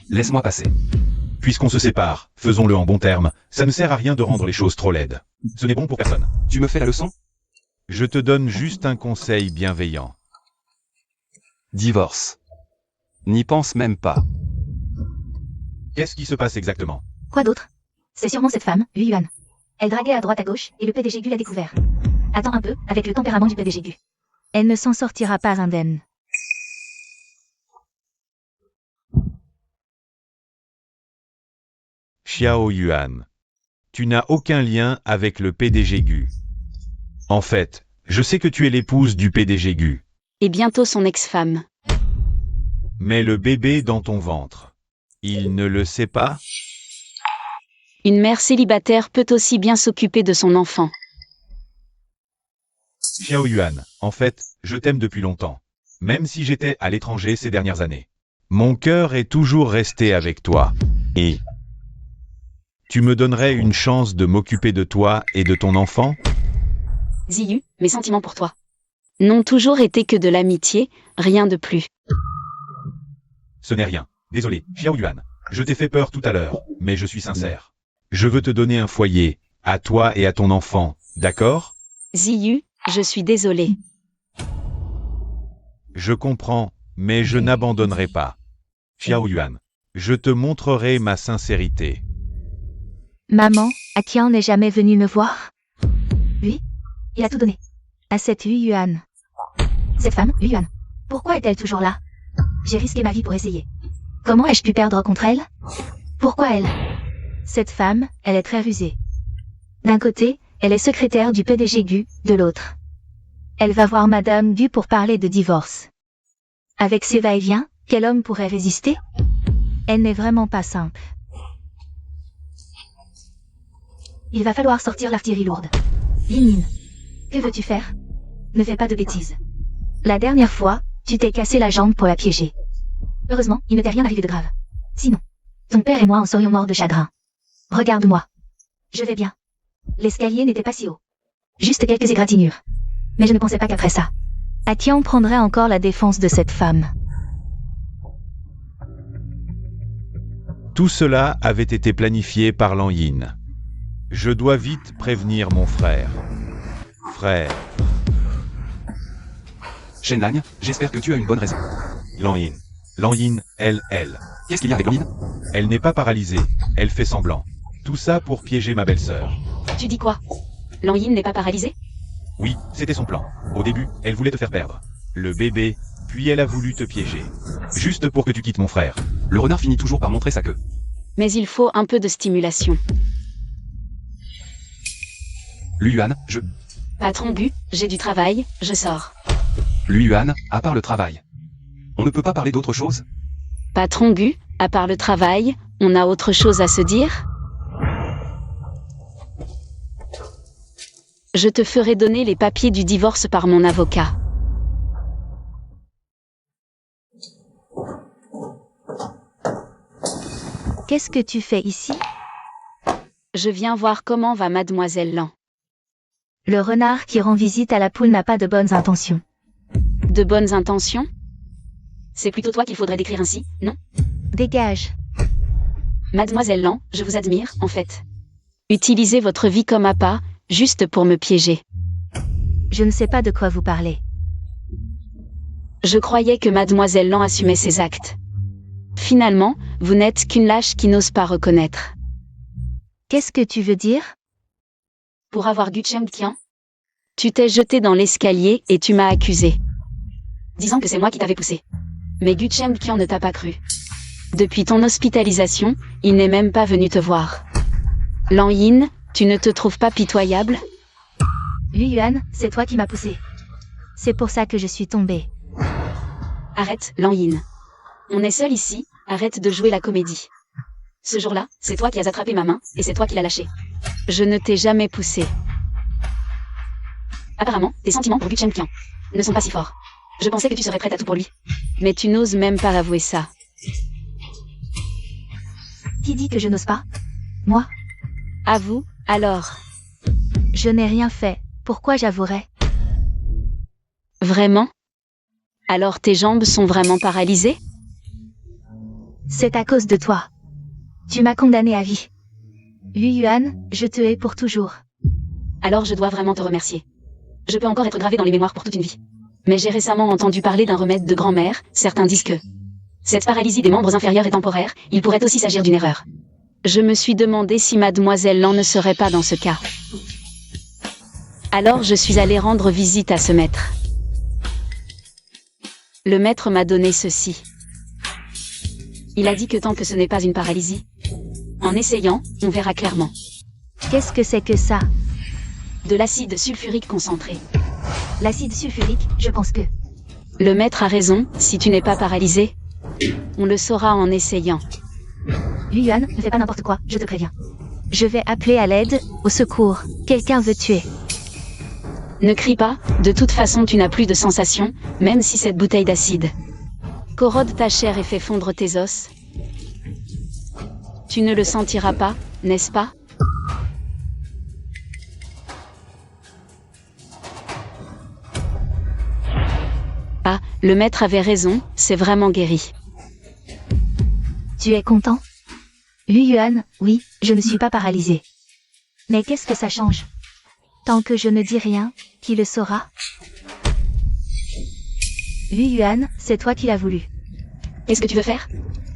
Laisse-moi passer. Puisqu'on se sépare, faisons-le en bons termes, ça ne sert à rien de rendre les choses trop laides. Ce n'est bon pour personne. Tu me fais la leçon? Je te donne juste un conseil bienveillant. Divorce. N'y pense même pas. Qu'est-ce qui se passe exactement? Quoi d'autre? C'est sûrement cette femme, Lu Yuan. Elle draguait à droite à gauche, et le PDG Gu l'a découvert. Attends un peu, avec le tempérament du PDG Gu. Elle ne s'en sortira pas indemne. Xiao Yuan. Tu n'as aucun lien avec le PDG Gu. En fait, je sais que tu es l'épouse du PDG Gu. Et bientôt son ex-femme. Mais le bébé dans ton ventre, il ne le sait pas? Une mère célibataire peut aussi bien s'occuper de son enfant. Xiao Yuan, en fait, je t'aime depuis longtemps. Même si j'étais à l'étranger ces dernières années. Mon cœur est toujours resté avec toi. Et tu me donnerais une chance de m'occuper de toi et de ton enfant? Ziyu, mes sentiments pour toi n'ont toujours été que de l'amitié, rien de plus. Ce n'est rien. Désolé, Xiao Yuan. Je t'ai fait peur tout à l'heure, mais je suis sincère. Je veux te donner un foyer, à toi et à ton enfant, d'accord? Ziyu, je suis désolée. Je comprends, mais je n'abandonnerai pas. Xiao Yuan, je te montrerai ma sincérité. Maman, Akian n'est jamais venu me voir. Lui, il a tout donné. À cette Yu Yuan. Cette femme, Yu Yuan. Pourquoi est-elle toujours là? J'ai risqué ma vie pour essayer. Comment ai-je pu perdre contre elle? Pourquoi elle? Cette femme, elle est très rusée. D'un côté, elle est secrétaire du PDG Gu, de l'autre. Elle va voir Madame Gu pour parler de divorce. Avec ses va-et-vient, quel homme pourrait résister? Elle n'est vraiment pas simple. Il va falloir sortir l'artillerie lourde. Lin, que veux-tu faire? Ne fais pas de bêtises. La dernière fois, tu t'es cassé la jambe pour la piéger. Heureusement, il ne t'est rien arrivé de grave. Sinon, ton père et moi en serions morts de chagrin. Regarde-moi. Je vais bien. L'escalier n'était pas si haut. Juste quelques égratignures. Mais je ne pensais pas qu'après ça, Akian prendrait encore la défense de cette femme. Tout cela avait été planifié par Lan Yin. Je dois vite prévenir mon frère. Frère. Shenlang, j'espère que tu as une bonne raison. Lan Yin. Lan Yin, elle. Qu'est-ce qu'il y a avec Lan Yin? Elle n'est pas paralysée, elle fait semblant. Tout ça pour piéger ma belle-sœur. Tu dis quoi? Lan Yin n'est pas paralysée? Oui, c'était son plan. Au début, elle voulait te faire perdre le bébé, puis elle a voulu te piéger. Juste pour que tu quittes mon frère. Le renard finit toujours par montrer sa queue. Mais il faut un peu de stimulation. Lu Yuan, Patron Gu, j'ai du travail, je sors. Lu Yuan, à part le travail. On ne peut pas parler d'autre chose? Patron Gu, à part le travail, on a autre chose à se dire? Je te ferai donner les papiers du divorce par mon avocat. Qu'est-ce que tu fais ici? Je viens voir comment va Mademoiselle Lan. Le renard qui rend visite à la poule n'a pas de bonnes intentions. De bonnes intentions? C'est plutôt toi qu'il faudrait décrire ainsi, non? Dégage. Mademoiselle Lan, je vous admire, en fait. Utilisez votre vie comme appât, juste pour me piéger. Je ne sais pas de quoi vous parlez. Je croyais que Mademoiselle Lan assumait ses actes. Finalement, vous n'êtes qu'une lâche qui n'ose pas reconnaître. Qu'est-ce que tu veux dire? Pour avoir Gu Chengqian, tu t'es jeté dans l'escalier et tu m'as accusé. Disant que c'est moi qui t'avais poussé. Mais Gu Chengqian ne t'a pas cru. Depuis ton hospitalisation, il n'est même pas venu te voir. Lan Yin, tu ne te trouves pas pitoyable? Yu Yuan, c'est toi qui m'as poussé. C'est pour ça que je suis tombée. Arrête, Lan Yin. On est seul ici, arrête de jouer la comédie. Ce jour-là, c'est toi qui as attrapé ma main, et c'est toi qui l'as lâchée. Je ne t'ai jamais poussé. Apparemment, tes sentiments pour Gu Chengqian ne sont pas si forts. Je pensais que tu serais prête à tout pour lui. Mais tu n'oses même pas avouer ça. Qui dit que je n'ose pas? Moi? Avoue, alors. Je n'ai rien fait, pourquoi j'avouerais? Vraiment? Alors tes jambes sont vraiment paralysées? C'est à cause de toi. Tu m'as condamné à vie. Yu Yuan, je te hais pour toujours. Alors je dois vraiment te remercier. Je peux encore être gravé dans les mémoires pour toute une vie. Mais j'ai récemment entendu parler d'un remède de grand-mère, certains disent que cette paralysie des membres inférieurs est temporaire, il pourrait aussi s'agir d'une erreur. Je me suis demandé si Mademoiselle Lan ne serait pas dans ce cas. Alors je suis allée rendre visite à ce maître. Le maître m'a donné ceci. Il a dit que tant que ce n'est pas une paralysie, en essayant, on verra clairement. Qu'est-ce que c'est que ça? De l'acide sulfurique concentré. L'acide sulfurique, je pense que... Le maître a raison, si tu n'es pas paralysé, on le saura en essayant. Yu Yuan, ne fais pas n'importe quoi, je te préviens. Je vais appeler à l'aide, au secours. Quelqu'un veut tuer. Ne crie pas, de toute façon tu n'as plus de sensation, même si cette bouteille d'acide corrode ta chair et fait fondre tes os. Tu ne le sentiras pas, n'est-ce pas? Ah, le maître avait raison, c'est vraiment guéri. Tu es content? Lui Yuan, oui, je ne suis pas paralysée. Mais qu'est-ce que ça change? Tant que je ne dis rien, qui le saura? Lui Yuan, c'est toi qui l'as voulu. Qu'est-ce que tu veux faire?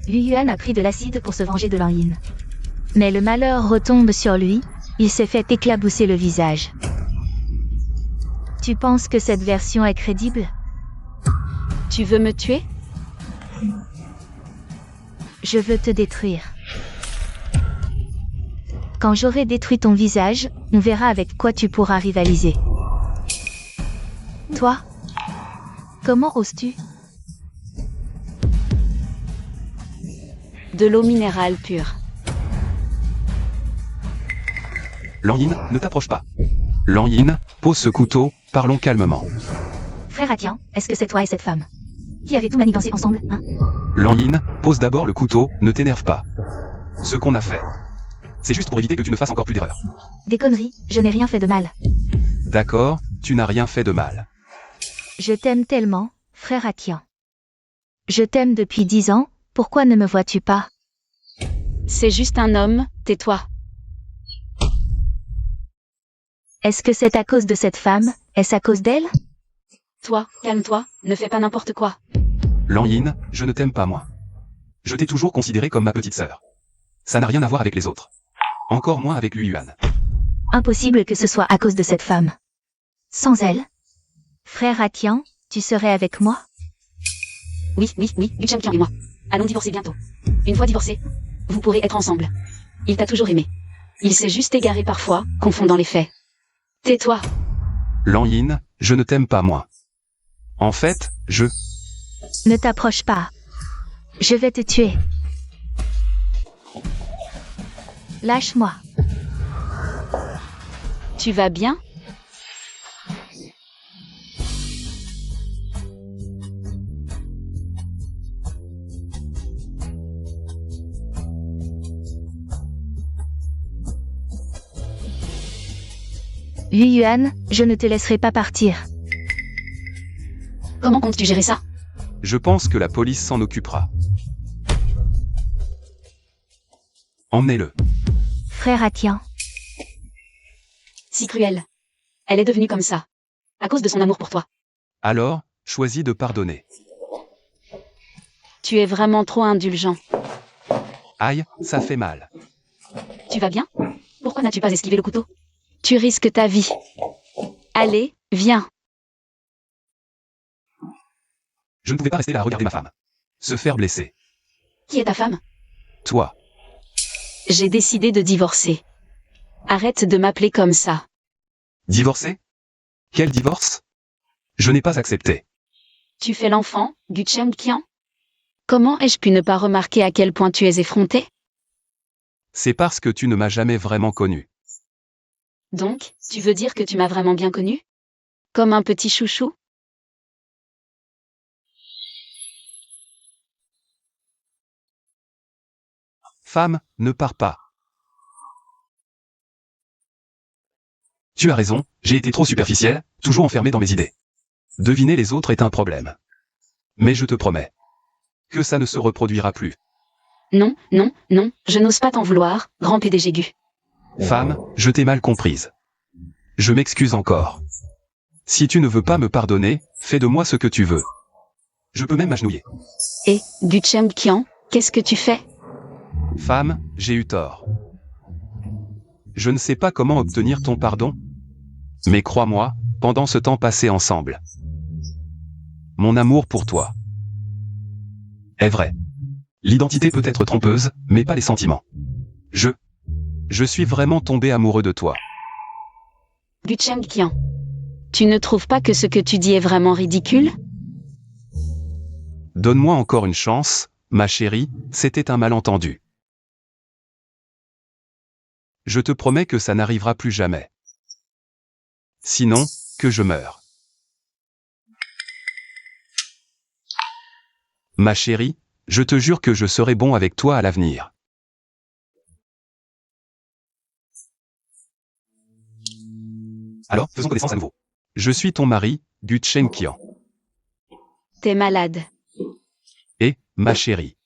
Lui Yuan a pris de l'acide pour se venger de Lan Yin. Mais le malheur retombe sur lui, il s'est fait éclabousser le visage. Tu penses que cette version est crédible? Tu veux me tuer? Je veux te détruire. Quand j'aurai détruit ton visage, on verra avec quoi tu pourras rivaliser. Toi? Comment oses-tu? De l'eau minérale pure. Lan Yin, ne t'approche pas. Lan Yin, pose ce couteau, parlons calmement. Frère Atian, est-ce que c'est toi et cette femme qui avez tout manigancé ensemble, hein? Lan Yin, pose d'abord le couteau, ne t'énerve pas. Ce qu'on a fait, c'est juste pour éviter que tu ne fasses encore plus d'erreurs. Des conneries, je n'ai rien fait de mal. D'accord, tu n'as rien fait de mal. Je t'aime tellement, frère Atian. Je t'aime depuis 10 ans, pourquoi ne me vois-tu pas? C'est juste un homme, tais-toi. Est-ce que c'est à cause de cette femme? Est-ce à cause d'elle? Toi, calme-toi, ne fais pas n'importe quoi. Lan Yin, je ne t'aime pas moi. Je t'ai toujours considéré comme ma petite sœur. Ça n'a rien à voir avec les autres. Encore moins avec Lui Yuan. Impossible que ce soit à cause de cette femme. Sans elle? Frère Atian, tu serais avec moi? Oui, Guchen Qian et moi. Allons divorcer bientôt. Une fois divorcés, vous pourrez être ensemble. Il t'a toujours aimé. Il s'est juste égaré parfois, confondant les faits. Tais-toi. Lan Yin, je ne t'aime pas moi. En fait, Ne t'approche pas. Je vais te tuer. Lâche-moi. Tu vas bien? Lui Yuan, je ne te laisserai pas partir. Comment comptes-tu gérer ça? Je pense que la police s'en occupera. Emmenez-le. Frère Atian. Si cruelle. Elle est devenue comme ça. À cause de son amour pour toi. Alors, choisis de pardonner. Tu es vraiment trop indulgent. Aïe, ça fait mal. Tu vas bien? Pourquoi n'as-tu pas esquivé le couteau? Tu risques ta vie. Allez, viens. Je ne pouvais pas rester là à regarder ma femme se faire blesser. Qui est ta femme? Toi, J'ai décidé de divorcer. Arrête de m'appeler comme ça. divorcé? Quel divorce? Je n'ai pas accepté. Tu fais l'enfant, Guchen Qian? Comment ai-je pu ne pas remarquer à quel point tu es effronté? C'est parce que tu ne m'as jamais vraiment connu. Donc, tu veux dire que tu m'as vraiment bien connu? Comme un petit chouchou? Femme, ne pars pas. Tu as raison, j'ai été trop superficiel, toujours enfermé dans mes idées. Deviner les autres est un problème. Mais je te promets que ça ne se reproduira plus. Non, je n'ose pas t'en vouloir, grand PDG Gu. Femme, je t'ai mal comprise. Je m'excuse encore. Si tu ne veux pas me pardonner, fais de moi ce que tu veux. Je peux même m'agenouiller. Et, Guchen Qian, qu'est-ce que tu fais? Femme, j'ai eu tort. Je ne sais pas comment obtenir ton pardon. Mais crois-moi, pendant ce temps passé ensemble, mon amour pour toi est vrai. L'identité peut être trompeuse, mais pas les sentiments. Je suis vraiment tombé amoureux de toi. Guchen Qian. Tu ne trouves pas que ce que tu dis est vraiment ridicule? Donne-moi encore une chance, ma chérie, c'était un malentendu. Je te promets que ça n'arrivera plus jamais. Sinon, que je meure. Ma chérie, je te jure que je serai bon avec toi à l'avenir. Alors, faisons connaissance à nouveau. Je suis ton mari, Gu Chengqian. T'es malade. Et, ma chérie.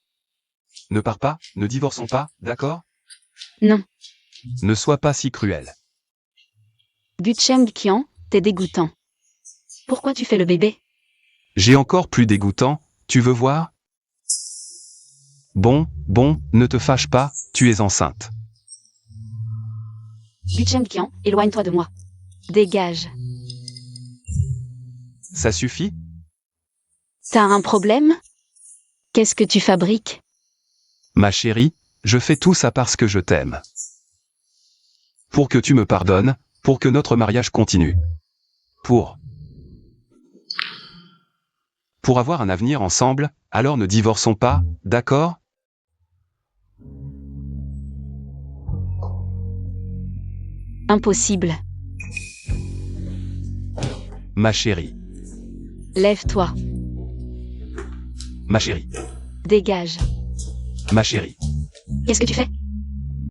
Ne pars pas, ne divorçons pas, d'accord? Non. Ne sois pas si cruel. Gu Chengqian, t'es dégoûtant. Pourquoi tu fais le bébé? J'ai encore plus dégoûtant, tu veux voir? Bon, ne te fâche pas, tu es enceinte. Gu Chengqian, éloigne-toi de moi. Dégage. Ça suffit? T'as un problème? Qu'est-ce que tu fabriques? Ma chérie, je fais tout ça parce que je t'aime. Pour que tu me pardonnes, pour que notre mariage continue. Pour avoir un avenir ensemble, alors ne divorçons pas, d'accord? Impossible. Ma chérie, Lève-toi. ma chérie, Dégage. ma chérie. Qu'est-ce que tu fais?